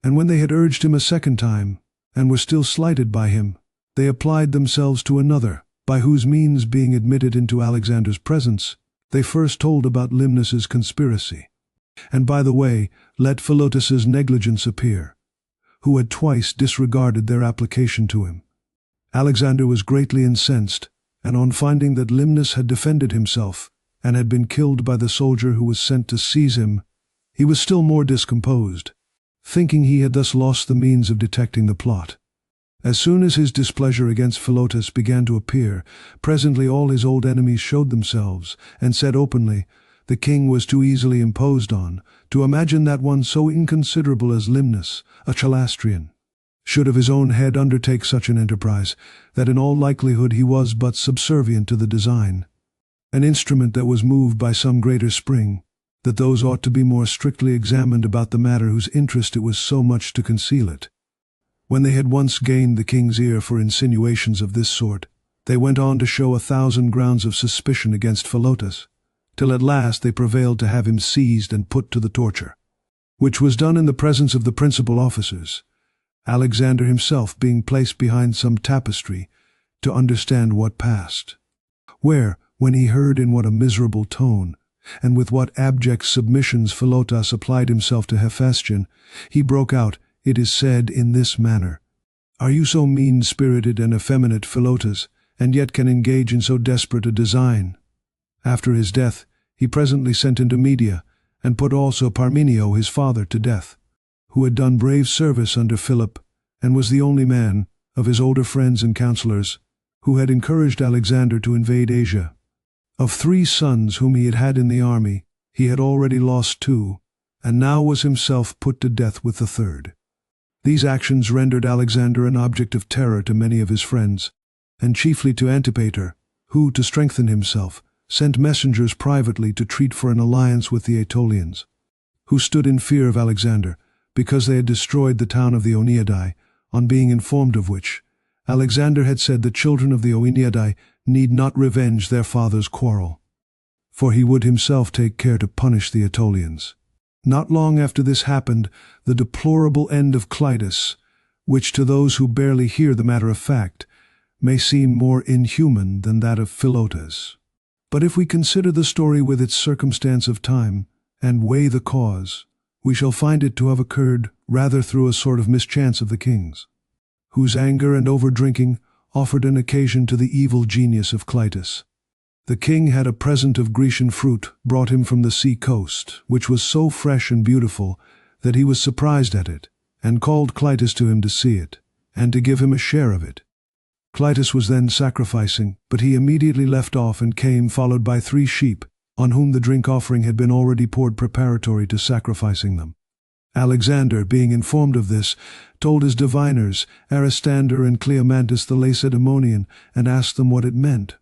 And when they had urged him a second time, and were still slighted by him, they applied themselves to another, by whose means, being admitted into Alexander's presence, they first told about Limnus's conspiracy. And by the way, let Philotas's negligence appear, who had twice disregarded their application to him. Alexander was greatly incensed, and on finding that Limnus had defended himself, and had been killed by the soldier who was sent to seize him, he was still more discomposed, thinking he had thus lost the means of detecting the plot. As soon as his displeasure against Philotas began to appear, presently all his old enemies showed themselves, and said openly, the king was too easily imposed on, to imagine that one so inconsiderable as Limnus, a Chalastrian, should of his own head undertake such an enterprise, that in all likelihood he was but subservient to the design, an instrument that was moved by some greater spring, that those ought to be more strictly examined about the matter whose interest it was so much to conceal it. When they had once gained the king's ear for insinuations of this sort, they went on to show 1,000 grounds of suspicion against Philotas, till at last they prevailed to have him seized and put to the torture, which was done in the presence of the principal officers, Alexander himself being placed behind some tapestry to understand what passed, where, when he heard in what a miserable tone, and with what abject submissions Philotas applied himself to Hephaestion, he broke out, it is said, in this manner, Are you so mean-spirited and effeminate, Philotas, and yet can engage in so desperate a design? After his death, he presently sent into Media, and put also Parmenio his father to death, who had done brave service under Philip, and was the only man, of his older friends and counselors, who had encouraged Alexander to invade Asia. Of 3 sons whom he had had in the army, he had already lost 2, and now was himself put to death with the 3rd. These actions rendered Alexander an object of terror to many of his friends, and chiefly to Antipater, who, to strengthen himself, sent messengers privately to treat for an alliance with the Aetolians, who stood in fear of Alexander, because they had destroyed the town of the Oneadae, on being informed of which, Alexander had said the children of the Oneadae need not revenge their father's quarrel, for he would himself take care to punish the Aetolians. Not long after this happened, the deplorable end of Clitus, which to those who barely hear the matter of fact, may seem more inhuman than that of Philotas. But if we consider the story with its circumstance of time, and weigh the cause, we shall find it to have occurred rather through a sort of mischance of the king's, whose anger and over-drinking offered an occasion to the evil genius of Clitus. The king had a present of Grecian fruit brought him from the sea coast, which was so fresh and beautiful that he was surprised at it, and called Clitus to him to see it, and to give him a share of it. Clitus was then sacrificing, but he immediately left off and came followed by 3 sheep, on whom the drink offering had been already poured preparatory to sacrificing them. Alexander, being informed of this, told his diviners, Aristander and Cleomantus the Lacedaemonian, and asked them what it meant.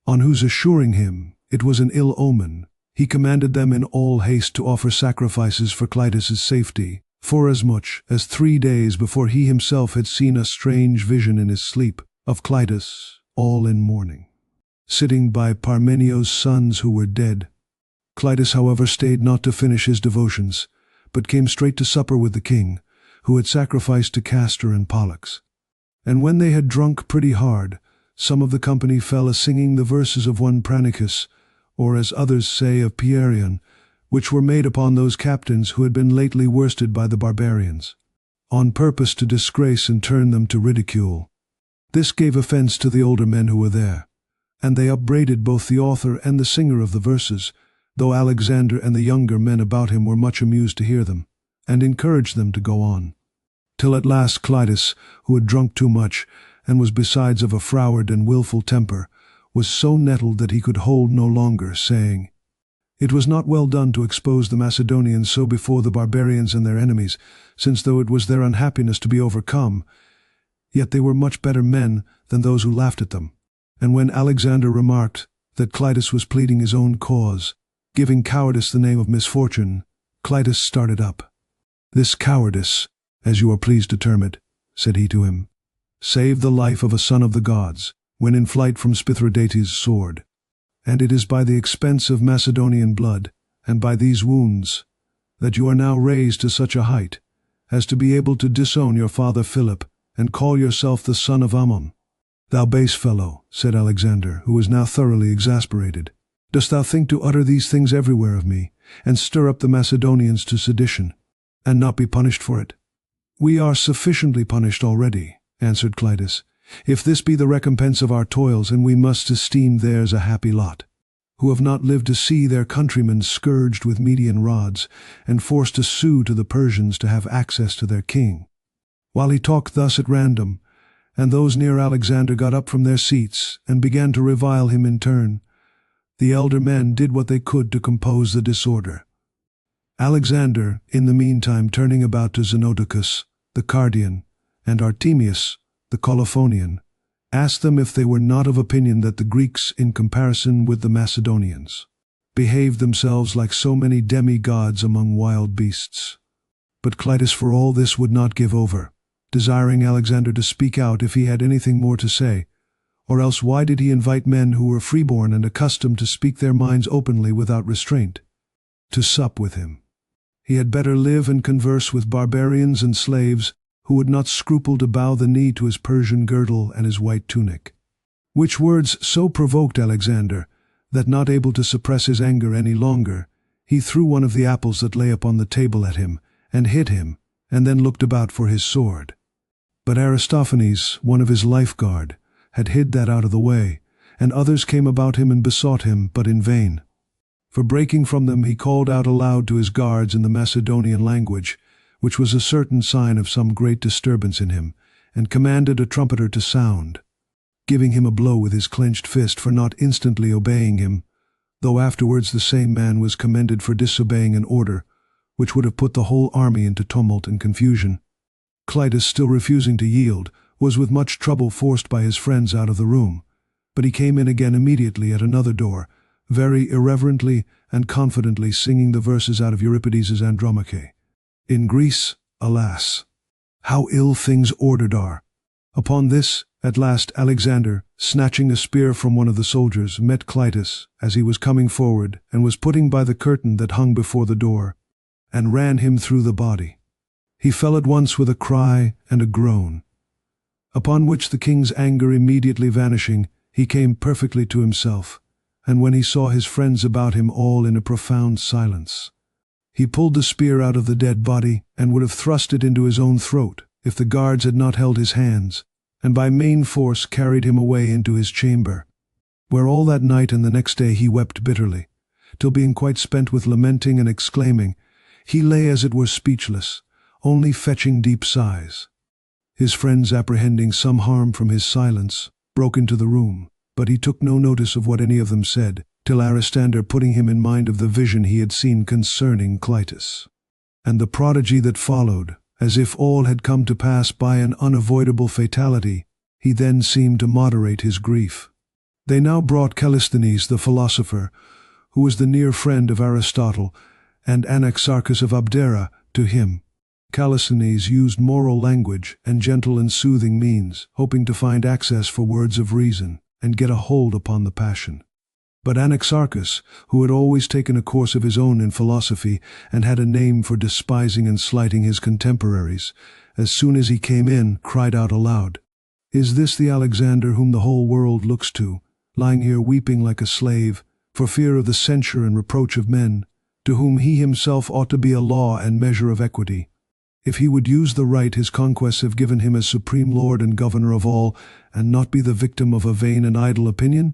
On whose assuring him it was an ill omen, he commanded them in all haste to offer sacrifices for Clitus's safety, forasmuch as 3 days before he himself had seen a strange vision in his sleep of Clitus, all in mourning, sitting by Parmenio's sons who were dead. Clitus, however, stayed not to finish his devotions, but came straight to supper with the king, who had sacrificed to Castor and Pollux. And when they had drunk pretty hard, some of the company fell a-singing the verses of one Granicus, or as others say of Pierion, which were made upon those captains who had been lately worsted by the barbarians, on purpose to disgrace and turn them to ridicule. This gave offense to the older men who were there, and they upbraided both the author and the singer of the verses, though Alexander and the younger men about him were much amused to hear them, and encouraged them to go on. Till at last Clitus, who had drunk too much, and was besides of a froward and wilful temper, was so nettled that he could hold no longer, saying, It was not well done to expose the Macedonians so before the barbarians and their enemies, since though it was their unhappiness to be overcome, yet they were much better men than those who laughed at them. And when Alexander remarked that Clitus was pleading his own cause, giving cowardice the name of misfortune, Clitus started up. This cowardice, as you are pleased to term it, said he to him, saved the life of a son of the gods, when in flight from Spithridates' sword. And it is by the expense of Macedonian blood, and by these wounds, that you are now raised to such a height, as to be able to disown your father Philip, and call yourself the son of Ammon. Thou base fellow, said Alexander, who was now thoroughly exasperated, Dost thou think to utter these things everywhere of me, and stir up the Macedonians to sedition, and not be punished for it? We are sufficiently punished already, answered Clitus, if this be the recompense of our toils, and we must esteem theirs a happy lot, who have not lived to see their countrymen scourged with Median rods, and forced to sue to the Persians to have access to their king. While he talked thus at random, and those near Alexander got up from their seats, and began to revile him in turn, the elder men did what they could to compose the disorder. Alexander, in the meantime, turning about to Xenodicus, the Cardian, and Artemius, the Colophonian, asked them if they were not of opinion that the Greeks, in comparison with the Macedonians, behaved themselves like so many demi-gods among wild beasts. But Clitus for all this would not give over, desiring Alexander to speak out if he had anything more to say, or else why did he invite men who were freeborn and accustomed to speak their minds openly without restraint, to sup with him? He had better live and converse with barbarians and slaves who would not scruple to bow the knee to his Persian girdle and his white tunic. Which words so provoked Alexander, that not able to suppress his anger any longer, he threw one of the apples that lay upon the table at him, and hit him, and then looked about for his sword. But Aristophanes, one of his life-guard, had hid that out of the way, and others came about him and besought him, but in vain. For breaking from them he called out aloud to his guards in the Macedonian language, which was a certain sign of some great disturbance in him, and commanded a trumpeter to sound, giving him a blow with his clenched fist for not instantly obeying him, though afterwards the same man was commended for disobeying an order, which would have put the whole army into tumult and confusion. Clitus, still refusing to yield, was with much trouble forced by his friends out of the room, but he came in again immediately at another door, very irreverently and confidently singing the verses out of Euripides' Andromache. In Greece, alas, how ill things ordered are. Upon this, at last Alexander, snatching a spear from one of the soldiers, met Clitus as he was coming forward, and was putting by the curtain that hung before the door, and ran him through the body. He fell at once with a cry and a groan. Upon which the king's anger immediately vanishing, he came perfectly to himself, and when he saw his friends about him all in a profound silence, he pulled the spear out of the dead body, and would have thrust it into his own throat, if the guards had not held his hands, and by main force carried him away into his chamber, where all that night and the next day he wept bitterly, till being quite spent with lamenting and exclaiming, he lay as it were speechless, only fetching deep sighs. His friends, apprehending some harm from his silence, broke into the room, but he took no notice of what any of them said, till Aristander putting him in mind of the vision he had seen concerning Clitus, and the prodigy that followed, as if all had come to pass by an unavoidable fatality, he then seemed to moderate his grief. They now brought Callisthenes the philosopher, who was the near friend of Aristotle, and Anaxarchus of Abdera, to him. Callisthenes used moral language and gentle and soothing means, hoping to find access for words of reason, and get a hold upon the passion. But Anaxarchus, who had always taken a course of his own in philosophy, and had a name for despising and slighting his contemporaries, as soon as he came in, cried out aloud, "Is this the Alexander whom the whole world looks to, lying here weeping like a slave, for fear of the censure and reproach of men, to whom he himself ought to be a law and measure of equity? If he would use the right his conquests have given him as supreme lord and governor of all, and not be the victim of a vain and idle opinion?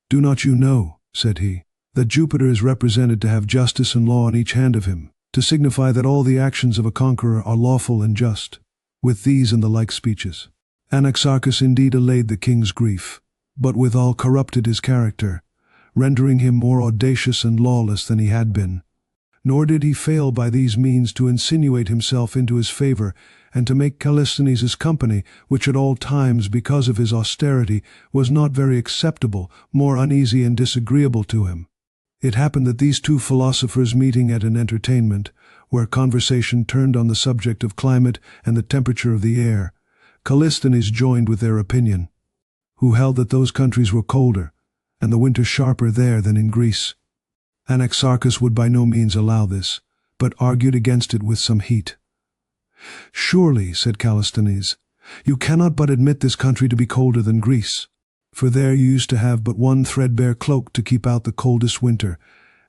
Do not you know, said he, that Jupiter is represented to have justice and law in each hand of him, to signify that all the actions of a conqueror are lawful and just? With these and the like speeches, Anaxarchus indeed allayed the king's grief, but withal corrupted his character, rendering him more audacious and lawless than he had been. Nor did he fail by these means to insinuate himself into his favor, and to make Callisthenes' company, which at all times, because of his austerity, was not very acceptable, more uneasy and disagreeable to him. It happened that these two philosophers meeting at an entertainment, where conversation turned on the subject of climate and the temperature of the air, Callisthenes joined with their opinion, who held that those countries were colder, and the winter sharper there than in Greece. Anaxarchus would by no means allow this, but argued against it with some heat. "Surely," said Callisthenes, "you cannot but admit this country to be colder than Greece. For there you used to have but one threadbare cloak to keep out the coldest winter,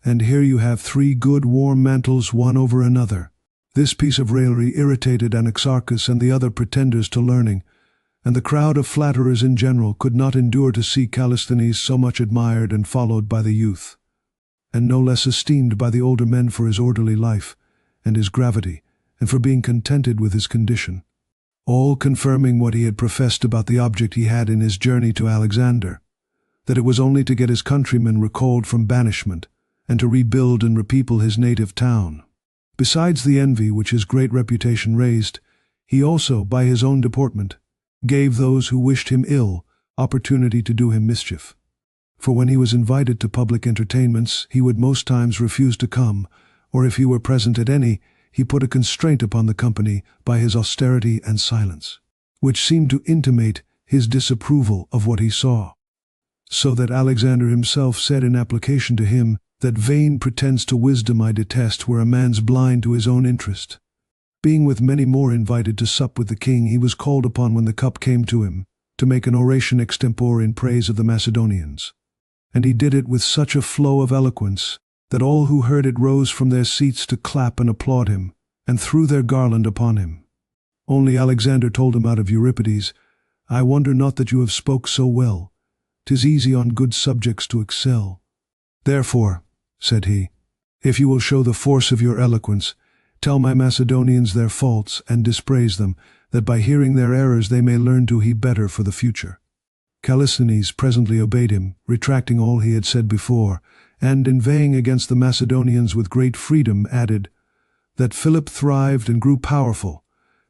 and here you have 3 good warm mantles one over another." This piece of raillery irritated Anaxarchus and the other pretenders to learning, and the crowd of flatterers in general could not endure to see Callisthenes so much admired and followed by the youth, and no less esteemed by the older men for his orderly life, and his gravity, and for being contented with his condition, all confirming what he had professed about the object he had in his journey to Alexander, that it was only to get his countrymen recalled from banishment, and to rebuild and repeople his native town. Besides the envy which his great reputation raised, he also, by his own deportment, gave those who wished him ill opportunity to do him mischief. For when he was invited to public entertainments, he would most times refuse to come, or if he were present at any, he put a constraint upon the company by his austerity and silence, which seemed to intimate his disapproval of what he saw. So that Alexander himself said in application to him, "That vain pretence to wisdom I detest, where a man's blind to his own interest." Being with many more invited to sup with the king, he was called upon when the cup came to him, to make an oration extempore in praise of the Macedonians. And he did it with such a flow of eloquence, that all who heard it rose from their seats to clap and applaud him, and threw their garland upon him. Only Alexander told him out of Euripides, "I wonder not that you have spoke so well. 'Tis easy on good subjects to excel. Therefore," said he, "if you will show the force of your eloquence, tell my Macedonians their faults, and dispraise them, that by hearing their errors they may learn to heed better for the future." Callisthenes presently obeyed him, retracting all he had said before, and, inveighing against the Macedonians with great freedom, added, "That Philip thrived and grew powerful,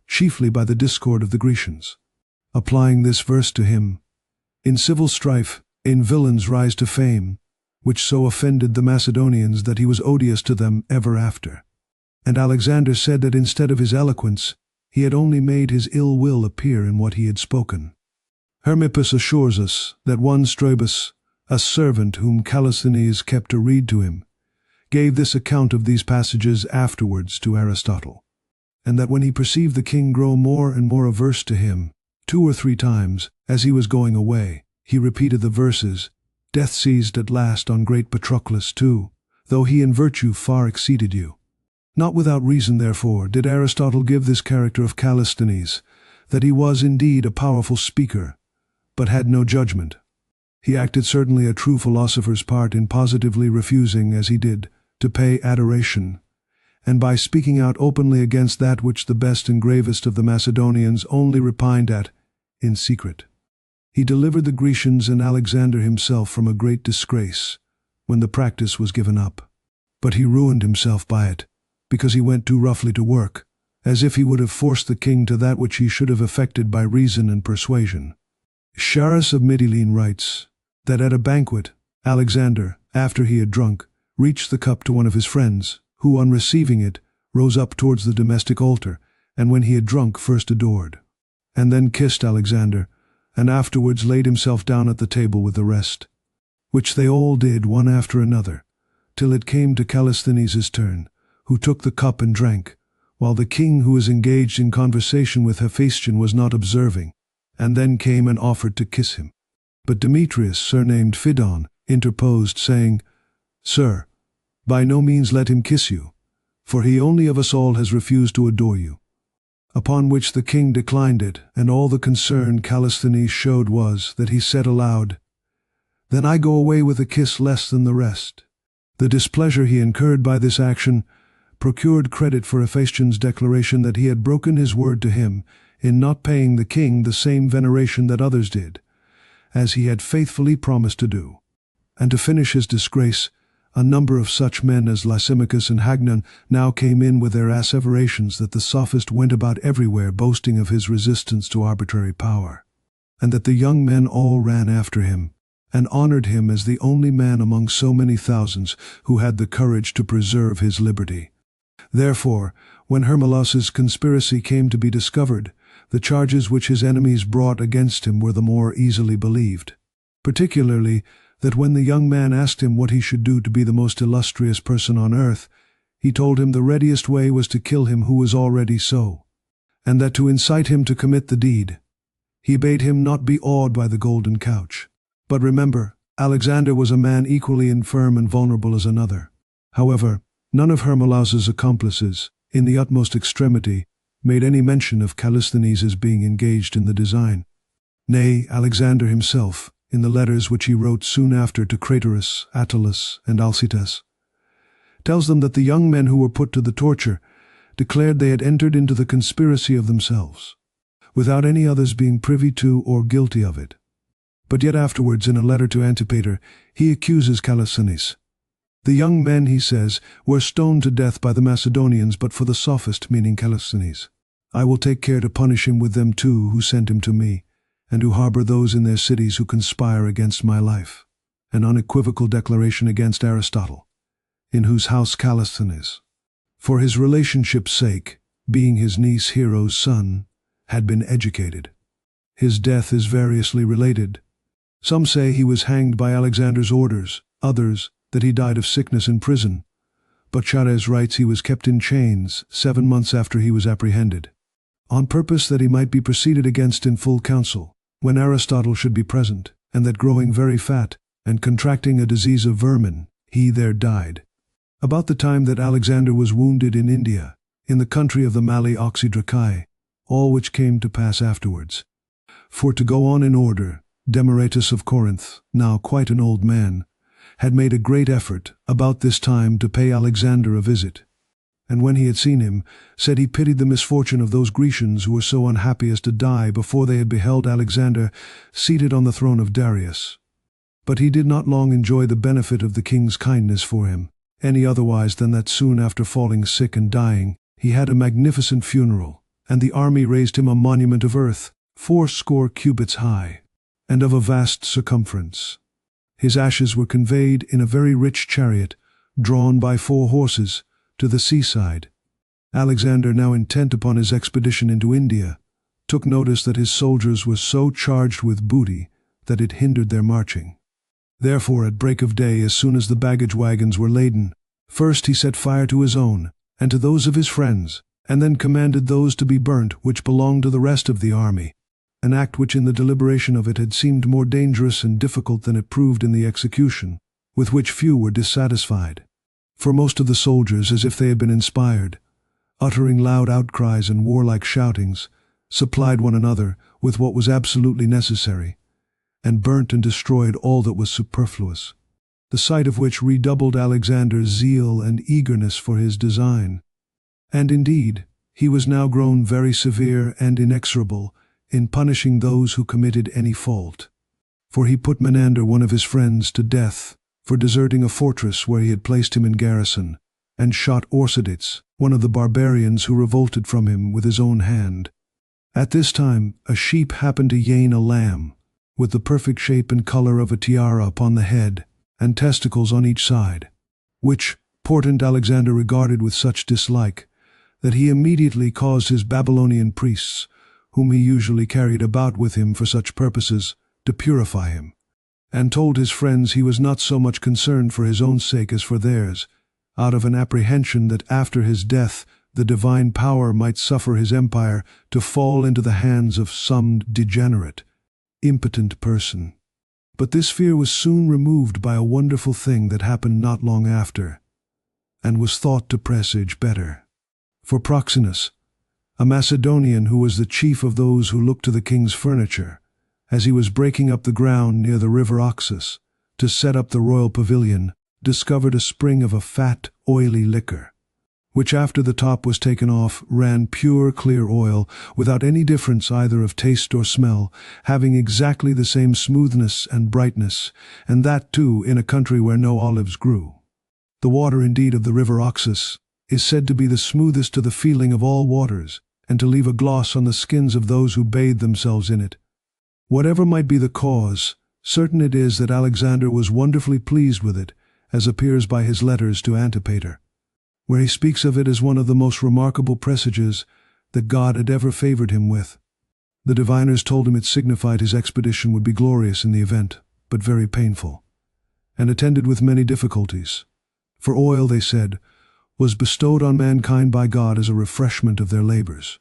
chiefly by the discord of the Grecians," applying this verse to him, "In civil strife, in villains rise to fame, which so offended the Macedonians that he was odious to them ever after." And Alexander said that instead of his eloquence, he had only made his ill will appear in what he had spoken. Hermippus assures us that one Strabus, a servant whom Callisthenes kept to read to him, gave this account of these passages afterwards to Aristotle, and that when he perceived the king grow more and more averse to him, 2 or 3 times, as he was going away, he repeated the verses, "Death seized at last on great Patroclus too, though he in virtue far exceeded you." Not without reason, therefore, did Aristotle give this character of Callisthenes, that he was indeed a powerful speaker, but had no judgment. He acted certainly a true philosopher's part in positively refusing, as he did, to pay adoration, and by speaking out openly against that which the best and gravest of the Macedonians only repined at in secret. He delivered the Grecians and Alexander himself from a great disgrace, when the practice was given up. But he ruined himself by it, because he went too roughly to work, as if he would have forced the king to that which he should have effected by reason and persuasion. Charus of Mytilene writes that at a banquet, Alexander, after he had drunk, reached the cup to one of his friends, who, on receiving it, rose up towards the domestic altar, and when he had drunk first adored, and then kissed Alexander, and afterwards laid himself down at the table with the rest, which they all did one after another, till it came to Callisthenes' turn, who took the cup and drank, while the king, who was engaged in conversation with Hephaestion, was not observing, and then came and offered to kiss him. But Demetrius, surnamed Phidon, interposed, saying, "Sir, by no means let him kiss you, for he only of us all has refused to adore you." Upon which the king declined it, and all the concern Callisthenes showed was that he said aloud, "Then I go away with a kiss less than the rest." The displeasure he incurred by this action procured credit for Hephaestion's declaration that he had broken his word to him in not paying the king the same veneration that others did, as he had faithfully promised to do. And to finish his disgrace, a number of such men as Lysimachus and Hagnon now came in with their asseverations that the sophist went about everywhere boasting of his resistance to arbitrary power, and that the young men all ran after him, and honored him as the only man among so many thousands who had the courage to preserve his liberty. Therefore, when Hermolaus's conspiracy came to be discovered, the charges which his enemies brought against him were the more easily believed, particularly that when the young man asked him what he should do to be the most illustrious person on earth, he told him the readiest way was to kill him who was already so, and that to incite him to commit the deed, he bade him not be awed by the golden couch, But remember, Alexander was a man equally infirm and vulnerable as another. However, none of Hermolaus's accomplices, in the utmost extremity, made any mention of Callisthenes being engaged in the design. Nay, Alexander himself, in the letters which he wrote soon after to Craterus, Attalus, and Alcitas, tells them that the young men who were put to the torture declared they had entered into the conspiracy of themselves, without any others being privy to or guilty of it. But yet afterwards, in a letter to Antipater, he accuses Callisthenes. The young men, he says, were stoned to death by the Macedonians but for the sophist, meaning Callisthenes. I will take care to punish him with them too who sent him to me, and who harbor those in their cities who conspire against my life. An unequivocal declaration against Aristotle, in whose house Callisthenes, for his relationship's sake, being his niece Hero's son, had been educated. His death is variously related. Some say he was hanged by Alexander's orders, others that he died of sickness in prison, but Chares writes he was kept in chains 7 months after he was apprehended, on purpose that he might be proceeded against in full council, when Aristotle should be present, and that growing very fat, and contracting a disease of vermin, he there died. About the time that Alexander was wounded in India, in the country of the Mali Oxydracae, all which came to pass afterwards. For to go on in order, Demaratus of Corinth, now quite an old man, had made a great effort about this time to pay Alexander a visit, and when he had seen him, said he pitied the misfortune of those Grecians who were so unhappy as to die before they had beheld Alexander seated on the throne of Darius. But he did not long enjoy the benefit of the king's kindness for him, any otherwise than that soon after falling sick and dying, he had a magnificent funeral, and the army raised him a monument of earth, 80 cubits high, and of a vast circumference. His ashes were conveyed in a very rich chariot, drawn by 4 horses, to the seaside. Alexander, now intent upon his expedition into India, took notice that his soldiers were so charged with booty that it hindered their marching. Therefore, at break of day, as soon as the baggage wagons were laden, first he set fire to his own, and to those of his friends, and then commanded those to be burnt which belonged to the rest of the army, an act which in the deliberation of it had seemed more dangerous and difficult than it proved in the execution, with which few were dissatisfied. For most of the soldiers, as if they had been inspired, uttering loud outcries and warlike shoutings, supplied one another with what was absolutely necessary, and burnt and destroyed all that was superfluous, the sight of which redoubled Alexander's zeal and eagerness for his design. And indeed, he was now grown very severe and inexorable in punishing those who committed any fault. For he put Menander, one of his friends, to death for deserting a fortress where he had placed him in garrison, and shot Orcidates, one of the barbarians who revolted from him, with his own hand. At this time a sheep happened to yearn a lamb, with the perfect shape and color of a tiara upon the head, and testicles on each side, which portent Alexander regarded with such dislike, that he immediately caused his Babylonian priests, whom he usually carried about with him for such purposes, to purify him, and told his friends he was not so much concerned for his own sake as for theirs, out of an apprehension that after his death the divine power might suffer his empire to fall into the hands of some degenerate, impotent person. But this fear was soon removed by a wonderful thing that happened not long after, and was thought to presage better. For Proxenus, a Macedonian who was the chief of those who looked to the king's furniture, as he was breaking up the ground near the river Oxus to set up the royal pavilion, discovered a spring of a fat, oily liquor, which after the top was taken off ran pure clear oil, without any difference either of taste or smell, having exactly the same smoothness and brightness, and that too in a country where no olives grew. The water indeed of the river Oxus is said to be the smoothest to the feeling of all waters, and to leave a gloss on the skins of those who bathe themselves in it. Whatever might be the cause, certain it is that Alexander was wonderfully pleased with it, as appears by his letters to Antipater, where he speaks of it as one of the most remarkable presages that God had ever favored him with. The diviners told him it signified his expedition would be glorious in the event, but very painful, and attended with many difficulties. For oil, they said, was bestowed on mankind by God as a refreshment of their labors.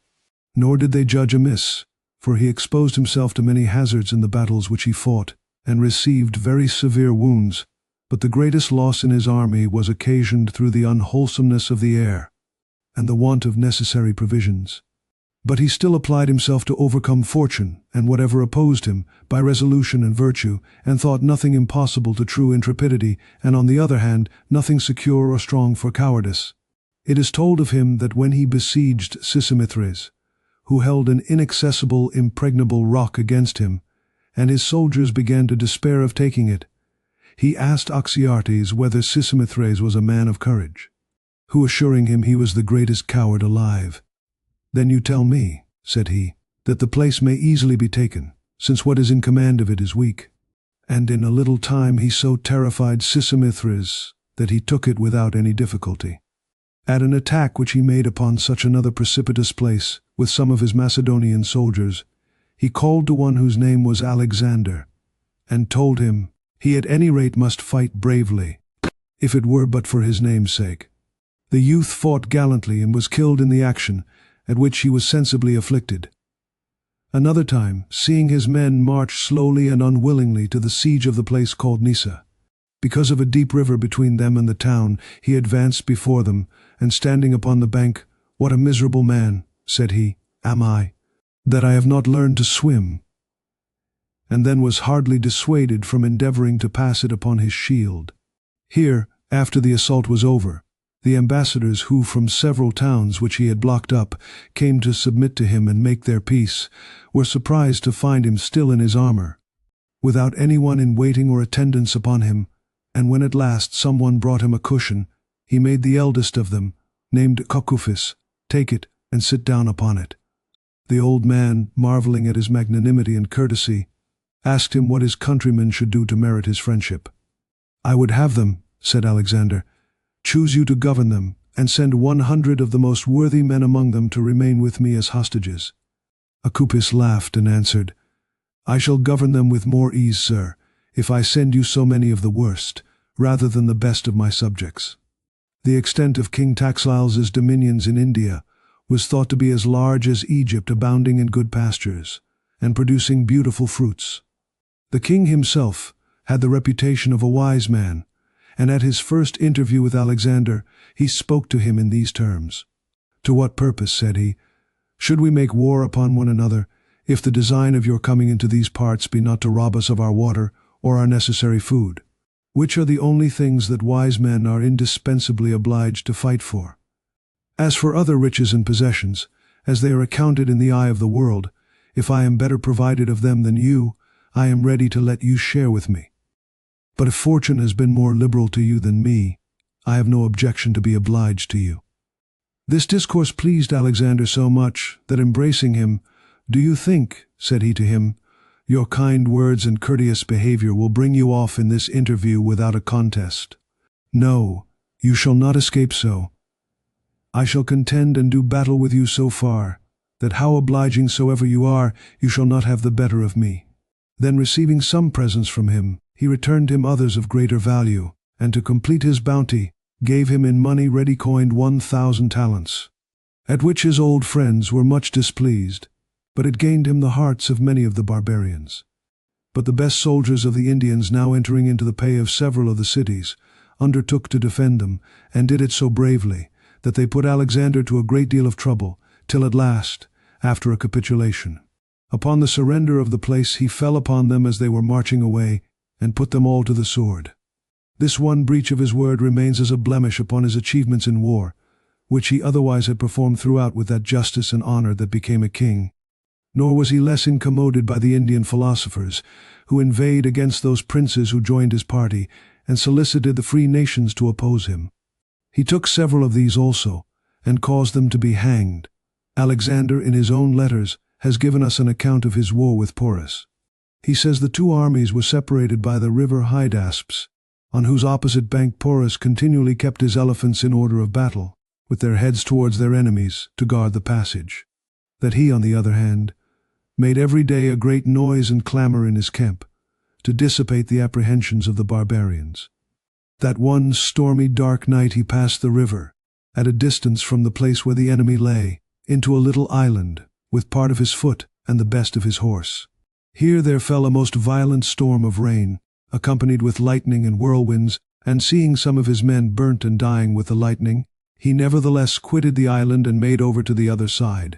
Nor did they judge amiss, for he exposed himself to many hazards in the battles which he fought, and received very severe wounds, but the greatest loss in his army was occasioned through the unwholesomeness of the air, and the want of necessary provisions. But he still applied himself to overcome fortune, and whatever opposed him, by resolution and virtue, and thought nothing impossible to true intrepidity, and on the other hand, nothing secure or strong for cowardice. It is told of him that when he besieged Sisimithres, who held an inaccessible, impregnable rock against him, and his soldiers began to despair of taking it, he asked Oxyartes whether Sisimithres was a man of courage, who assuring him he was the greatest coward alive. "Then you tell me," said he, "that the place may easily be taken, since what is in command of it is weak." And in a little time he so terrified Sisimithres that he took it without any difficulty. At an attack which he made upon such another precipitous place, with some of his Macedonian soldiers, he called to one whose name was Alexander, and told him he at any rate must fight bravely, if it were but for his name's sake. The youth fought gallantly and was killed in the action, at which he was sensibly afflicted. Another time, seeing his men march slowly and unwillingly to the siege of the place called Nisa, because of a deep river between them and the town, he advanced before them, and standing upon the bank, "What a miserable man," said he, "am I, that I have not learned to swim," and then was hardly dissuaded from endeavoring to pass it upon his shield. Here, after the assault was over, the ambassadors who from several towns which he had blocked up came to submit to him and make their peace, were surprised to find him still in his armor, without anyone in waiting or attendance upon him, and when at last someone brought him a cushion, he made the eldest of them, named Kokufis, take it and sit down upon it. The old man, marveling at his magnanimity and courtesy, asked him what his countrymen should do to merit his friendship. "I would have them," said Alexander, "choose you to govern them, and send 100 of the most worthy men among them to remain with me as hostages." Akupis laughed and answered, "I shall govern them with more ease, sir, if I send you so many of the worst, rather than the best of my subjects." The extent of King Taxiles's dominions in India was thought to be as large as Egypt, abounding in good pastures, and producing beautiful fruits. The king himself had the reputation of a wise man, and at his first interview with Alexander, he spoke to him in these terms. "To what purpose," said he, "should we make war upon one another, if the design of your coming into these parts be not to rob us of our water or our necessary food, which are the only things that wise men are indispensably obliged to fight for? As for other riches and possessions, as they are accounted in the eye of the world, if I am better provided of them than you, I am ready to let you share with me. But if fortune has been more liberal to you than me, I have no objection to be obliged to you." This discourse pleased Alexander so much that, embracing him, "Do you think," said he to him, "your kind words and courteous behavior will bring you off in this interview without a contest? No, you shall not escape so. I shall contend and do battle with you so far, that how obliging soever you are, you shall not have the better of me." Then receiving some presents from him, he returned him others of greater value, and to complete his bounty, gave him in money ready coined 1,000 talents, at which his old friends were much displeased, but it gained him the hearts of many of the barbarians. But the best soldiers of the Indians, now entering into the pay of several of the cities, undertook to defend them, and did it so bravely, that they put Alexander to a great deal of trouble, till at last, after a capitulation, upon the surrender of the place, he fell upon them as they were marching away, and put them all to the sword. This one breach of his word remains as a blemish upon his achievements in war, which he otherwise had performed throughout with that justice and honor that became a king. Nor was he less incommoded by the Indian philosophers, who inveighed against those princes who joined his party, and solicited the free nations to oppose him. He took several of these also, and caused them to be hanged. Alexander, in his own letters, has given us an account of his war with Porus. He says the two armies were separated by the river Hydaspes, on whose opposite bank Porus continually kept his elephants in order of battle, with their heads towards their enemies, to guard the passage. That he, on the other hand, made every day a great noise and clamor in his camp, to dissipate the apprehensions of the barbarians. That one stormy dark night he passed the river, at a distance from the place where the enemy lay, into a little island, with part of his foot and the best of his horse. Here there fell a most violent storm of rain, accompanied with lightning and whirlwinds, and seeing some of his men burnt and dying with the lightning, he nevertheless quitted the island and made over to the other side.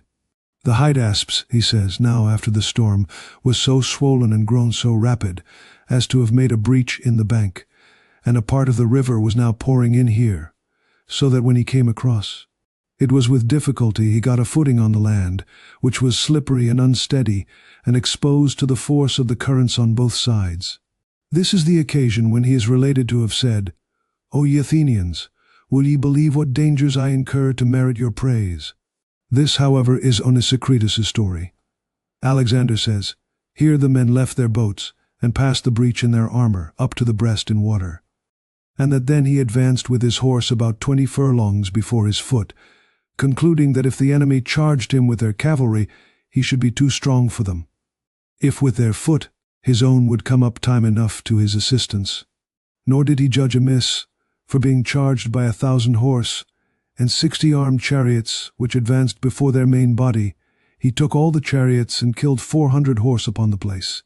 The Hydaspes, he says, now after the storm, was so swollen and grown so rapid as to have made a breach in the bank, and a part of the river was now pouring in here, so that when he came across, it was with difficulty he got a footing on the land, which was slippery and unsteady, and exposed to the force of the currents on both sides. This is the occasion when he is related to have said, O ye Athenians, will ye believe what dangers I incur to merit your praise? This, however, is Onesicratus's story. Alexander says, here the men left their boats, and passed the breach in their armor, up to the breast in water, and that then he advanced with his horse about 20 furlongs before his foot, concluding that if the enemy charged him with their cavalry, he should be too strong for them. If with their foot, his own would come up time enough to his assistance. Nor did he judge amiss, for being charged by 1,000 horse, and 60 armed chariots, which advanced before their main body, he took all the chariots and killed 400 horse upon the place.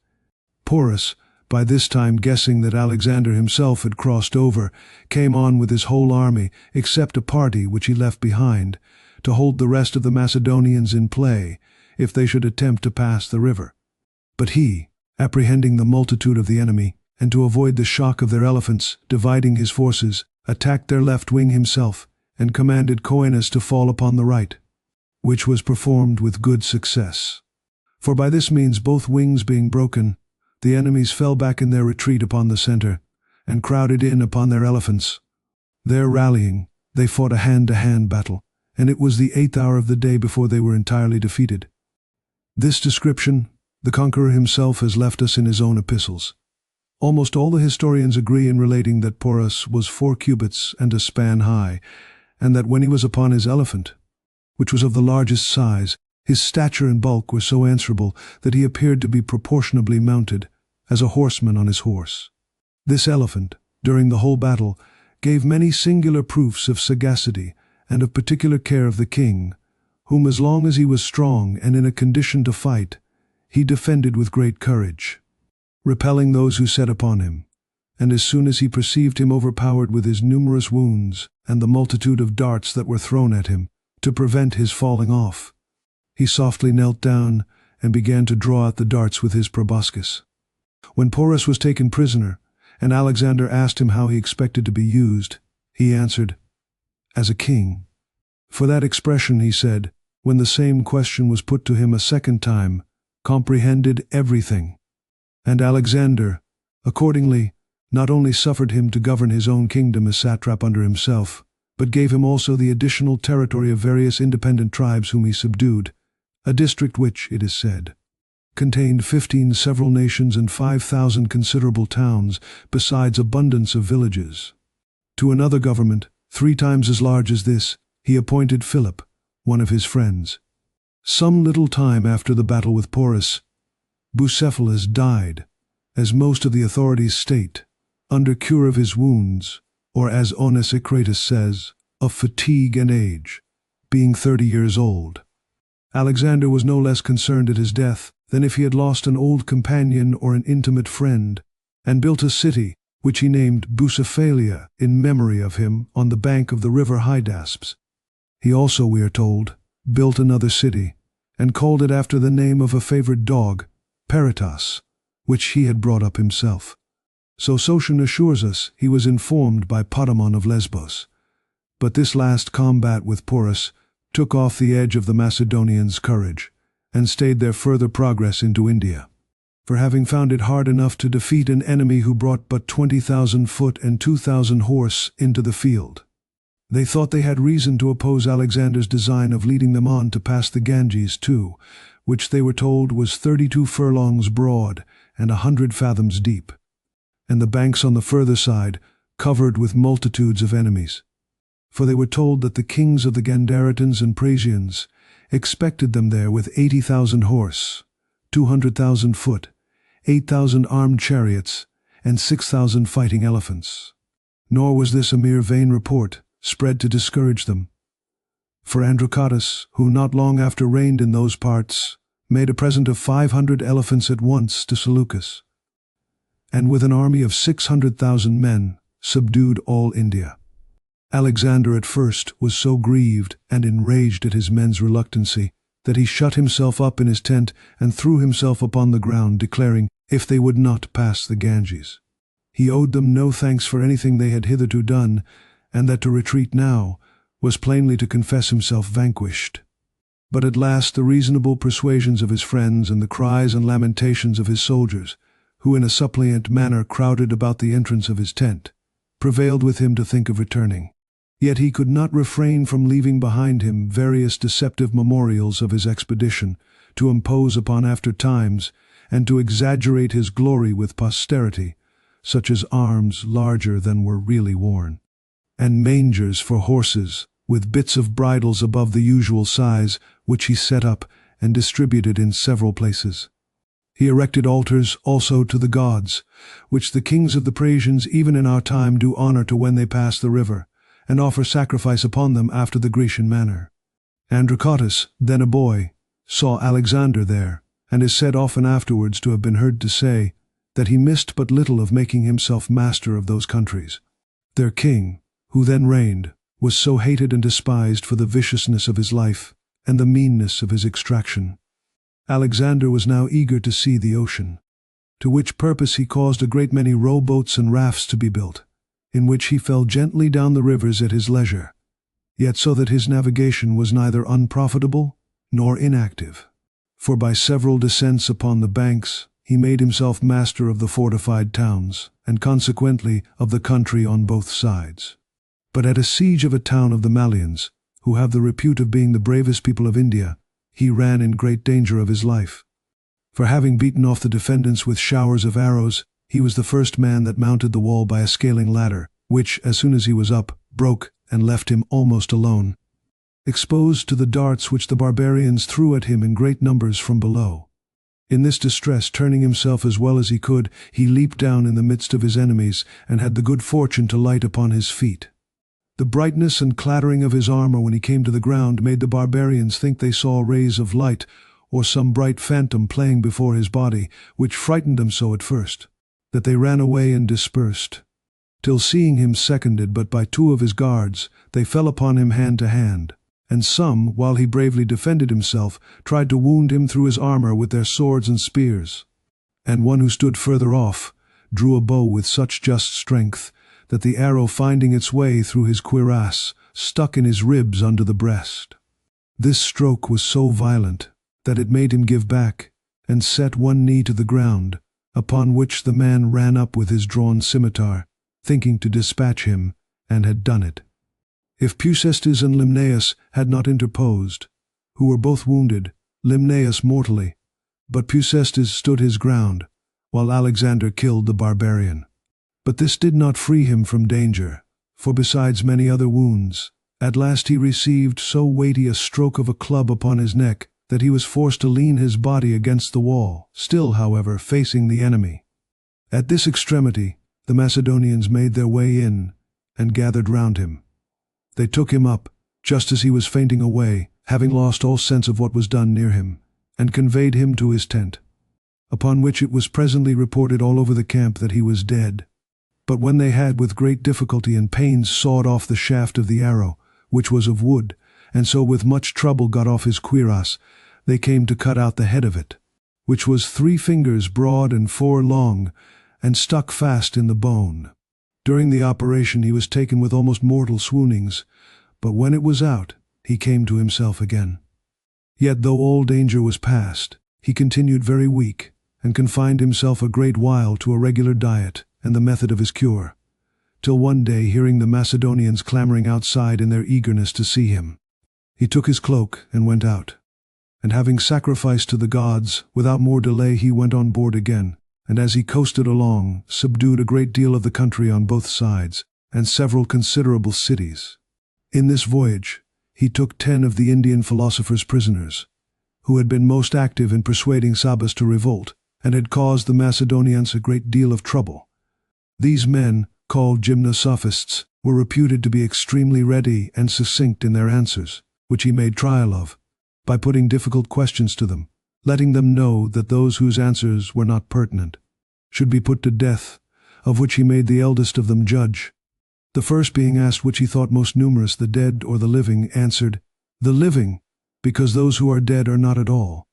Porus, by this time guessing that Alexander himself had crossed over, came on with his whole army, except a party which he left behind, to hold the rest of the Macedonians in play, if they should attempt to pass the river. But he, apprehending the multitude of the enemy, and to avoid the shock of their elephants, dividing his forces, attacked their left wing himself, and commanded Coenus to fall upon the right, which was performed with good success. For by this means, both wings being broken, the enemies fell back in their retreat upon the center, and crowded in upon their elephants. There rallying, they fought a hand-to-hand battle, and it was the 8th hour of the day before they were entirely defeated. This description the conqueror himself has left us in his own epistles. Almost all the historians agree in relating that Porus was 4 cubits and a span high, and that when he was upon his elephant, which was of the largest size, his stature and bulk were so answerable that he appeared to be proportionably mounted, as a horseman on his horse. This elephant, during the whole battle, gave many singular proofs of sagacity and of particular care of the king, whom as long as he was strong and in a condition to fight, he defended with great courage, repelling those who set upon him, and as soon as he perceived him overpowered with his numerous wounds and the multitude of darts that were thrown at him, to prevent his falling off, he softly knelt down and began to draw out the darts with his proboscis. When Porus was taken prisoner, and Alexander asked him how he expected to be used, he answered, as a king. For that expression, he said, when the same question was put to him a second time, comprehended everything. And Alexander, accordingly, not only suffered him to govern his own kingdom as satrap under himself, but gave him also the additional territory of various independent tribes whom he subdued, a district which, it is said, contained 15 several nations and 5,000 considerable towns, besides abundance of villages. To another government, 3 times as large as this, he appointed Philip, one of his friends. Some little time after the battle with Porus, Bucephalus died, as most of the authorities state, under cure of his wounds, or as Onesicratus says, of fatigue and age, being 30 years old. Alexander was no less concerned at his death than if he had lost an old companion or an intimate friend, and built a city, which he named Bucephalia in memory of him, on the bank of the river Hydaspes. He also, we are told, built another city, and called it after the name of a favorite dog, Peritas, which he had brought up himself. So Sotion assures us he was informed by Potamon of Lesbos. But this last combat with Porus took off the edge of the Macedonians' courage, and stayed their further progress into India. For having found it hard enough to defeat an enemy who brought but 20,000 foot and 2,000 horse into the field, they thought they had reason to oppose Alexander's design of leading them on to pass the Ganges too, which they were told was 32 furlongs broad and 100 fathoms deep, and the banks on the further side covered with multitudes of enemies. For they were told that the kings of the Gandaritans and Prasians expected them there with 80,000 horse, 200,000 foot, 8,000 armed chariots, and 6,000 fighting elephants. Nor was this a mere vain report, spread to discourage them. For Androcatus, who not long after reigned in those parts, made a present of 500 elephants at once to Seleucus, and with an army of 600,000 men subdued all India. Alexander at first was so grieved and enraged at his men's reluctancy that he shut himself up in his tent and threw himself upon the ground, declaring, if they would not pass the Ganges, he owed them no thanks for anything they had hitherto done, and that to retreat now was plainly to confess himself vanquished. But at last the reasonable persuasions of his friends and the cries and lamentations of his soldiers, who in a suppliant manner crowded about the entrance of his tent, prevailed with him to think of returning. Yet he could not refrain from leaving behind him various deceptive memorials of his expedition, to impose upon after times, and to exaggerate his glory with posterity, such as arms larger than were really worn, and mangers for horses, with bits of bridles above the usual size, which he set up and distributed in several places. He erected altars also to the gods, which the kings of the Persians even in our time do honor to when they pass the river, and offer sacrifice upon them after the Grecian manner. Androcotus, then a boy, saw Alexander there, and is said often afterwards to have been heard to say that he missed but little of making himself master of those countries. Their king, who then reigned, was so hated and despised for the viciousness of his life and the meanness of his extraction. Alexander was now eager to see the ocean, to which purpose he caused a great many rowboats and rafts to be built, in which he fell gently down the rivers at his leisure, yet so that his navigation was neither unprofitable nor inactive. For by several descents upon the banks he made himself master of the fortified towns, and consequently of the country on both sides. But at a siege of a town of the Malians, who have the repute of being the bravest people of India, he ran in great danger of his life. For having beaten off the defendants with showers of arrows, he was the first man that mounted the wall by a scaling ladder, which, as soon as he was up, broke and left him almost alone, exposed to the darts which the barbarians threw at him in great numbers from below. In this distress, turning himself as well as he could, he leaped down in the midst of his enemies, and had the good fortune to light upon his feet. The brightness and clattering of his armor when he came to the ground made the barbarians think they saw rays of light, or some bright phantom playing before his body, which frightened them so at first, that they ran away and dispersed, till seeing him seconded but by 2 of his guards, they fell upon him hand to hand, and some, while he bravely defended himself, tried to wound him through his armor with their swords and spears. And one who stood further off drew a bow with such just strength that the arrow, finding its way through his cuirass, stuck in his ribs under the breast. This stroke was so violent that it made him give back and set one knee to the ground, upon which the man ran up with his drawn scimitar, thinking to dispatch him, and had done it. If Bucephalus and Limnaeus had not interposed, who were both wounded, Limnaeus mortally, but Bucephalus stood his ground, while Alexander killed the barbarian. But this did not free him from danger, for besides many other wounds, at last he received so weighty a stroke of a club upon his neck that he was forced to lean his body against the wall, still, however, facing the enemy. At this extremity, the Macedonians made their way in and gathered round him. They took him up, just as he was fainting away, having lost all sense of what was done near him, and conveyed him to his tent, upon which it was presently reported all over the camp that he was dead. But when they had with great difficulty and pains sawed off the shaft of the arrow, which was of wood, and so with much trouble got off his cuirass, they came to cut out the head of it, which was 3 fingers broad and 4 long, and stuck fast in the bone. During the operation he was taken with almost mortal swoonings, but when it was out, he came to himself again. Yet though all danger was past, he continued very weak, and confined himself a great while to a regular diet and the method of his cure, till one day, hearing the Macedonians clamoring outside in their eagerness to see him, he took his cloak and went out. And having sacrificed to the gods, without more delay he went on board again, and as he coasted along, subdued a great deal of the country on both sides, and several considerable cities. In this voyage he took 10 of the Indian philosophers prisoners, who had been most active in persuading Sabas to revolt, and had caused the Macedonians a great deal of trouble. These men, called gymnosophists, were reputed to be extremely ready and succinct in their answers, which he made trial of, by putting difficult questions to them, letting them know that those whose answers were not pertinent should be put to death, of which he made the eldest of them judge. The first being asked which he thought most numerous, the dead or the living, answered, "The living, because those who are dead are not at all."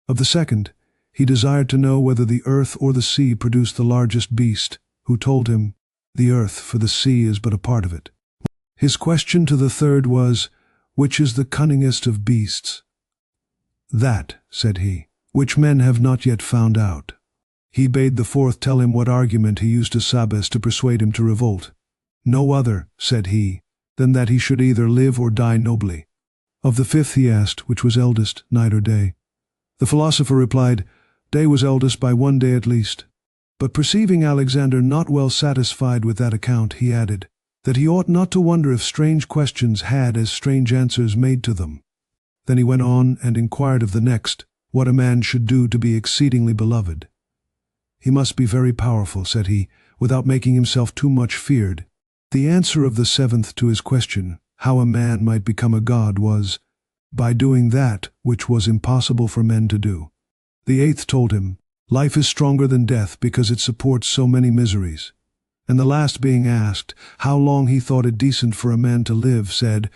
Of the second, he desired to know whether the earth or the sea produced the largest beast, who told him, "The earth, for the sea is but a part of it." His question to the third was, "Which is the cunningest of beasts?" "That," said he, "which men have not yet found out." He bade the fourth tell him what argument he used to Sabes to persuade him to revolt. "No other," said he, "than that he should either live or die nobly." Of the fifth he asked, which was eldest, night or day. The philosopher replied, Day was eldest by 1 day at least. But perceiving Alexander not well satisfied with that account, he added, that he ought not to wonder if strange questions had as strange answers made to them. Then he went on and inquired of the next, what a man should do to be exceedingly beloved. He must be very powerful, said he, without making himself too much feared. The answer of the seventh to his question, how a man might become a god, was, by doing that which was impossible for men to do. The eighth told him, life is stronger than death because it supports so many miseries. And the last being asked, how long he thought it decent for a man to live, said,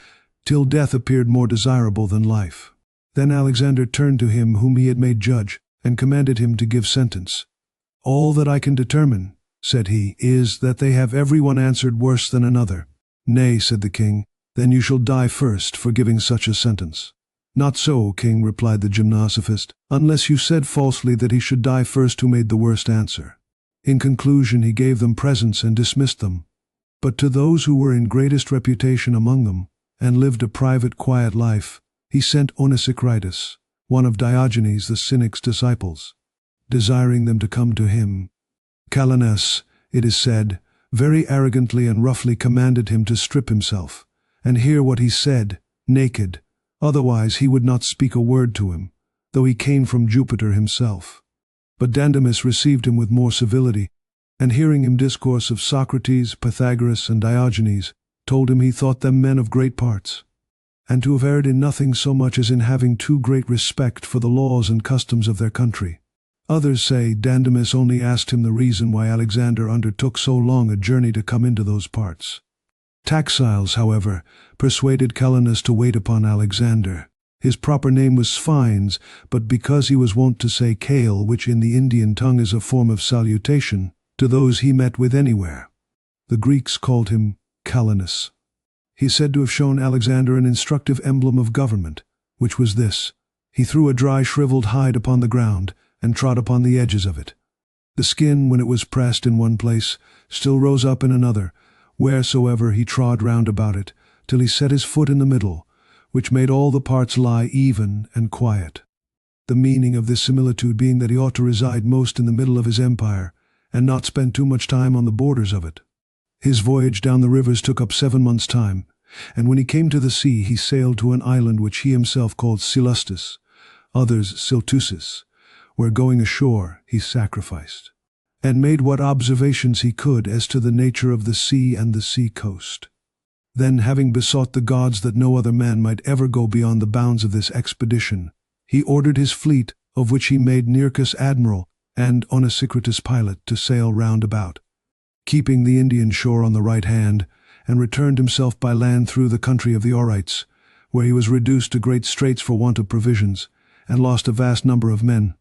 till death appeared more desirable than life. Then Alexander turned to him whom he had made judge, and commanded him to give sentence. All that I can determine, said he, is that they have every one answered worse than another. Nay, said the king, then you shall die first for giving such a sentence. Not so, king, replied the gymnosophist, unless you said falsely that he should die first who made the worst answer. In conclusion he gave them presents and dismissed them. But to those who were in greatest reputation among them, and lived a private quiet life, he sent Onesicritus, one of Diogenes the Cynic's disciples, desiring them to come to him. Calenus, it is said, very arrogantly and roughly commanded him to strip himself, and hear what he said, naked, otherwise he would not speak a word to him, though he came from Jupiter himself. But Dandamis received him with more civility, and hearing him discourse of Socrates, Pythagoras, and Diogenes, told him he thought them men of great parts, and to have erred in nothing so much as in having too great respect for the laws and customs of their country. Others say Dandamis only asked him the reason why Alexander undertook so long a journey to come into those parts. Taxiles, however, persuaded Calenus to wait upon Alexander. His proper name was Sphinx, but because he was wont to say Kale, which in the Indian tongue is a form of salutation, to those he met with anywhere, the Greeks called him Calenus. He is said to have shown Alexander an instructive emblem of government, which was this. He threw a dry shriveled hide upon the ground, and trod upon the edges of it. The skin, when it was pressed in one place, still rose up in another, wheresoever he trod round about it, till he set his foot in the middle, which made all the parts lie even and quiet. The meaning of this similitude being that he ought to reside most in the middle of his empire, and not spend too much time on the borders of it. His voyage down the rivers took up 7 months' time, and when he came to the sea he sailed to an island which he himself called Celustus, others Siltusis, where going ashore he sacrificed, and made what observations he could as to the nature of the sea and the sea coast. Then, having besought the gods that no other man might ever go beyond the bounds of this expedition, he ordered his fleet, of which he made Nearchus admiral and Onesicritus pilot, to sail round about, keeping the Indian shore on the right hand, and returned himself by land through the country of the Orites, where he was reduced to great straits for want of provisions, and lost a vast number of men,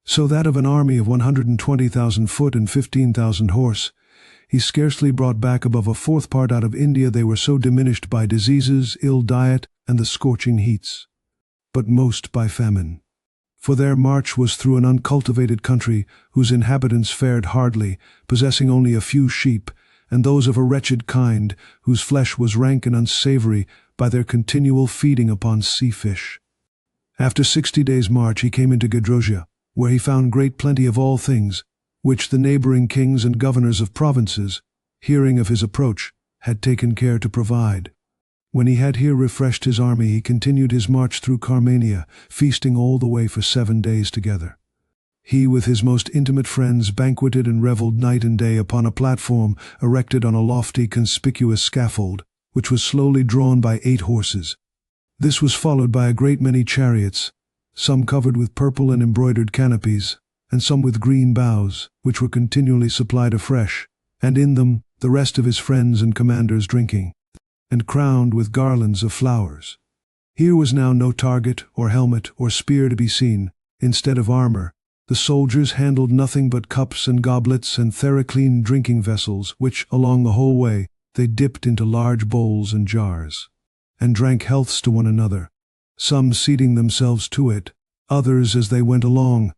so that of an army of 120,000 foot and 15,000 horse, he scarcely brought back above a fourth part out of India. They were so diminished by diseases, ill diet, and the scorching heats, but most by famine. For their march was through an uncultivated country, whose inhabitants fared hardly, possessing only a few sheep, and those of a wretched kind, whose flesh was rank and unsavory by their continual feeding upon sea fish. After 60 days' march he came into Gedrosia, where he found great plenty of all things, which the neighboring kings and governors of provinces, hearing of his approach, had taken care to provide. When he had here refreshed his army, he continued his march through Carmania, feasting all the way for 7 days together. He with his most intimate friends banqueted and revelled night and day upon a platform erected on a lofty conspicuous scaffold, which was slowly drawn by 8 horses. This was followed by a great many chariots, some covered with purple and embroidered canopies, and some with green boughs, which were continually supplied afresh, and in them the rest of his friends and commanders drinking, and crowned with garlands of flowers. Here was now no target or helmet or spear to be seen. Instead of armor, the soldiers handled nothing but cups and goblets and theraclean drinking vessels, which, along the whole way, they dipped into large bowls and jars, and drank healths to one another, some seating themselves to it, others as they went along.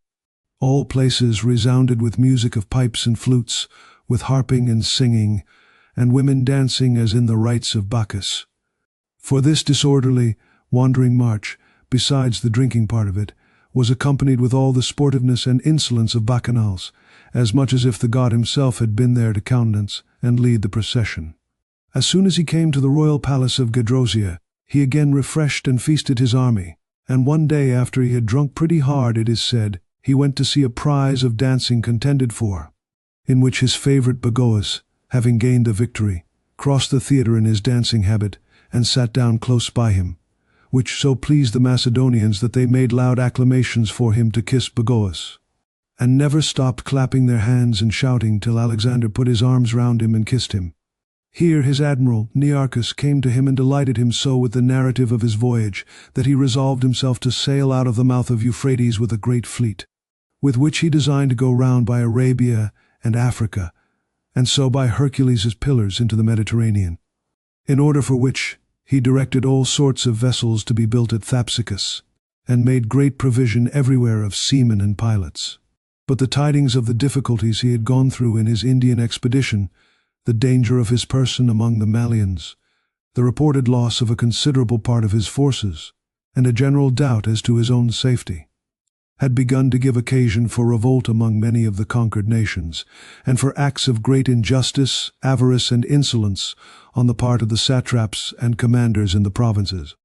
All places resounded with music of pipes and flutes, with harping and singing, and women dancing as in the rites of Bacchus. For this disorderly, wandering march, besides the drinking part of it, was accompanied with all the sportiveness and insolence of bacchanals, as much as if the god himself had been there to countenance and lead the procession. As soon as he came to the royal palace of Gedrosia, he again refreshed and feasted his army, and one day after he had drunk pretty hard, it is said, he went to see a prize of dancing contended for, in which his favorite Bagoas, having gained the victory, crossed the theatre in his dancing habit, and sat down close by him, which so pleased the Macedonians that they made loud acclamations for him to kiss Bagoas, and never stopped clapping their hands and shouting till Alexander put his arms round him and kissed him. Here his admiral, Nearchus, came to him and delighted him so with the narrative of his voyage that he resolved himself to sail out of the mouth of Euphrates with a great fleet, with which he designed to go round by Arabia and Africa, and so by Hercules' pillars into the Mediterranean, in order for which he directed all sorts of vessels to be built at Thapsacus, and made great provision everywhere of seamen and pilots. But the tidings of the difficulties he had gone through in his Indian expedition, the danger of his person among the Malians, the reported loss of a considerable part of his forces, and a general doubt as to his own safety, had begun to give occasion for revolt among many of the conquered nations, and for acts of great injustice, avarice, and insolence on the part of the satraps and commanders in the provinces,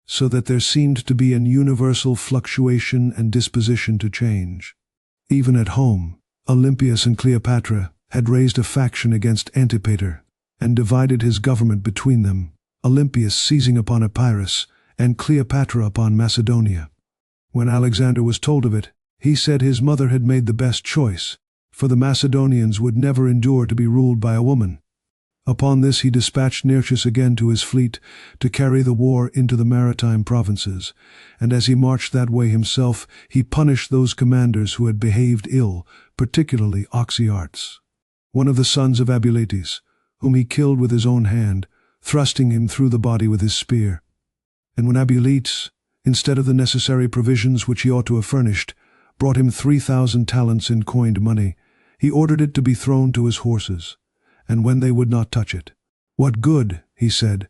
so that there seemed to be an universal fluctuation and disposition to change. Even at home, Olympias and Cleopatra had raised a faction against Antipater, and divided his government between them, Olympias seizing upon Epirus, and Cleopatra upon Macedonia. When Alexander was told of it, he said his mother had made the best choice, for the Macedonians would never endure to be ruled by a woman. Upon this he dispatched Nearchus again to his fleet to carry the war into the maritime provinces, and as he marched that way himself, he punished those commanders who had behaved ill, particularly Oxyartes, one of the sons of Abuletes, whom he killed with his own hand, thrusting him through the body with his spear. And when Abuletes, instead of the necessary provisions which he ought to have furnished, brought him 3,000 talents in coined money, he ordered it to be thrown to his horses, and when they would not touch it, "What good," he said,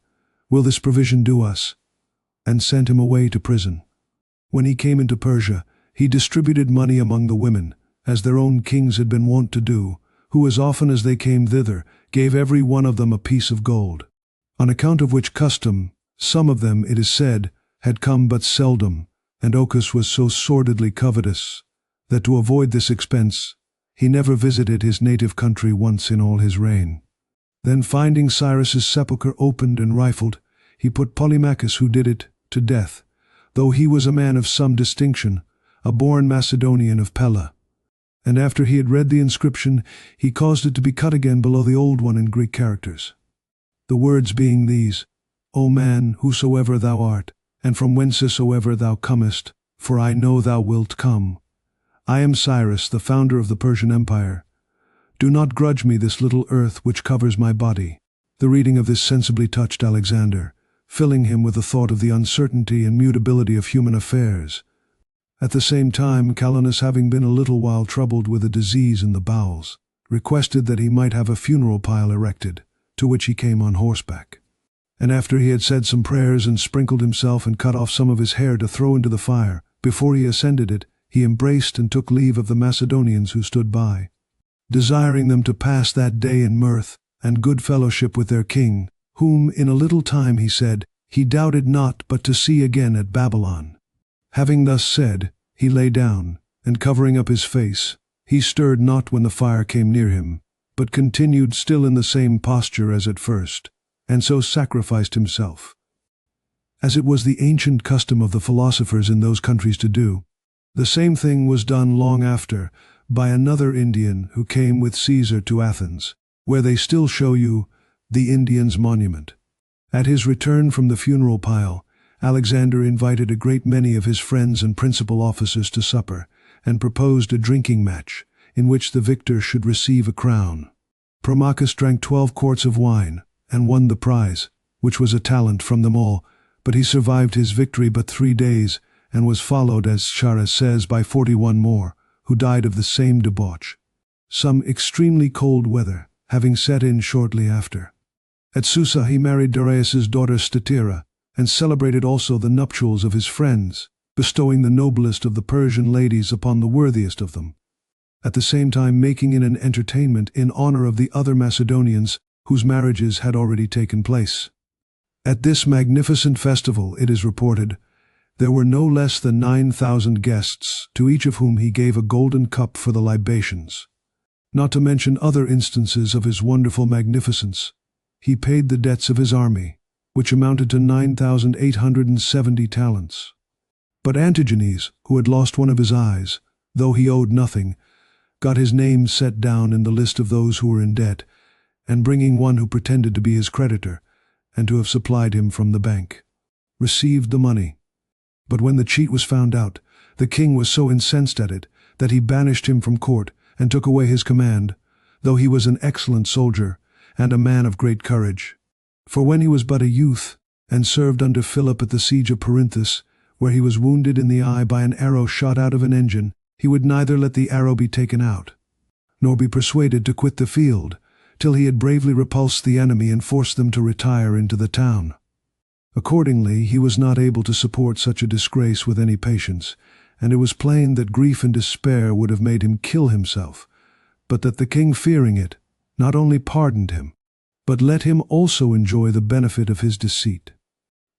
"will this provision do us?" and sent him away to prison. When he came into Persia, he distributed money among the women, as their own kings had been wont to do, who as often as they came thither gave every one of them a piece of gold, on account of which custom some of them, it is said, had come but seldom, and Ochus was so sordidly covetous that to avoid this expense he never visited his native country once in all his reign. Then finding Cyrus's sepulchre opened and rifled, he put Polymachus, who did it, to death, though he was a man of some distinction, a born Macedonian of Pella. And after he had read the inscription, he caused it to be cut again below the old one in Greek characters, the words being these: O man, whosoever thou art, and from whencesoever thou comest, for I know thou wilt come. I am Cyrus, the founder of the Persian Empire. Do not grudge me this little earth which covers my body. The reading of this sensibly touched Alexander, filling him with the thought of the uncertainty and mutability of human affairs. At the same time, Calenus, having been a little while troubled with a disease in the bowels, requested that he might have a funeral pile erected, to which he came on horseback. And after he had said some prayers and sprinkled himself and cut off some of his hair to throw into the fire, before he ascended it, he embraced and took leave of the Macedonians who stood by, desiring them to pass that day in mirth and good fellowship with their king, whom in a little time, he said, he doubted not but to see again at Babylon. Having thus said, he lay down, and covering up his face, he stirred not when the fire came near him, but continued still in the same posture as at first, and so sacrificed himself. as it was the ancient custom of the philosophers in those countries to do. The same thing was done long after by another Indian who came with Caesar to Athens, where they still show you the Indian's monument. At his return from the funeral pile, Alexander invited a great many of his friends and principal officers to supper, and proposed a drinking match, in which the victor should receive a crown. Promachus drank 12 quarts of wine, and won the prize, which was a talent from them all, but he survived his victory but 3 days, and was followed, as Chares says, by 41 more, who died of the same debauch. Some extremely cold weather having set in shortly after. At Susa he married Darius's daughter Statira, and celebrated also the nuptials of his friends, bestowing the noblest of the Persian ladies upon the worthiest of them, at the same time making an entertainment in honor of the other Macedonians whose marriages had already taken place. At this magnificent festival, it is reported, there were no less than 9,000 guests, to each of whom he gave a golden cup for the libations. Not to mention other instances of his wonderful magnificence, he paid the debts of his army, which amounted to 9,870 talents. But Antigenes, who had lost one of his eyes, though he owed nothing, got his name set down in the list of those who were in debt, and bringing one who pretended to be his creditor, and to have supplied him from the bank, received the money. But when the cheat was found out, the king was so incensed at it that he banished him from court and took away his command, though he was an excellent soldier and a man of great courage. For when he was but a youth, and served under Philip at the siege of Perinthus, where he was wounded in the eye by an arrow shot out of an engine, he would neither let the arrow be taken out, nor be persuaded to quit the field, till he had bravely repulsed the enemy and forced them to retire into the town. Accordingly, he was not able to support such a disgrace with any patience, and it was plain that grief and despair would have made him kill himself, but that the king, fearing it, not only pardoned him, but let him also enjoy the benefit of his deceit.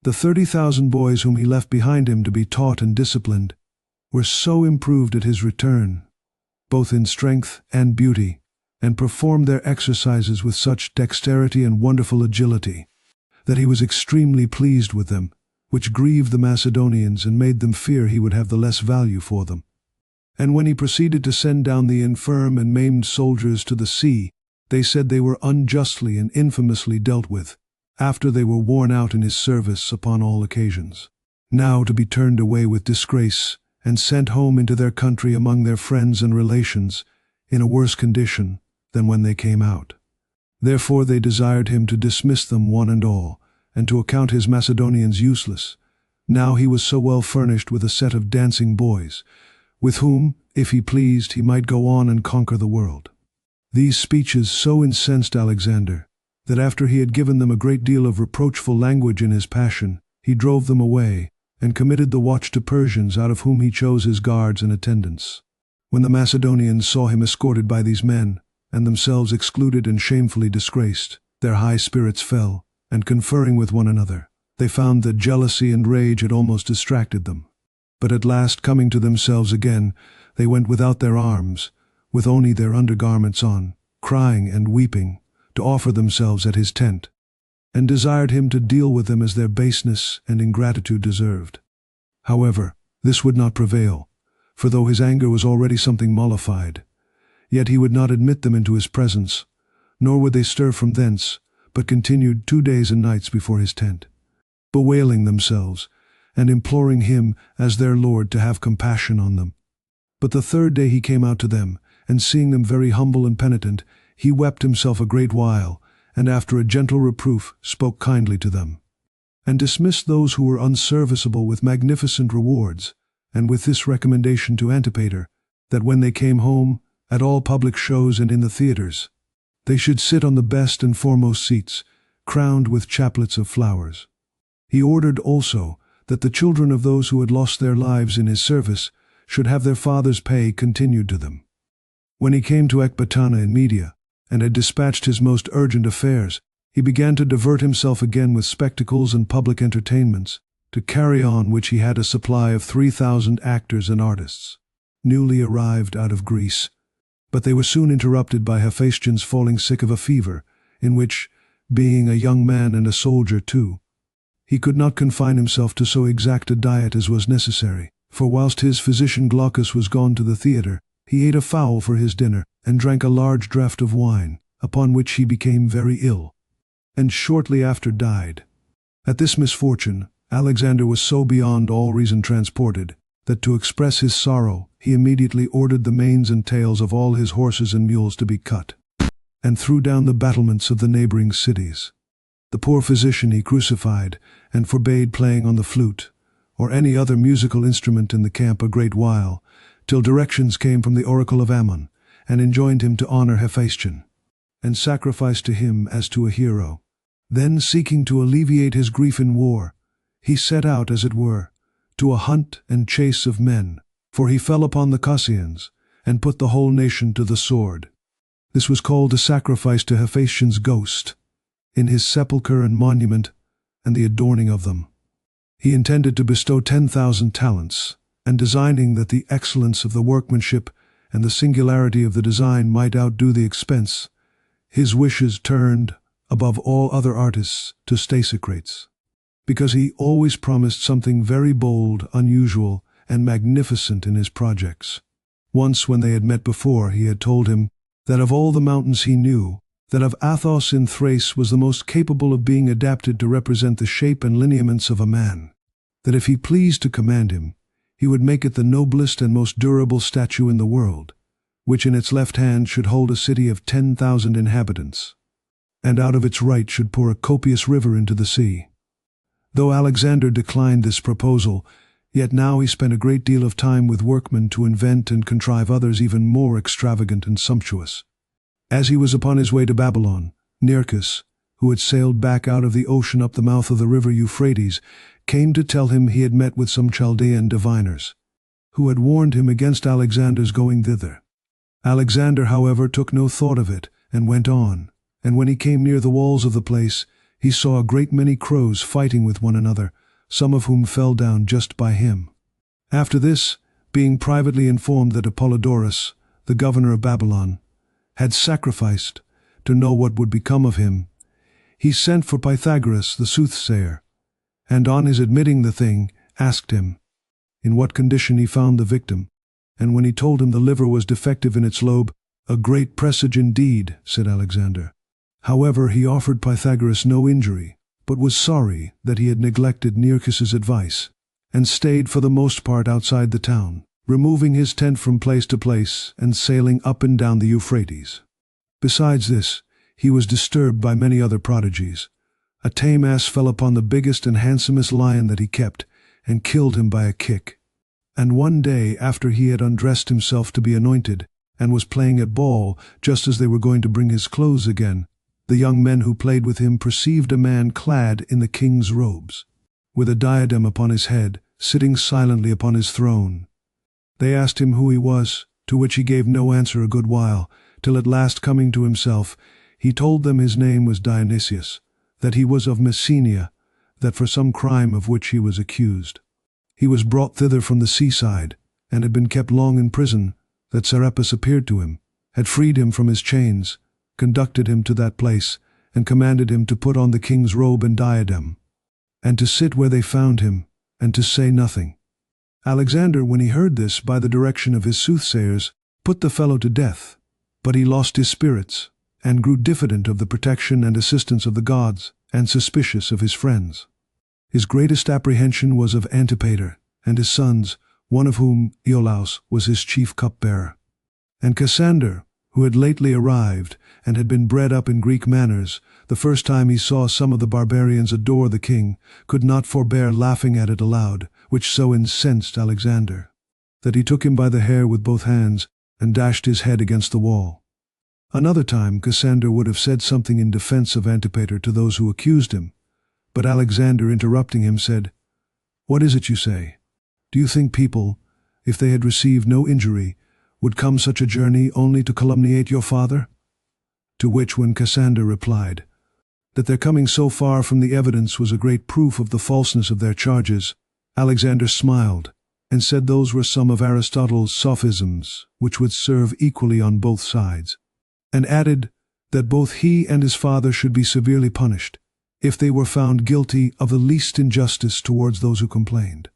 The 30,000 boys whom he left behind him to be taught and disciplined were so improved at his return, both in strength and beauty, and performed their exercises with such dexterity and wonderful agility, that he was extremely pleased with them, which grieved the Macedonians and made them fear he would have the less value for them. And when he proceeded to send down the infirm and maimed soldiers to the sea, they said they were unjustly and infamously dealt with, after they were worn out in his service upon all occasions, now to be turned away with disgrace, and sent home into their country among their friends and relations, in a worse condition than when they came out. Therefore they desired him to dismiss them one and all, and to account his Macedonians useless. Now he was so well furnished with a set of dancing boys, with whom, if he pleased, he might go on and conquer the world. These speeches so incensed Alexander, that after he had given them a great deal of reproachful language in his passion, he drove them away, and committed the watch to Persians, out of whom he chose his guards and attendants. When the Macedonians saw him escorted by these men, and themselves excluded and shamefully disgraced, their high spirits fell, and conferring with one another, they found that jealousy and rage had almost distracted them. But at last, coming to themselves again, they went without their arms, with only their undergarments on, crying and weeping, to offer themselves at his tent, and desired him to deal with them as their baseness and ingratitude deserved. However, this would not prevail, for though his anger was already something mollified, yet he would not admit them into his presence, nor would they stir from thence, but continued 2 days and nights before his tent, bewailing themselves, and imploring him as their Lord to have compassion on them. But the 3rd day he came out to them, and seeing them very humble and penitent, he wept himself a great while, and after a gentle reproof spoke kindly to them, and dismissed those who were unserviceable with magnificent rewards, and with this recommendation to Antipater, that when they came home, at all public shows and in the theatres, they should sit on the best and foremost seats, crowned with chaplets of flowers. He ordered also that the children of those who had lost their lives in his service should have their father's pay continued to them. When he came to Ecbatana in Media, and had dispatched his most urgent affairs, he began to divert himself again with spectacles and public entertainments, to carry on which he had a supply of 3,000 actors and artists, newly arrived out of Greece. But they were soon interrupted by Hephaestion's falling sick of a fever, in which, being a young man and a soldier too, he could not confine himself to so exact a diet as was necessary, for whilst his physician Glaucus was gone to the theatre, he ate a fowl for his dinner, and drank a large draught of wine, upon which he became very ill, and shortly after died. At this misfortune, Alexander was so beyond all reason transported, that to express his sorrow, he immediately ordered the manes and tails of all his horses and mules to be cut, and threw down the battlements of the neighboring cities. The poor physician he crucified, and forbade playing on the flute, or any other musical instrument in the camp a great while, till directions came from the oracle of Ammon, and enjoined him to honor Hephaestion, and sacrifice to him as to a hero. Then, seeking to alleviate his grief in war, he set out, as it were, to a hunt and chase of men, for he fell upon the Cossians, and put the whole nation to the sword. This was called a sacrifice to Hephaestion's ghost, in his sepulchre and monument, and the adorning of them. He intended to bestow 10,000 talents, and designing that the excellence of the workmanship and the singularity of the design might outdo the expense, his wishes turned, above all other artists, to Stasicrates, because he always promised something very bold, unusual, and magnificent in his projects. Once, when they had met before, he had told him that of all the mountains he knew, that of Athos in Thrace was the most capable of being adapted to represent the shape and lineaments of a man, that if he pleased to command him, he would make it the noblest and most durable statue in the world, which in its left hand should hold a city of 10,000 inhabitants, and out of its right should pour a copious river into the sea. Though Alexander declined this proposal, yet now he spent a great deal of time with workmen to invent and contrive others even more extravagant and sumptuous. As he was upon his way to Babylon, Nearchus, who had sailed back out of the ocean up the mouth of the river Euphrates, came to tell him he had met with some Chaldean diviners, who had warned him against Alexander's going thither. Alexander, however, took no thought of it, and went on, and when he came near the walls of the place, he saw a great many crows fighting with one another, some of whom fell down just by him. After this, being privately informed that Apollodorus, the governor of Babylon, had sacrificed to know what would become of him, he sent for Pythagoras the soothsayer, and on his admitting the thing, asked him in what condition he found the victim, and when he told him the liver was defective in its lobe, "A great presage indeed," said Alexander. However, he offered Pythagoras no injury, but was sorry that he had neglected Nearchus's advice, and stayed for the most part outside the town, removing his tent from place to place and sailing up and down the Euphrates. Besides this, he was disturbed by many other prodigies. A tame ass fell upon the biggest and handsomest lion that he kept, and killed him by a kick. And one day, after he had undressed himself to be anointed, and was playing at ball, just as they were going to bring his clothes again, the young men who played with him perceived a man clad in the king's robes, with a diadem upon his head, sitting silently upon his throne. They asked him who he was, to which he gave no answer a good while, till at last coming to himself, he told them his name was Dionysius, that he was of Messenia, that for some crime of which he was accused. He was brought thither from the seaside, and had been kept long in prison, that Serapis appeared to him, had freed him from his chains, conducted him to that place, and commanded him to put on the king's robe and diadem, and to sit where they found him, and to say nothing. Alexander, when he heard this, by the direction of his soothsayers, put the fellow to death, but he lost his spirits, and grew diffident of the protection and assistance of the gods, and suspicious of his friends. His greatest apprehension was of Antipater, and his sons, one of whom, Iolaus, was his chief cupbearer. And Cassander, who had lately arrived, and had been bred up in Greek manners, the first time he saw some of the barbarians adore the king, could not forbear laughing at it aloud, which so incensed Alexander, that he took him by the hair with both hands, and dashed his head against the wall. Another time Cassander would have said something in defense of Antipater to those who accused him, but Alexander, interrupting him, said, "What is it you say? Do you think people, if they had received no injury, would come such a journey only to calumniate your father?" To which, when Cassander replied, that their coming so far from the evidence was a great proof of the falseness of their charges, Alexander smiled, and said those were some of Aristotle's sophisms, which would serve equally on both sides, and added that both he and his father should be severely punished, if they were found guilty of the least injustice towards those who complained.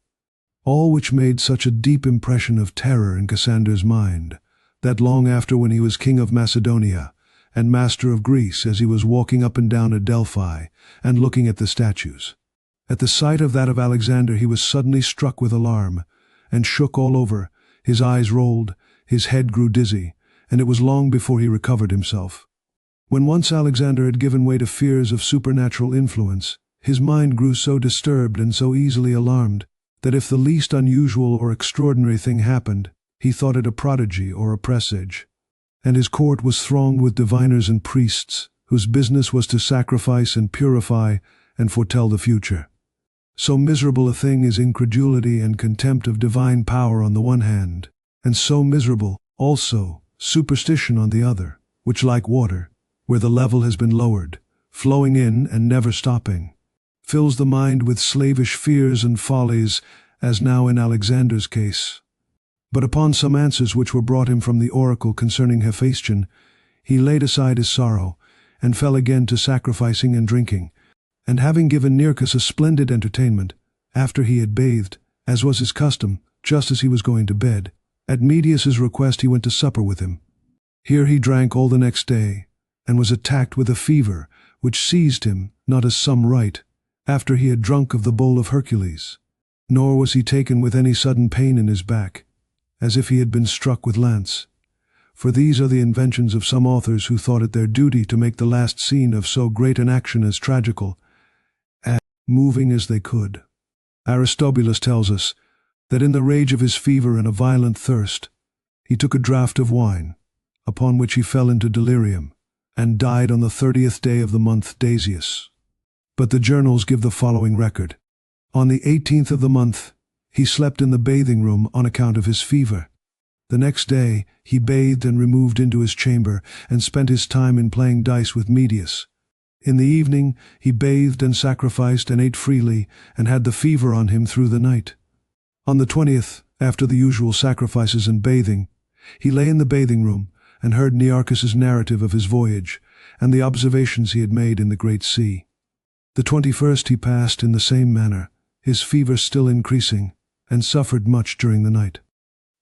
All which made such a deep impression of terror in Cassander's mind, that long after, when he was king of Macedonia and master of Greece, as he was walking up and down at Delphi and looking at the statues, at the sight of that of Alexander he was suddenly struck with alarm, and shook all over, his eyes rolled, his head grew dizzy, and it was long before he recovered himself. When once Alexander had given way to fears of supernatural influence, his mind grew so disturbed and so easily alarmed, that if the least unusual or extraordinary thing happened, he thought it a prodigy or a presage. And his court was thronged with diviners and priests, whose business was to sacrifice and purify and foretell the future. So miserable a thing is incredulity and contempt of divine power on the one hand, and so miserable, also, superstition on the other, which, like water, where the level has been lowered, flowing in and never stopping, fills the mind with slavish fears and follies, as now in Alexander's case. But upon some answers which were brought him from the oracle concerning Hephaestion, he laid aside his sorrow, and fell again to sacrificing and drinking. And having given Nearchus a splendid entertainment, after he had bathed, as was his custom, just as he was going to bed, at Medius's request he went to supper with him. Here he drank all the next day, and was attacked with a fever, which seized him, not as some rite, after he had drunk of the bowl of Hercules. Nor was he taken with any sudden pain in his back, as if he had been struck with lance. For these are the inventions of some authors who thought it their duty to make the last scene of so great an action as tragical, as moving as they could. Aristobulus tells us that in the rage of his fever and a violent thirst, he took a draught of wine, upon which he fell into delirium, and died on the 30th day of the month Dasius. But the journals give the following record. On the 18th of the month, he slept in the bathing room on account of his fever. The next day, he bathed and removed into his chamber, and spent his time in playing dice with Medius. In the evening, he bathed and sacrificed and ate freely, and had the fever on him through the night. On the 20th, after the usual sacrifices and bathing, he lay in the bathing room, and heard Nearchus's narrative of his voyage, and the observations he had made in the great sea. The 21st he passed in the same manner, his fever still increasing, and suffered much during the night.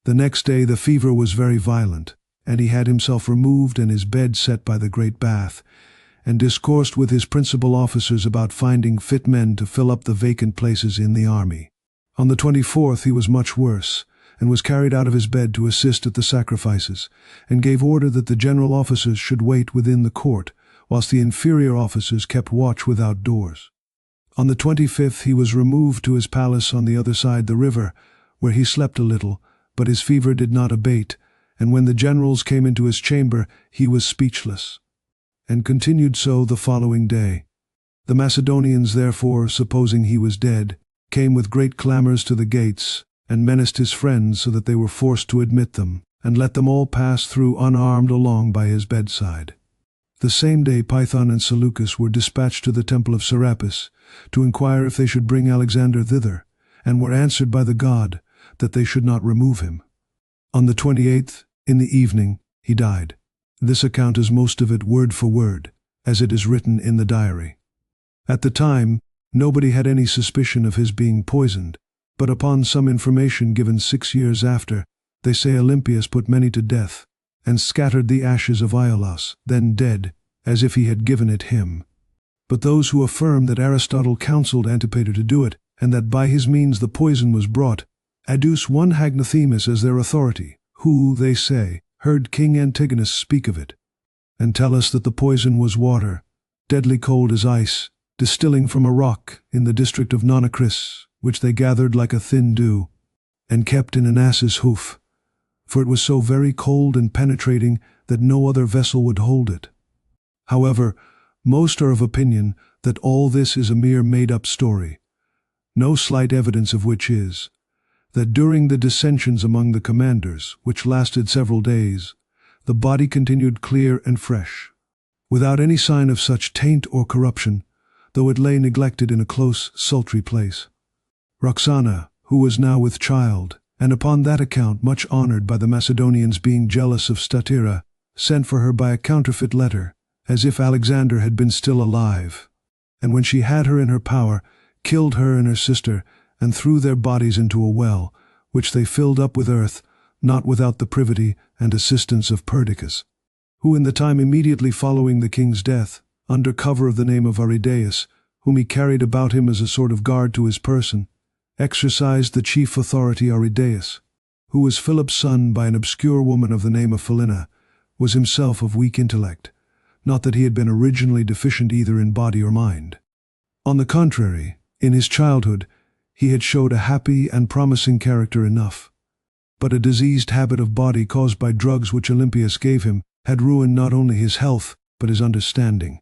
The next day the fever was very violent, and he had himself removed and his bed set by the great bath, and discoursed with his principal officers about finding fit men to fill up the vacant places in the army. On the 24th he was much worse, and was carried out of his bed to assist at the sacrifices, and gave order that the general officers should wait within the court, whilst the inferior officers kept watch without doors. On the 25th he was removed to his palace on the other side the river, where he slept a little, but his fever did not abate, and when the generals came into his chamber he was speechless, and continued so the following day. The Macedonians therefore, supposing he was dead, came with great clamours to the gates, and menaced his friends so that they were forced to admit them, and let them all pass through unarmed along by his bedside. The same day Python and Seleucus were dispatched to the temple of Serapis, to inquire if they should bring Alexander thither, and were answered by the god that they should not remove him. On the 28th, in the evening, he died. This account is most of it word for word, as it is written in the diary. At the time, nobody had any suspicion of his being poisoned, but upon some information given 6 years after, they say Olympias put many to death, and scattered the ashes of Iolaus, then dead, as if he had given it him. But those who affirm that Aristotle counseled Antipater to do it, and that by his means the poison was brought, adduce one Hagnothemis as their authority, who, they say, heard King Antigonus speak of it, and tell us that the poison was water, deadly cold as ice, distilling from a rock in the district of Nonacris, which they gathered like a thin dew, and kept in an ass's hoof, for it was so very cold and penetrating that no other vessel would hold it. However, most are of opinion that all this is a mere made-up story, no slight evidence of which is, that during the dissensions among the commanders, which lasted several days, the body continued clear and fresh, without any sign of such taint or corruption, though it lay neglected in a close, sultry place. Roxana, who was now with child, and upon that account much honored by the Macedonians being jealous of Statira, sent for her by a counterfeit letter, as if Alexander had been still alive. and when she had her in her power, killed her and her sister, and threw their bodies into a well, which they filled up with earth, not without the privity and assistance of Perdiccas, who in the time immediately following the king's death, under cover of the name of Aridaeus, whom he carried about him as a sort of guard to his person, exercised the chief authority. Aridaeus, who was Philip's son by an obscure woman of the name of Philina, was himself of weak intellect, not that he had been originally deficient either in body or mind. On the contrary, in his childhood, he had showed a happy and promising character enough. But a diseased habit of body caused by drugs which Olympius gave him had ruined not only his health, but his understanding.